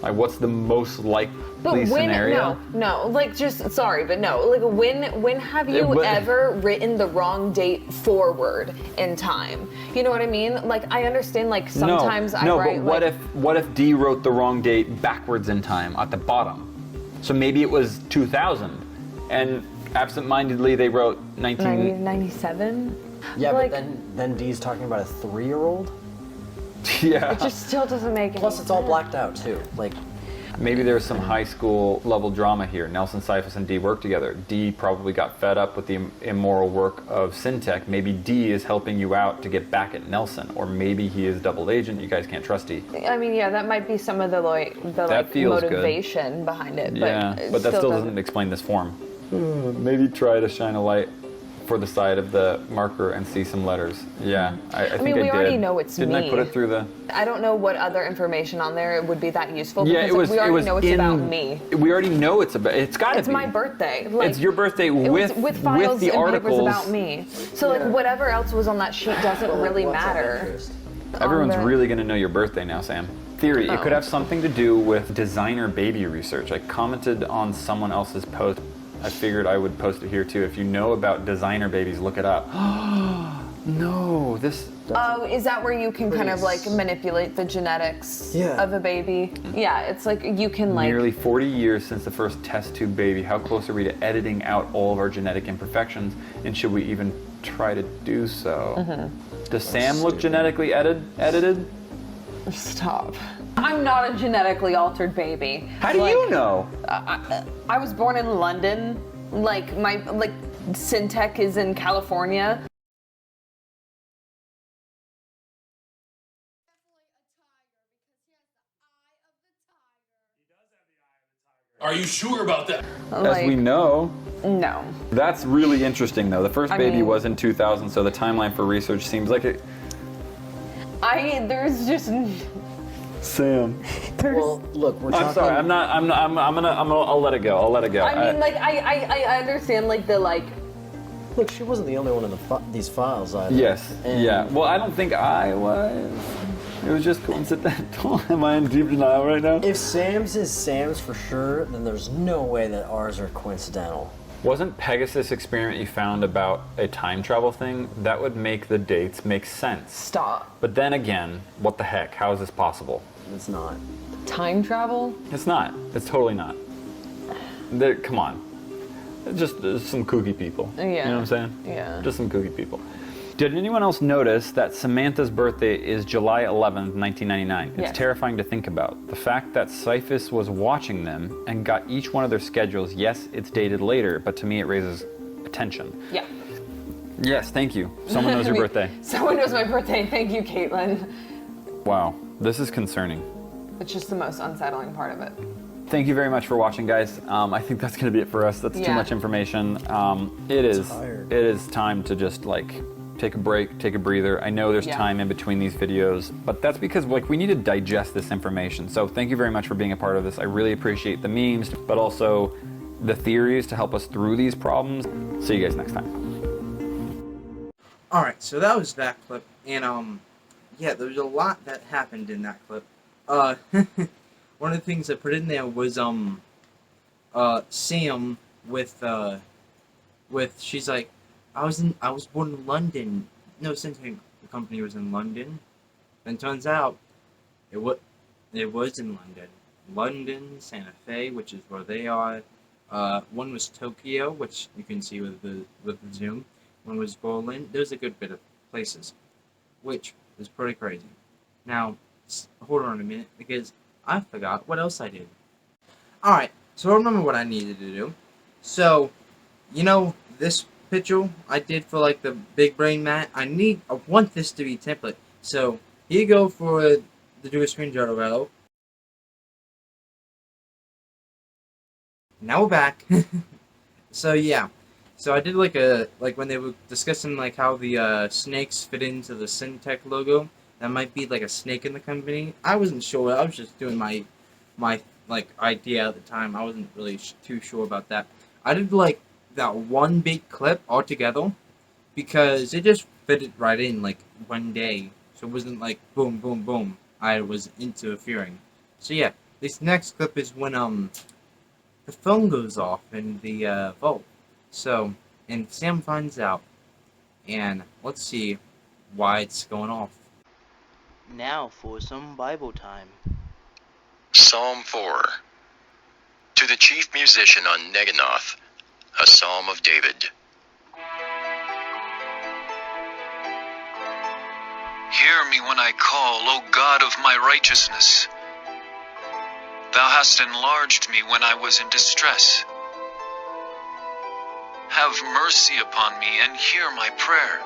Like, what's the most likely scenario? No, like, just, sorry, but no. Like, when have you ever written the wrong date forward in time? You know what I mean? Like, I understand, like, sometimes I write, but what if D wrote the wrong date backwards in time at the bottom? So maybe it was 2000, and absentmindedly they wrote 1997? Yeah, like, but then D's talking about a 3-year-old? Yeah. It just still doesn't make any Plus, it's all blacked out, too. Like, maybe there's some high school level drama here. Nelson, Cyphus, and D work together. D probably got fed up with the immoral work of Syntech. Maybe D is helping you out to get back at Nelson, or maybe he is double agent. You guys can't trust D. I mean, yeah, that might be some of the motivation behind it. But that still doesn't explain this form. Maybe try to shine a light for the side of the marker and see some letters. Yeah, I think mean, we already know it's Didn't me. I put it through the... I don't know what other information on there would be that useful. Yeah, because we already know it's about me. We already know it's about... It's gotta be. It's my birthday. Like, it's your birthday with files the and articles. papers about me. So like whatever else was on that sheet doesn't really matter. Everyone's really gonna know your birthday now, Sam. Theory, it could have something to do with designer baby research. I commented on someone else's post. I figured I would post it here too. If you know about designer babies, look it up. No, this... Oh, is that where you can kind of like manipulate the genetics of a baby? Yeah, it's like you can like... Nearly 40 years since the first test tube baby. How close are we to editing out all of our genetic imperfections? And should we even try to do so? Does Sam look genetically edited? Stop. I'm not a genetically altered baby. How do you know? I was born in London. Like Syntech is in California. Are you sure about that? As we know. No. That's really interesting though. The first baby was in 2000, so the timeline for research seems like it... There's just... Sam. Well, look, we're talking... I'm sorry. I'll let it go. I'll let it go. I mean, like, I understand, like, the, like... Look, she wasn't the only one in these files either. Yes. Yeah. Well, I don't think I was. It was just coincidental. Am I in deep denial right now? If Sam's is Sam's for sure, then there's no way that ours are coincidental. Wasn't Pegasus experiment you found about a time travel thing? That would make the dates make sense. Stop. But then again, what the heck? How is this possible? It's not. Time travel? It's not. It's totally not. Come on. Just some kooky people. Yeah. You know what I'm saying? Yeah. Just some kooky people. Did anyone else notice that Samantha's birthday is July 11th, 1999? It's terrifying to think about. The fact that Cyphus was watching them and got each one of their schedules, yes, it's dated later, but to me it raises attention. Yeah. Yes, thank you. Someone knows your birthday. Someone knows my birthday. Thank you, Caitlin. Wow, this is concerning. It's just the most unsettling part of it. Thank you very much for watching, guys. I think that's going to be it for us. That's too much information. It is time to just like take a break, take a breather. I know there's time in between these videos, but that's because like we need to digest this information. So thank you very much for being a part of this. I really appreciate the memes, but also the theories to help us through these problems. See you guys next time. Alright, so that was that clip, and yeah, there was a lot that happened in that clip. One of the things I put in there was Sam with she's like, I was born in London. No, since the company was in London. And turns out it was in London. London, Santa Fe, which is where they are. One was Tokyo, which you can see with the zoom. One was Berlin. There's a good bit of places, which is pretty crazy. Now, hold on a minute, because I forgot what else I did. Alright, so I remember what I needed to do. So, you know, this picture I did for like the big brain mat, I want this to be template. So, here you go for the do a screenshot of it. Now we're back. So yeah, so I did like when they were discussing like how the snakes fit into the Syntech logo. That might be like a snake in the company. I wasn't sure. I was just doing my like idea at the time. I wasn't really too sure about that. I did like that one big clip all together because it just fitted right in like one day. So it wasn't like boom boom boom. I was interfering. So yeah, this next clip is when the phone goes off in the vault. So, and Sam finds out. And let's see why it's going off. Now for some Bible time. Psalm 4. To the chief musician on Neganoth, a psalm of David. Hear me when I call, O God of my righteousness. Thou hast enlarged me when I was in distress. Have mercy upon me and hear my prayer.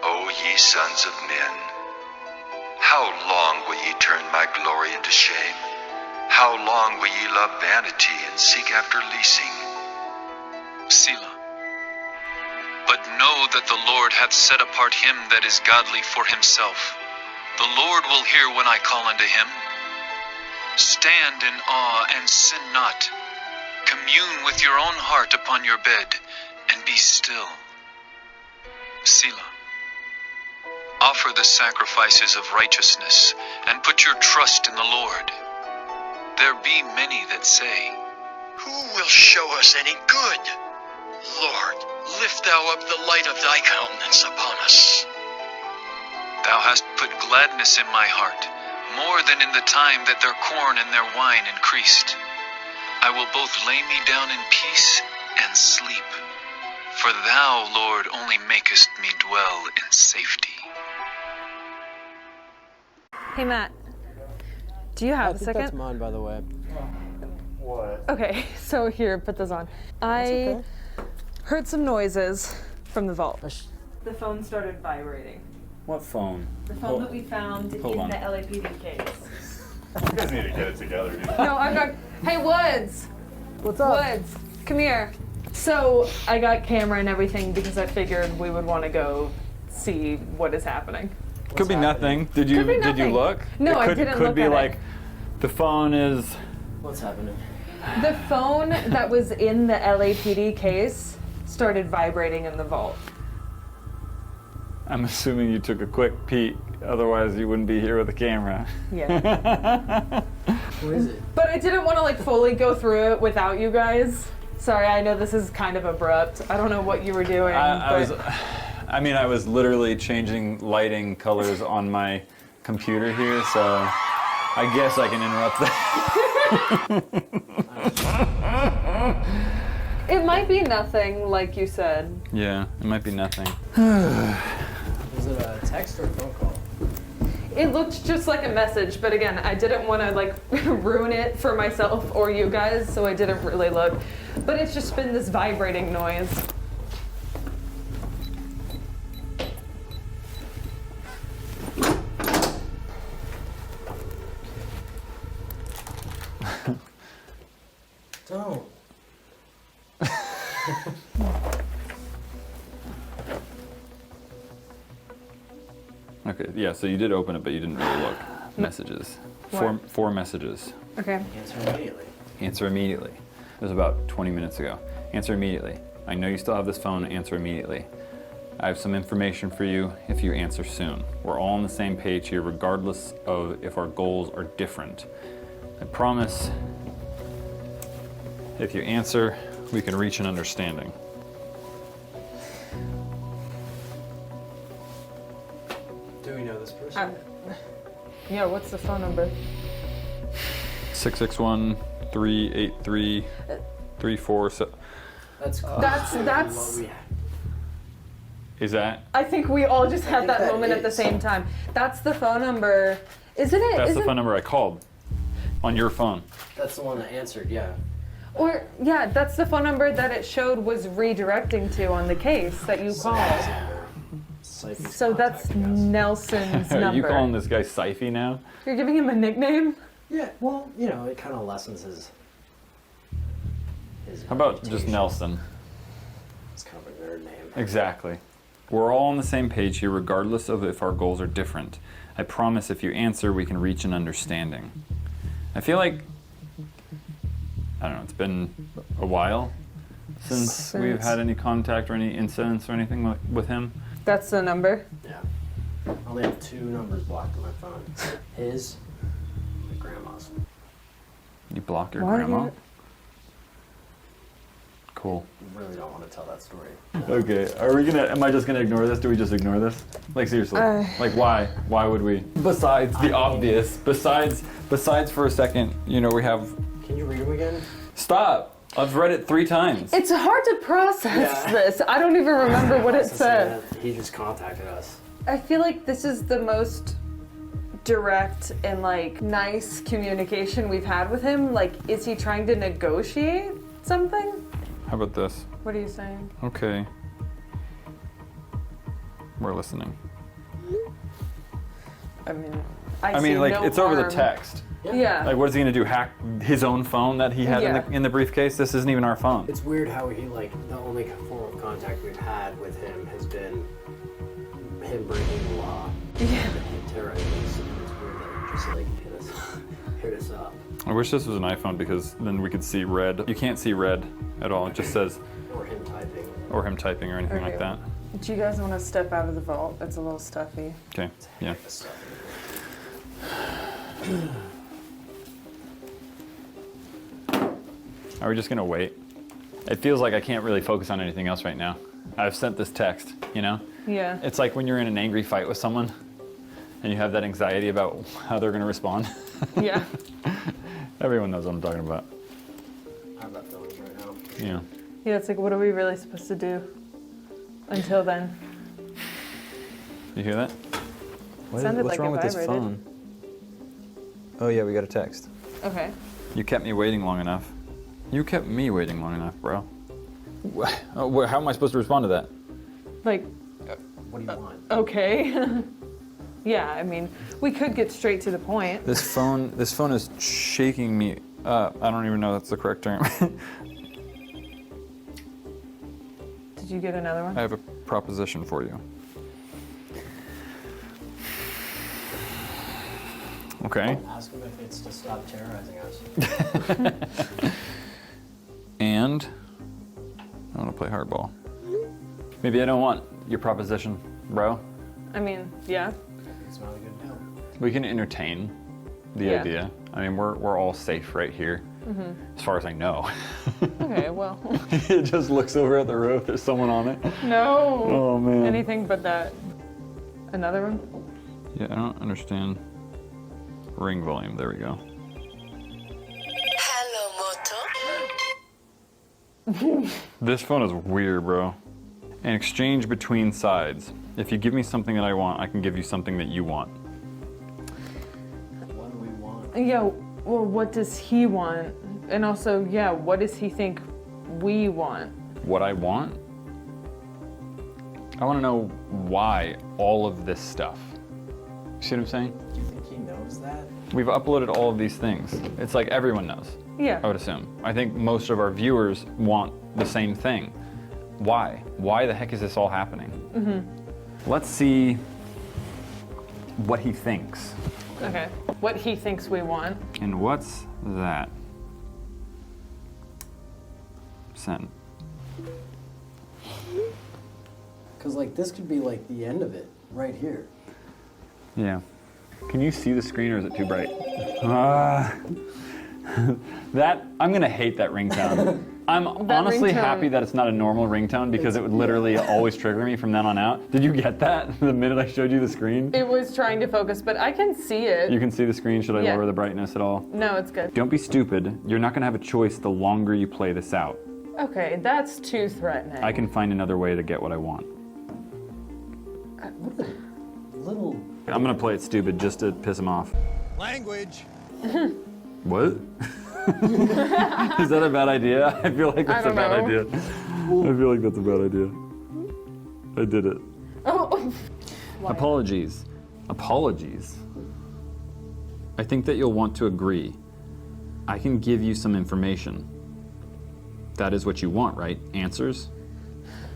O ye sons of men, how long will ye turn my glory into shame? How long will ye love vanity and seek after leasing? Selah. But know that the Lord hath set apart him that is godly for himself. The Lord will hear when I call unto him. Stand in awe and sin not. Commune with your own heart upon your bed, and be still. Selah. Offer the sacrifices of righteousness, and put your trust in the Lord. There be many that say, Who will show us any good? Lord, lift thou up the light of thy countenance upon us. Thou hast put gladness in my heart, more than in the time that their corn and their wine increased. I will both lay me down in peace and sleep, for thou, Lord, only makest me dwell in safety. Hey Matt, do you have a second? That's mine, by the way. What? Okay, so here, put this on. I heard some noises from the vault. The phone started vibrating. What phone? The phone that we found in the LAPD case. You guys need to get it together, dude. No, I'm not. Hey, Woods! What's up? Woods, come here. So, I got camera and everything because I figured we would want to go see what is happening. Could be nothing. Did you look? No, I didn't could look be at like it. the phone is. What's happening? The phone that was in the LAPD case started vibrating in the vault. I'm assuming you took a quick peek, otherwise you wouldn't be here with a camera. Yeah. Who is it? But I didn't want to like fully go through it without you guys. Sorry, I know this is kind of abrupt. I don't know what you were doing. I was literally changing lighting colors on my computer here, so I guess I can interrupt that. It might be nothing, like you said. Yeah, it might be nothing. Was it a text or a phone call? It looked just like a message, but again, I didn't want to like ruin it for myself or you guys, so I didn't really look. But it's just been this vibrating noise. Don't. Okay, yeah, so you did open it, but you didn't really look. Messages. Four messages. Okay. Answer immediately. Answer immediately. It was about 20 minutes ago. Answer immediately. I know you still have this phone, answer immediately. I have some information for you if you answer soon. We're all on the same page here, regardless of if our goals are different. I promise, if you answer, we can reach an understanding. Do we know this person? Yeah, what's the phone number? 661-383-34. That's That's Is that? I think we all just had that moment at the same time. That's the phone number, isn't it? That's the phone number I called on your phone. That's the one that answered, yeah. Or, yeah, that's the phone number that it showed was redirecting to on the case that you called. So that's Nelson's Are number. you calling this guy Syfy now? You're giving him a nickname? Yeah, well, you know, it kind of lessens his How about just reputation. Nelson? It's kind of a nerd name. Exactly. We're all on the same page here, regardless of if our goals are different. I promise if you answer, we can reach an understanding. I feel like, I don't know, it's been a while since we've had any contact or any incidents or anything with him. That's the number? Yeah. I only have 2 numbers blocked on my phone. His, and my grandma's. You block your Why are grandma? you- Cool. I really don't want to tell that story. Okay, am I just gonna ignore this? Do we just ignore this? Like seriously, like why? Why would we? Besides the obvious, besides for a second, you know, we have. Can you read them again? Stop! I've read it 3 times. It's hard to process this. I don't even remember what it said. He just contacted us. I feel like this is the most direct and like nice communication we've had with him. Like, is he trying to negotiate something? How about this? What are you saying? Okay. We're listening. I mean, I mean, like, no it's over the harm. text. Yeah. Like, what is he gonna do? Hack his own phone that he had in the briefcase? This isn't even our phone. It's weird how he, like, the only form of contact we've had with him has been him breaking the law. Yeah. And terrorizing us. It's weird that he just, like, hit us up. I wish this was an iPhone because then we could see red. You can't see red at all. It just says. Or him typing. Or him typing or anything like that. Do you guys want to step out of the vault? It's a little stuffy. Okay. Yeah. Are we just gonna wait? It feels like I can't really focus on anything else right now. I've sent this text, you know? Yeah. It's like when you're in an angry fight with someone and you have that anxiety about how they're gonna respond. Yeah. Everyone knows what I'm talking about. I have that feeling right now. Yeah. Yeah, it's like, what are we really supposed to do until then? You hear that? Sounded What's like wrong it with this vibrated. phone? Oh yeah, we got a text. Okay. You kept me waiting long enough. You kept me waiting long enough, bro. How am I supposed to respond to that? Like, what do you want? Okay. Yeah, I mean, we could get straight to the point. This phone is shaking me up. I don't even know if that's the correct term. Did you get another one? I have a proposition for you. Okay. Ask him if it's to stop terrorizing us. And I want to play hardball. Maybe I don't want your proposition, bro. I mean, yeah. It's not a good deal. We can entertain the Yeah. idea. I mean, we're all safe right here, as far as I know. Okay, well. It just looks over at the roof. There's someone on it. No. Oh man. Anything but that. Another one? Yeah, I don't understand. Ring volume. There we go. This phone is weird, bro. An exchange between sides. If you give me something that I want, I can give you something that you want. What do we want? Yeah, well, what does he want? And also, yeah, what does he think we want? What I want? I want to know why all of this stuff. You see what I'm saying? Do you think he knows that? We've uploaded all of these things. It's like everyone knows. Yeah. I would assume. I think most of our viewers want the same thing. Why? Why the heck is this all happening? Let's see what he thinks. Okay. What he thinks we want. And what's that? Send. Because, like, this could be, like, the end of it right here. Yeah. Can you see the screen or is it too bright? I'm gonna hate that ringtone. I'm honestly happy that it's not a normal ringtone because it would literally always trigger me from then on out. Did you get that the minute I showed you the screen? It was trying to focus, but I can see it. You can see the screen. Should I lower the brightness at all? No, it's good. Don't be stupid. You're not gonna have a choice the longer you play this out. Okay, that's too threatening. I can find another way to get what I want. Little. I'm gonna play it stupid just to piss him off. Language. What? Is that a bad idea? I feel like that's a bad idea. I feel like that's a bad idea. I did it. Oh. Apologies. Apologies. I think that you'll want to agree. I can give you some information. That is what you want, right? Answers?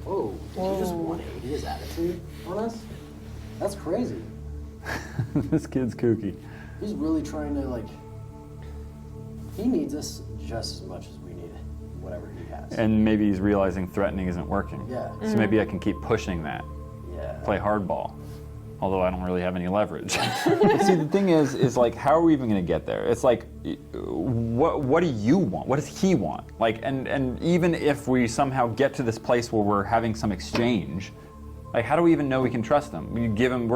Whoa, did you just 180 his attitude on us? That's crazy. This kid's kooky. He's really trying to, like, he needs us just as much as we need whatever he has. And maybe he's realizing threatening isn't working. Yeah. So maybe I can keep pushing that. Yeah. Play hardball. Although I don't really have any leverage. See, the thing is like, how are we even gonna get there? It's like, what do you want? What does he want? Like, and even if we somehow get to this place where we're having some exchange, like, how do we even know we can trust him? We're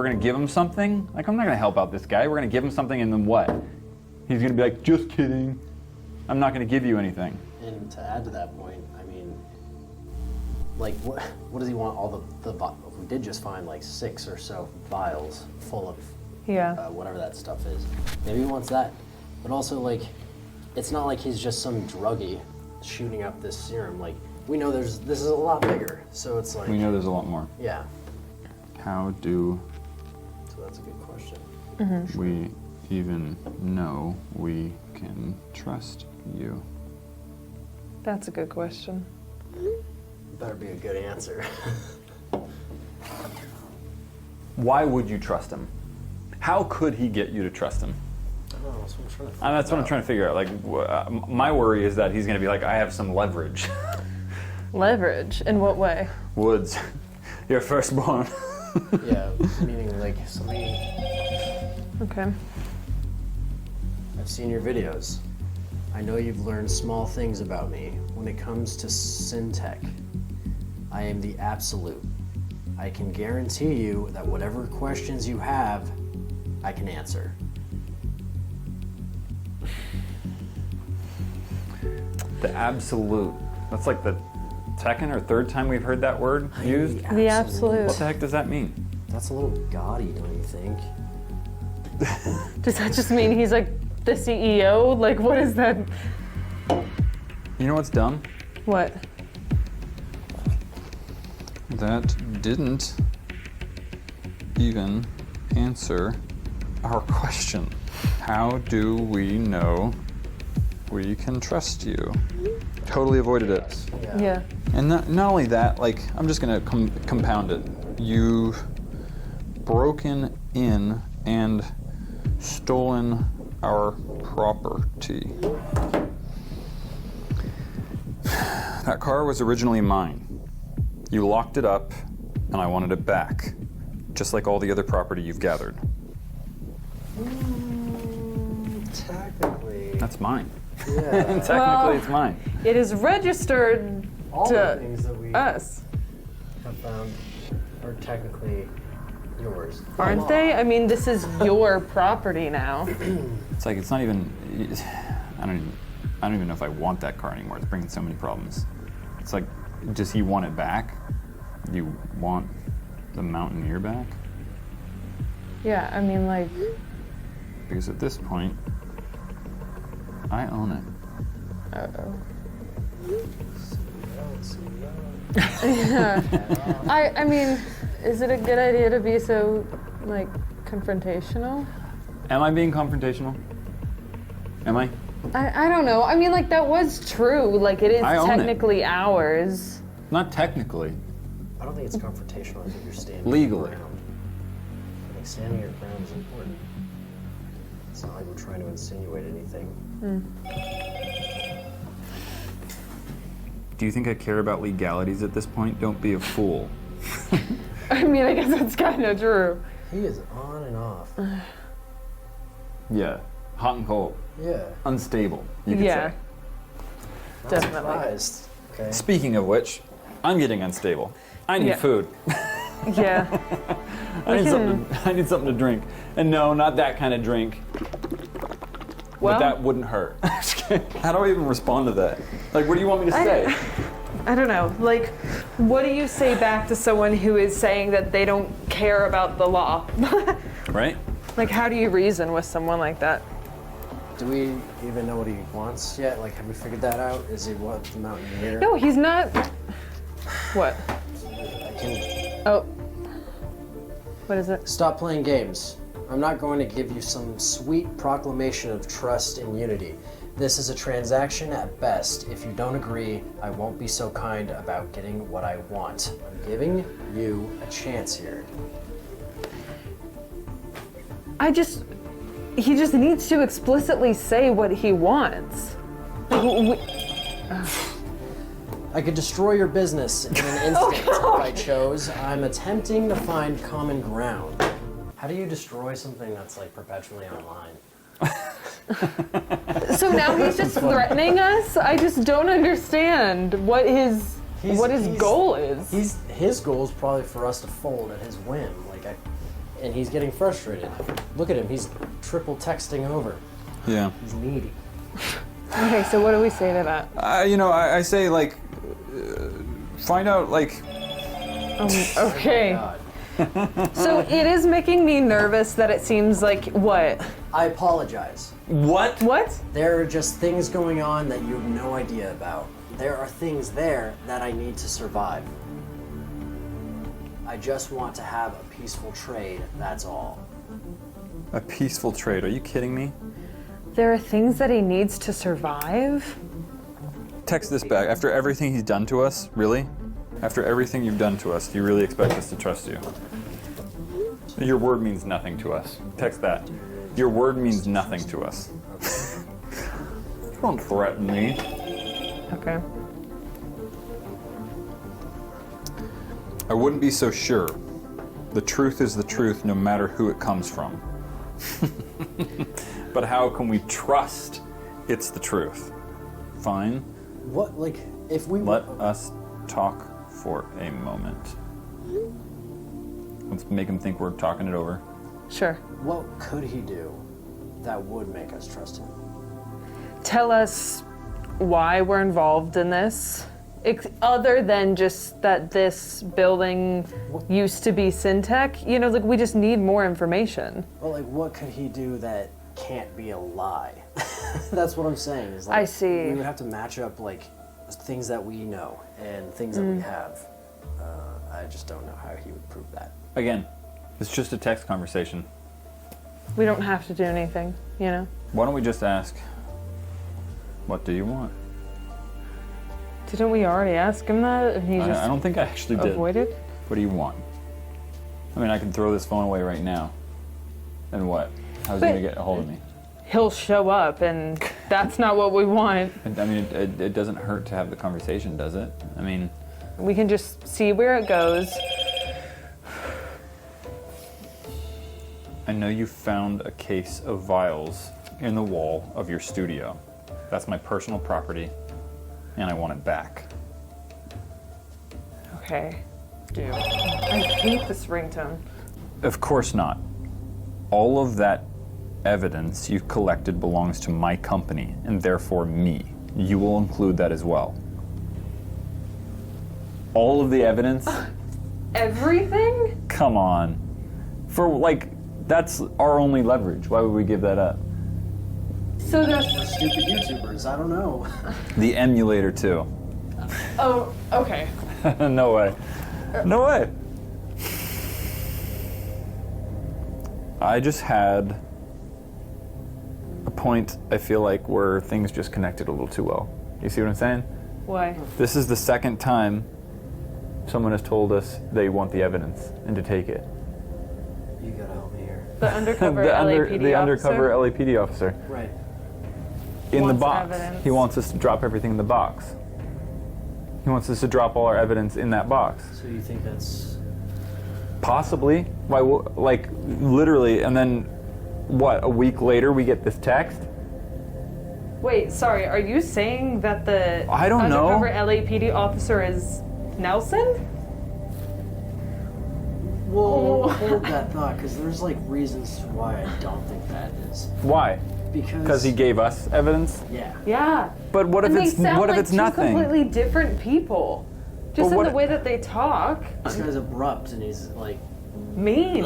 gonna give him something? Like, I'm not gonna help out this guy. We're gonna give him something and then what? He's gonna be like, just kidding. I'm not gonna give you anything. And to add to that point, I mean, like, what does he want? All the we did just find like 6 or so vials full of whatever that stuff is. Maybe he wants that, but also, like, it's not like he's just some druggie shooting up this serum. Like, we know this is a lot bigger, so it's like, We know there's a lot more. yeah. How do So that's a good question. we even know we can trust you? That's a good question. Better be a good answer. Why would you trust him? How could he get you to trust him? I don't know, that's what I'm trying to That's what I'm trying to figure out. Like, my worry is that he's going to be like, I have some leverage. Leverage? In what way? Woods, your firstborn. Yeah, meaning like somebody. Okay. I've seen your videos. I know you've learned small things about me. When it comes to syntech, I am the absolute. I can guarantee you that whatever questions you have, I can answer. The absolute. That's like the second or third time we've heard that word used. The absolute. What the heck does that mean? That's a little gaudy, don't you think? Does that just mean he's like the CEO? Like, what is that? You know what's dumb? What? That didn't even answer our question. How do we know we can trust you? Totally avoided it. Yeah. And not only that, like, I'm just gonna compound it. You've broken in and stolen our property. That car was originally mine. You locked it up, and I wanted it back, just like all the other property you've gathered. Technically. That's mine. Yeah. Technically, it's mine. It is registered All the to things that we us. have found are technically yours. Aren't they? I mean, this is your property now. It's like, it's not even. I don't even know if I want that car anymore. It's bringing so many problems. It's like, does he want it back? You want the Mountaineer back? Yeah, I mean, like. Because at this point, I own it. Uh-oh. Yeah. I mean, is it a good idea to be so, like, confrontational? Am I being confrontational? Am I? I don't know. I mean, like, that was true. Like, it is I own it. technically ours. Not technically. I don't think it's confrontational. I think you're standing Legally. your ground. I think standing your ground is important. It's not like we're trying to insinuate anything. Do you think I care about legalities at this point? Don't be a fool. I mean, I guess that's kind of true. He is on and off. Yeah. Hot and cold. Yeah. Unstable, you could Yeah. say. Not Definitely. surprised. Okay. Speaking of which, I'm getting unstable. I need Yeah. food. Yeah. I need something to drink. And no, not that kind of drink. Well, but that wouldn't hurt. How do I even respond to that? Like, what do you want me to say? I don't know. Like, what do you say back to someone who is saying that they don't care about the law. Right? Like, how do you reason with someone like that? Do we even know what he wants yet? Like, have we figured that out? Is he what, the mountaineer? No, he's not. What? Oh. What is it? Stop playing games. I'm not going to give you some sweet proclamation of trust and unity. This is a transaction at best. If you don't agree, I won't be so kind about getting what I want. I'm giving you a chance here. He just needs to explicitly say what he wants. I could destroy your business in an instant if I chose. I'm attempting to find common ground. How do you destroy something that's like perpetually online? So now he's just threatening us? I just don't understand what his goal is. His goal is probably for us to fold at his whim. And he's getting frustrated. Look at him, he's triple texting over. Yeah. He's needy. Okay, so what do we say to that? I say, like, find out, like... Okay. So it is making me nervous that it seems like, what? I apologize. What? What? There are just things going on that you have no idea about. There are things there that I need to survive. I just want to have a peaceful trade, that's all. A peaceful trade? Are you kidding me? There are things that he needs to survive? Text this back. After everything he's done to us, really? After everything you've done to us, do you really expect us to trust you? Your word means nothing to us. Text that. Your word means nothing to us. Don't threaten me. Okay. I wouldn't be so sure. The truth is the truth no matter who it comes from. But how can we trust it's the truth? Fine. What, like, if we... Let us talk for a moment. Let's make him think we're talking it over. Sure. What could he do that would make us trust him? Tell us why we're involved in this. Other than just that this building used to be Syntech, like we just need more information. Well, like what could he do that can't be a lie? That's what I'm saying. Is like, I see. We would have to match up like things that we know and things that we have. I just don't know how he would prove that. Again, it's just a text conversation. We don't have to do anything, Why don't we just ask, what do you want? Didn't we already ask him that? And he just I don't think I actually did. Avoided? What do you want? I mean, I can throw this phone away right now. And what? How's he going to get a hold of me? He'll show up, and that's not what we want. I mean, it doesn't hurt to have the conversation, does it? I mean... We can just see where it goes. I know you found a case of vials in the wall of your studio. That's my personal property, and I want it back. Okay. Dude, I hate this ringtone. Of course not. All of that evidence you've collected belongs to my company, and therefore me. You will include that as well. All of the evidence? Everything? Come on. That's our only leverage. Why would we give that up? So there's... We're stupid YouTubers, I don't know. The emulator, too. Oh, okay. No way. No way. I just had a point, I feel like, where things just connected a little too well. You see what I'm saying? Why? This is the second time someone has told us they want the evidence and to take it. You gotta help me here. The undercover LAPD the officer? undercover LAPD officer. Right. In the Wants box. evidence. He wants us to drop everything in the box. He wants us to drop all our evidence in that box. So you think that's... Possibly. Why? Like, literally, and then, what, a week later we get this text? Wait, sorry, are you saying that the I don't know. undercover LAPD officer is Nelson? Well, hold that thought, because there's like reasons why I don't think that is. Why? Because he gave us evidence? Yeah. Yeah. But what if And it's they sound what if like it's two nothing? completely different people. Just But in the way that they talk. This guy's abrupt and he's like Mean.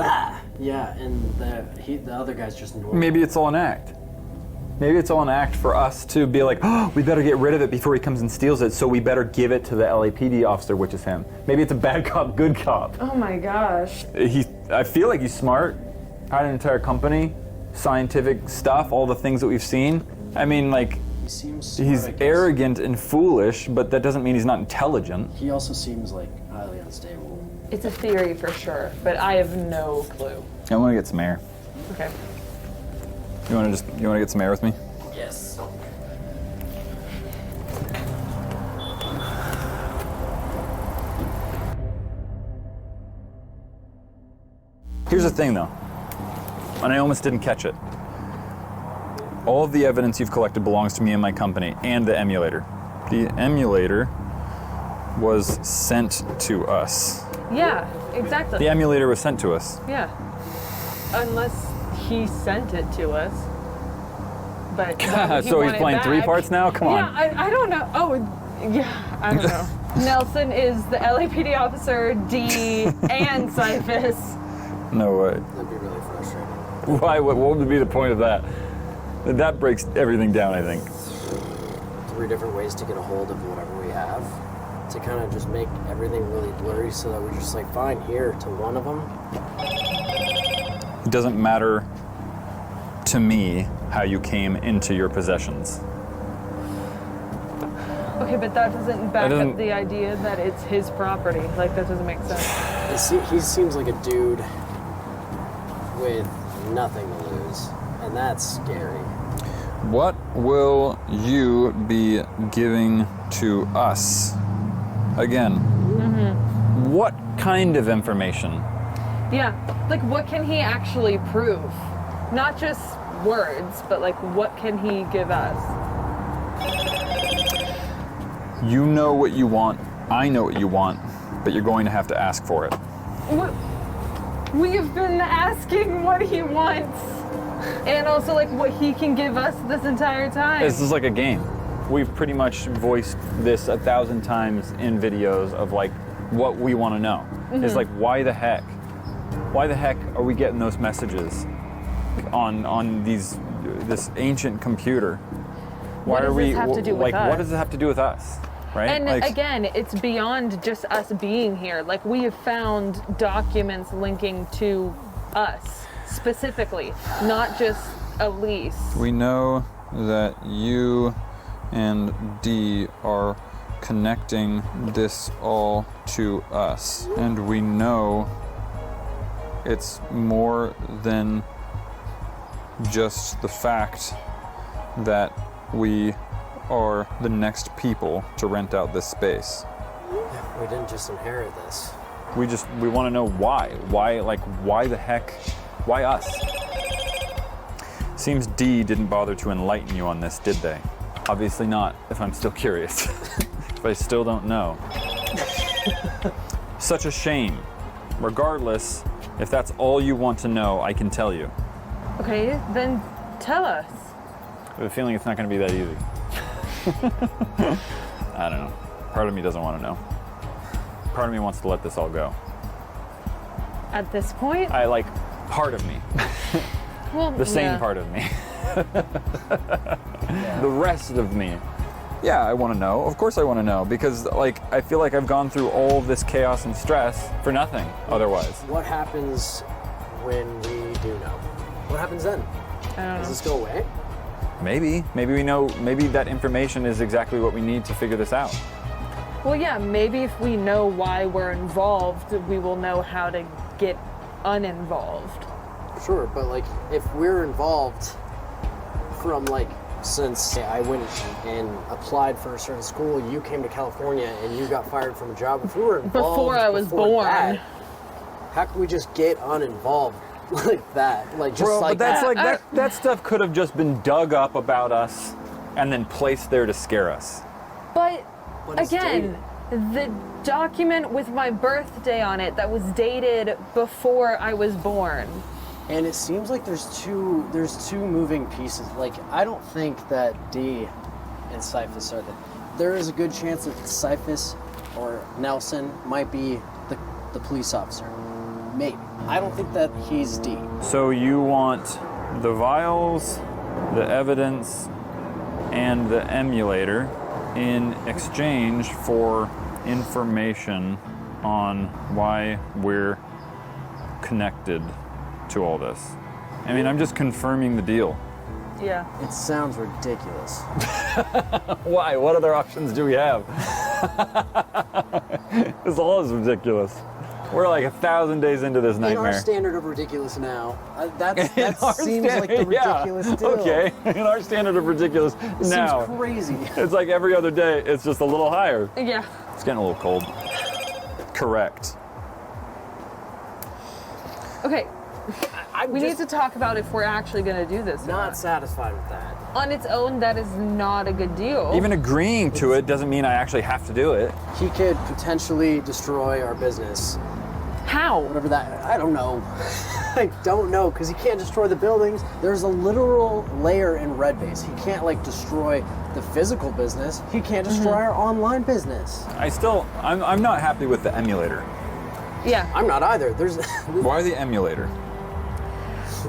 Yeah, and the other guy's just normal. Maybe it's all an act. Maybe it's all an act for us to be like, oh, we better get rid of it before he comes and steals it, so we better give it to the LAPD officer, which is him. Maybe it's a bad cop, good cop. Oh my gosh. I feel like he's smart. Had an entire company, scientific stuff, all the things that we've seen. I mean, like, he's arrogant and foolish, but that doesn't mean he's not intelligent. He also seems like highly unstable. It's a theory for sure, but I have no clue. I want to get some air. Okay. You want to get some air with me? Yes. Here's the thing, though, and I almost didn't catch it. All of the evidence you've collected belongs to me and my company, and the emulator. The emulator was sent to us. Yeah, exactly. The emulator was sent to us. Yeah. Unless he sent it to us. But so he's playing three parts now? Come on. Yeah, I don't know. Oh, yeah, I don't know. Nelson is the LAPD officer, D, and Cyphus. No way. That'd be really frustrating. Why? What would be the point of that? That breaks everything down, I think. 3 different ways to get a hold of whatever we have. To kind of just make everything really blurry so that we're just like, fine, here to one of them. It doesn't matter to me how you came into your possessions. Okay, but that doesn't back up the idea that it's his property. Like, that doesn't make sense. He seems like a dude with nothing to lose, and that's scary. What will you be giving to us? Again, what kind of information? Yeah, like what can he actually prove? Not just words, but like what can he give us? You know what you want, I know what you want, but you're going to have to ask for it. We've been asking what he wants, and also like what he can give us this entire time. This is like a game. We've pretty much voiced this 1,000 times in videos of like what we want to know. It's like, why the heck? Why the heck are we getting those messages on this ancient computer? Why are we have to do with us? What does it have to do with us? Right? And again, it's beyond just us being here. Like, we have found documents linking to us specifically, not just Elise. We know that you and D are connecting this all to us, and we know it's more than just the fact that we are the next people to rent out this space. We didn't just inherit this. We want to know why. Why the heck? Why us? Seems D didn't bother to enlighten you on this, did they? Obviously not, if I'm still curious. If I still don't know. Such a shame. Regardless, if that's all you want to know, I can tell you. Okay, then tell us. I have a feeling it's not going to be that easy. I don't know. Part of me doesn't want to know. Part of me wants to let this all go. At this point? Part of me. Well, the sane part of me. The rest of me. Yeah, I want to know. Of course I want to know, because I feel like I've gone through all this chaos and stress for nothing otherwise. What happens when we do know? What happens then? Does this go away? Maybe we know, maybe that information is exactly what we need to figure this out. Well, yeah, maybe if we know why we're involved, we will know how to get uninvolved. Sure, but if we're involved from since I went and applied for a certain school, you came to California and you got fired from a job. If we were involved before I was born, how can we just get uninvolved like that? That stuff could have just been dug up about us and then placed there to scare us. But again, the document with my birthday on it that was dated before I was born. And it seems like there's two moving pieces. I don't think that D and Cyphus are there is a good chance that Cyphus or Nelson might be the police officer. Maybe. I don't think that he's D. So you want the vials, the evidence, and the emulator in exchange for information on why we're connected to all this. I mean, I'm just confirming the deal. Yeah. It sounds ridiculous. Why? What other options do we have? This all is ridiculous. We're like 1,000 days into this nightmare. In our standard of ridiculous now, that seems standard, like the ridiculous deal. Okay, in our standard of ridiculous now. Seems crazy. It's like every other day, it's just a little higher. Yeah. It's getting a little cold. Correct. Okay. We need to talk about if we're actually going to do this. Not satisfied with that. On its own, that is not a good deal. Even agreeing to it doesn't mean I actually have to do it. He could potentially destroy our business. How? Whatever that, I don't know. I don't know, because he can't destroy the buildings. There's a literal layer in Red Base. He can't like destroy the physical business. He can't destroy our online business. I'm not happy with the emulator. Yeah. I'm not either. Why the emulator?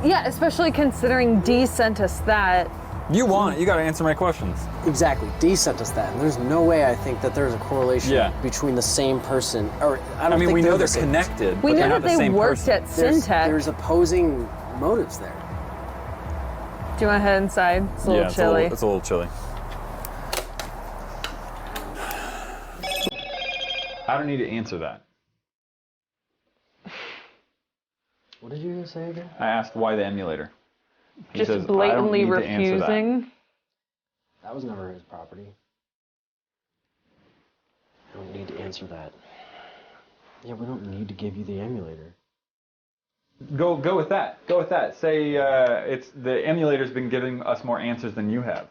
Yeah, especially considering D sent us that. You want it. You got to answer my questions. Exactly. D sent us that, and there's no way I think that there's a correlation between the same person. Or I don't think we know they're the same. connected. We but know they're that not the they same worked person. at Syntech. There's opposing motives there. Do you want to head inside? It's a little chilly. It's a little chilly. I don't need to answer that. What did you say again? I asked why the emulator. He Just says, blatantly I don't need to answer that. refusing. That was never his property. I don't need to answer that. Yeah, we don't need to give you the emulator. Go with that. Go with that. Say it's the emulator's been giving us more answers than you have.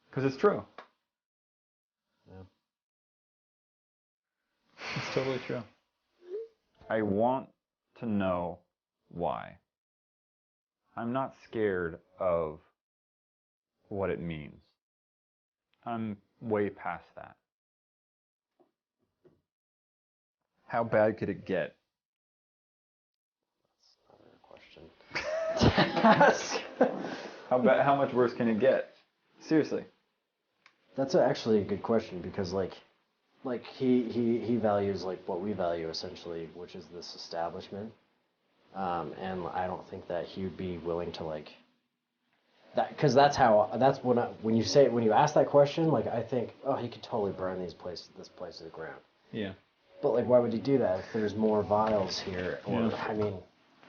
Because it's true. Yeah. It's totally true. I want to know why. I'm not scared of what it means. I'm way past that. How bad could it get? That's not a question. How much worse can it get? Seriously. That's actually a good question because like he values like what we value essentially, which is this establishment. And I don't think that he would be willing to like that, because when you ask that question, like I think, oh, he could totally burn this place to the ground. Yeah. But like, why would he do that if there's more vials here? Or I mean,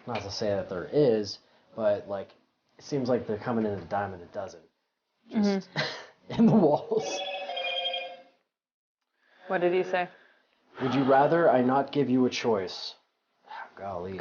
not to say that there is, but like, it seems like they're coming in a dime and a dozen, just in the walls. What did he say? Would you rather I not give you a choice? Golly.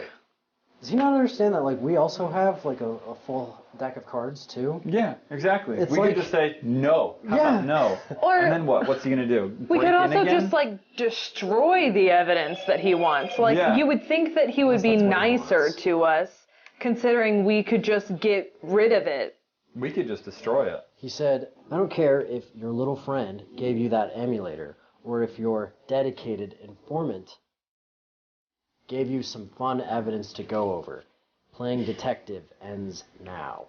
Does he not understand that, like, we also have, like, a full deck of cards, too? Yeah, exactly. It's we like, could just say no. How about no? Or, and then what? What's he going to do? We Break could in also again? just, like, destroy the evidence that he wants. Like, you would think that he would be nicer to us, considering we could just get rid of it. We could just destroy it. He said, I don't care if your little friend gave you that emulator, or if your dedicated informant gave you some fun evidence to go over. Playing detective ends now.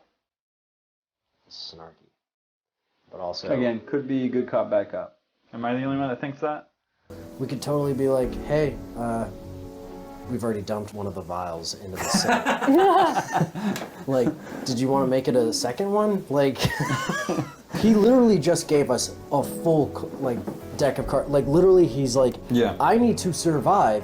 Snarky. But also... Again, could be good cop, bad cop. Am I the only one that thinks that? We could totally be like, hey, we've already dumped one of the vials into the sink. Like, did you want to make it a second one? Like, he literally just gave us a full, like, deck of cards. Like, literally, he's like, I need to survive.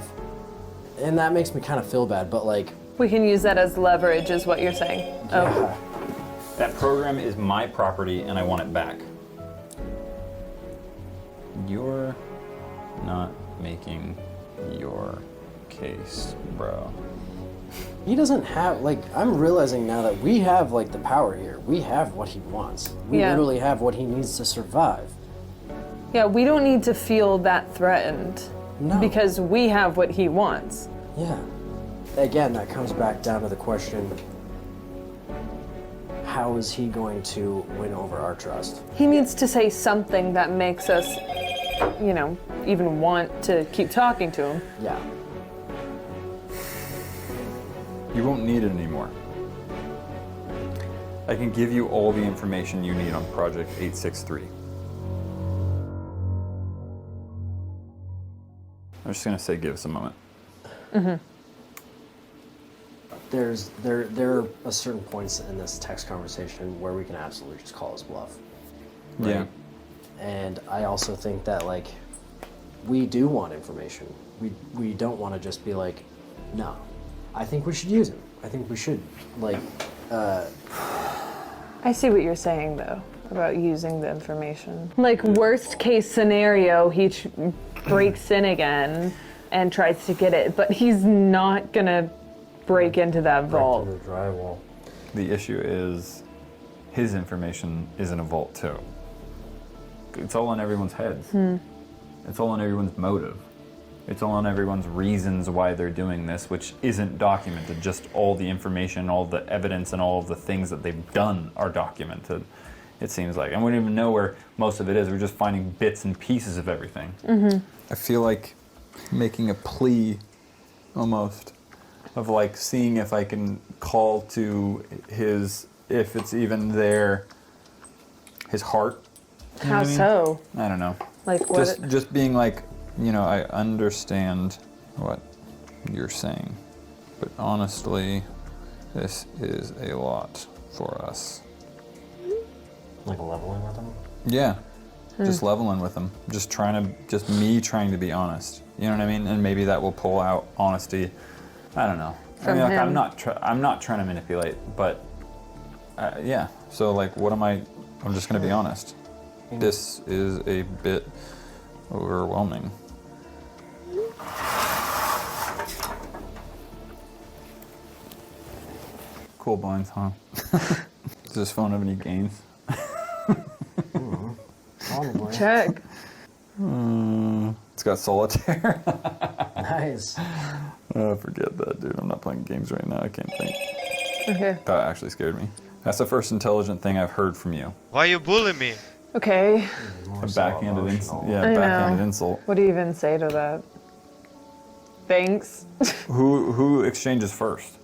And that makes me kind of feel bad, but like... We can use that as leverage, is what you're saying. Yeah. Oh. That program is my property, and I want it back. You're not making your case, bro. He doesn't have, like, I'm realizing now that we have, like, the power here. We have what he wants. We literally have what he needs to survive. Yeah, we don't need to feel that threatened. No. Because we have what he wants. Yeah. Again, that comes back down to the question, how is he going to win over our trust? He needs to say something that makes us, you know, even want to keep talking to him. Yeah. You won't need it anymore. I can give you all the information you need on Project 863. I'm just gonna say give us a moment. Mm-hmm. There are certain points in this text conversation where we can absolutely just call his bluff. Right? Yeah. And I also think that like we do want information. We don't want to just be like, no. I think we should use him. I think we should like. I see what you're saying though about using the information. Like worst case scenario, he breaks in again and tries to get it, but he's not gonna break into that vault. Break into the drywall. The issue is his information is in a vault too. It's all in everyone's heads. It's all in everyone's motive. It's all in everyone's reasons why they're doing this, which isn't documented. Just all the information, all the evidence, and all of the things that they've done are documented, it seems like. And we don't even know where most of it is. We're just finding bits and pieces of everything. I feel like making a plea, almost, of like seeing if I can call to his, if it's even there, his heart. You know How what I mean? so? I don't know. Like what? Just being like, you know, I understand what you're saying, but honestly, this is a lot for us. Like leveling with him? Yeah, just leveling with him. Just me trying to be honest. You know what I mean? And maybe that will pull out honesty. I don't know. I mean, like, him. I'm not trying to manipulate, but yeah. So like, what am I? I'm just gonna be honest. This is a bit overwhelming. Cool blinds, huh? Does this phone have any games? Probably. Check. It's got solitaire. Nice. Oh, forget that, dude. I'm not playing games right now. I can't think. Okay. That actually scared me. That's the first intelligent thing I've heard from you. Why you bullying me? Okay. A backhanded insult. Yeah, I backhanded know. insult. What do you even say to that? Thanks. Who exchanges first?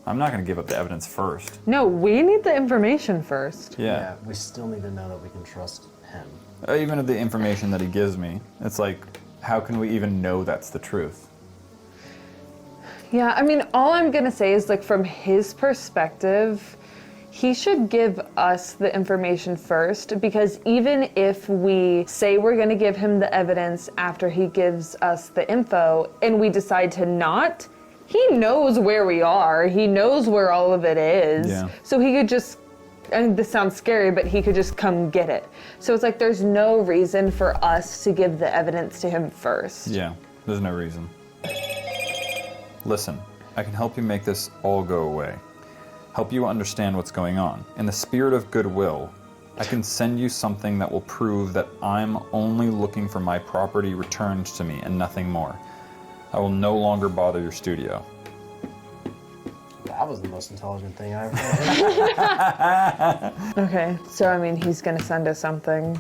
I'm not going to give up the evidence first. No, we need the information first. Yeah. We still need to know that we can trust him. Even the information that he gives me, it's like, how can we even know that's the truth? Yeah, I mean, all I'm gonna say is like from his perspective, he should give us the information first, because even if we say we're gonna give him the evidence after he gives us the info and we decide to not, he knows where we are. He knows where all of it is. Yeah. So he could just, I mean, this sounds scary, but he could just come get it. So it's like there's no reason for us to give the evidence to him first. Yeah, there's no reason. Listen, I can help you make this all go away. Help you understand what's going on. In the spirit of goodwill, I can send you something that will prove that I'm only looking for my property returned to me and nothing more. I will no longer bother your studio. That was the most intelligent thing I ever heard. Okay, so I mean, he's gonna send us something.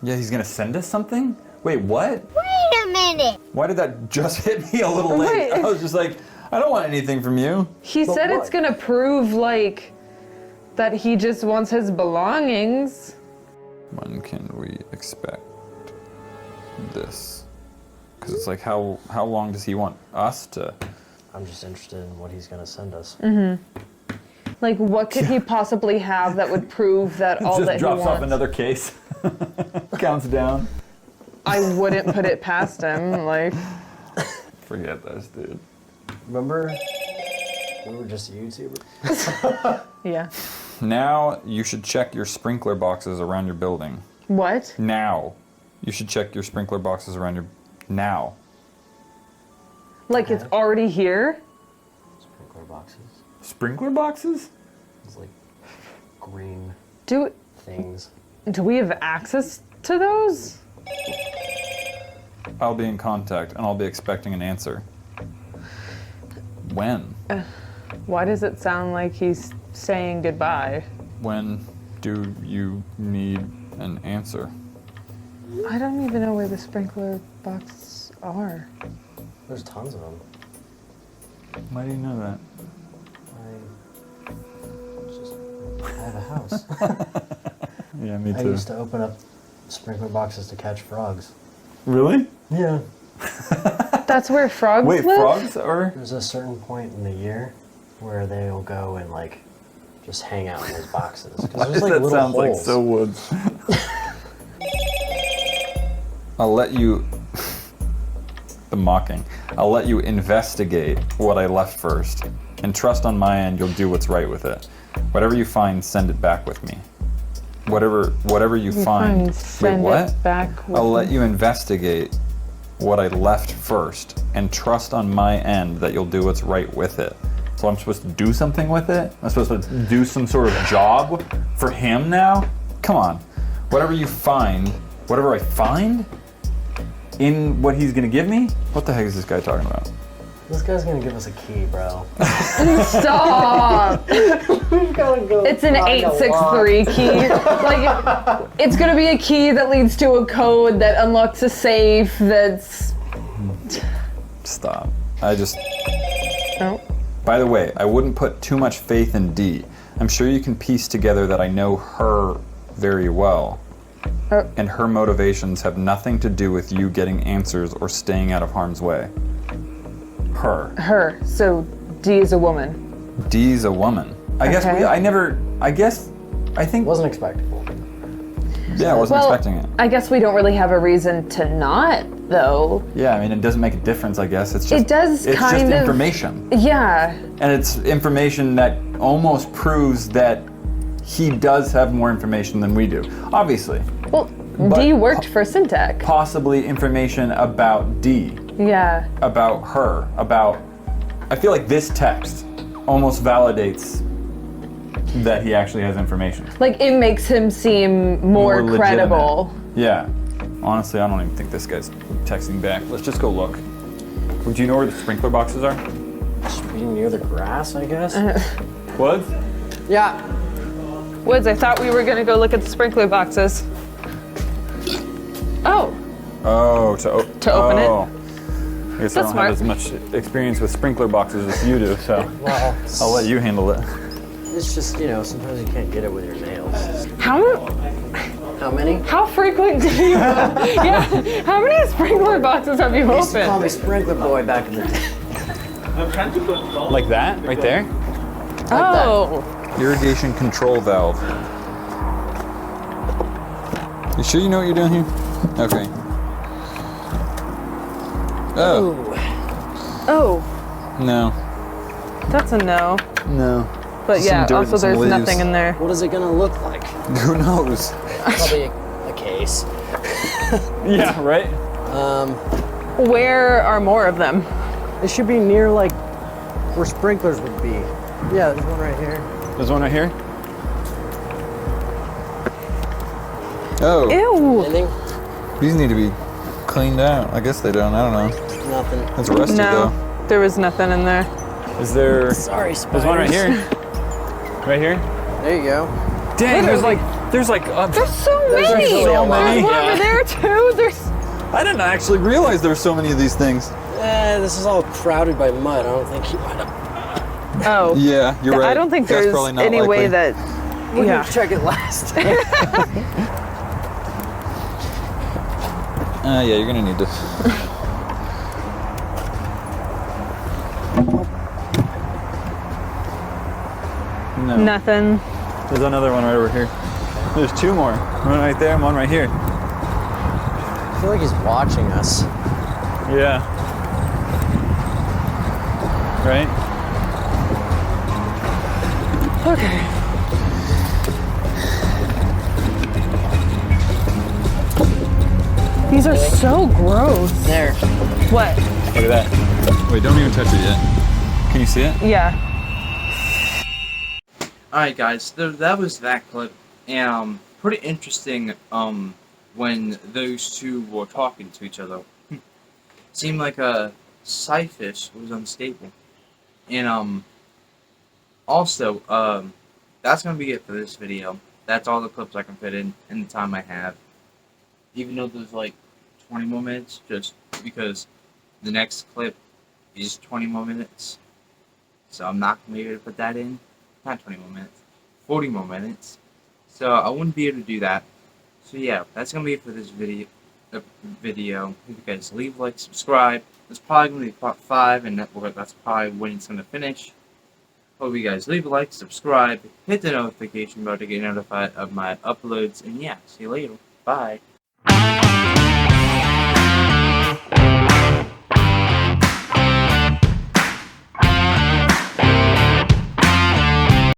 Yeah, he's gonna send us something? Wait, what? Wait a minute. Why did that just hit me a little late? Wait. I was just like, I don't want anything from you. He said it's gonna prove, like, that he just wants his belongings. When can we expect this? Because it's like, how long does he want us to? I'm just interested in what he's gonna send us. Like, what could he possibly have that would prove that all Just that he drops wants? off another case. Counts down. I wouldn't put it past him, like. Forget this, dude. Remember, we were just YouTubers. Yeah. Now you should check your sprinkler boxes around your building. What? Now. You should check your sprinkler boxes around your... Now. Like, it's already here? Sprinkler boxes. Sprinkler boxes? It's like green Do things. we have access to those? I'll be in contact, and I'll be expecting an answer. When? Why does it sound like he's saying goodbye? When do you need an answer? I don't even know where the sprinkler boxes are. There's tons of them. Why do you know that? I have a house. Yeah, me too. I used to open up sprinkler boxes to catch frogs. Really? Yeah. That's where frogs Wait, live? frogs are? There's a certain point in the year where they'll go and like just hang out in those boxes. 'Cause Why there's does like that little sound like holes. so woods? I'll let you. The mocking. I'll let you investigate what I left first, and trust on my end you'll do what's right with it. Whatever you find, send it back with me. Whatever you find. Send Wait, what? it back with I'll let me. you investigate what I left first, and trust on my end that you'll do what's right with it. So I'm supposed to do something with it? I'm supposed to do some sort of job for him now? Come on. Whatever you find, whatever I find in what he's gonna give me? What the heck is this guy talking about? This guy's gonna give us a key, bro. Stop! It's an 863 key. Like, it's gonna be a key that leads to a code that unlocks a safe that's... Stop. I just... Oh. By the way, I wouldn't put too much faith in D. I'm sure you can piece together that I know her very well. And her motivations have nothing to do with you getting answers or staying out of harm's way. Her. So D is a woman. D's a woman. I guess I think... Wasn't expecting. Yeah, I wasn't expecting it. I guess we don't really have a reason to not, though. Yeah, I mean, it doesn't make a difference, I guess. It's just, It does it's kind just of- information. Yeah. And it's information that almost proves that he does have more information than we do. Obviously. Well, D worked for Syntech. Possibly information about D. Yeah. About her. About... I feel like this text almost validates that he actually has information. Like, it makes him seem more legitimate. credible. Yeah. Honestly, I don't even think this guy's texting back. Let's just go look. Do you know where the sprinkler boxes are? Just being near the grass, I guess. What? Yeah. Woods, I thought we were gonna go look at the sprinkler boxes. Oh. Oh, to open it? I guess That's I don't smart. have as much experience with sprinkler boxes as you do, so Well, I'll let you handle it. it's just, you know, sometimes you can't get it with your nails. How many? How frequent do you... yeah. How many sprinkler boxes have you They used to call opened? me Sprinkler Boy back in the day. Like that? Right there? Oh. Irrigation control valve. You sure you know what you're doing here? Okay. Oh. Oh. No. That's a no. No. But Just yeah, some dirt also and some there's leaves. nothing in there. What is it gonna look like? Who knows? Probably a case. Yeah, right? Where are more of them? It should be near, like, where sprinklers would be. Yeah, there's one right here. There's one right here? Oh. Ew. Anything? These need to be cleaned out. I guess they don't. I don't know. Nothing. That's rusty No, though. there was nothing in there. Is there... Sorry, There's one right here. Right here? There you go. Dang, there's like... There's so There's many. really a lot. There's one Yeah. over there too. There's... I didn't actually realize there were so many of these things. This is all crowded by mud. I don't think you might have... Oh. Yeah, you're right. I don't think That's there's probably not any way likely. that... We Yeah. can check it last. Yeah, you're gonna need to... No. Nothing. There's another one right over here. There's two more. One right there and one right here. I feel like he's watching us. Yeah. Right? Okay. These are so gross. There. What? Look at that. Wait, don't even touch it yet. Can you see it? Yeah. Alright guys, that was that clip, and pretty interesting when those two were talking to each other. Seemed like a Cyfish was unstable. And also, that's gonna be it for this video. That's all the clips I can fit in the time I have. Even though there's like 20 more minutes, just because the next clip is 20 more minutes. so I'm not going to be able to put that in. Not 20 more minutes, 40 more minutes. So I wouldn't be able to do that. So yeah, that's going to be it for this video. If you guys leave a like, subscribe. It's probably going to be part 5, and that's probably when it's going to finish. Hope you guys leave a like, subscribe, hit the notification bell to get notified of my uploads, and yeah, see you later. Bye.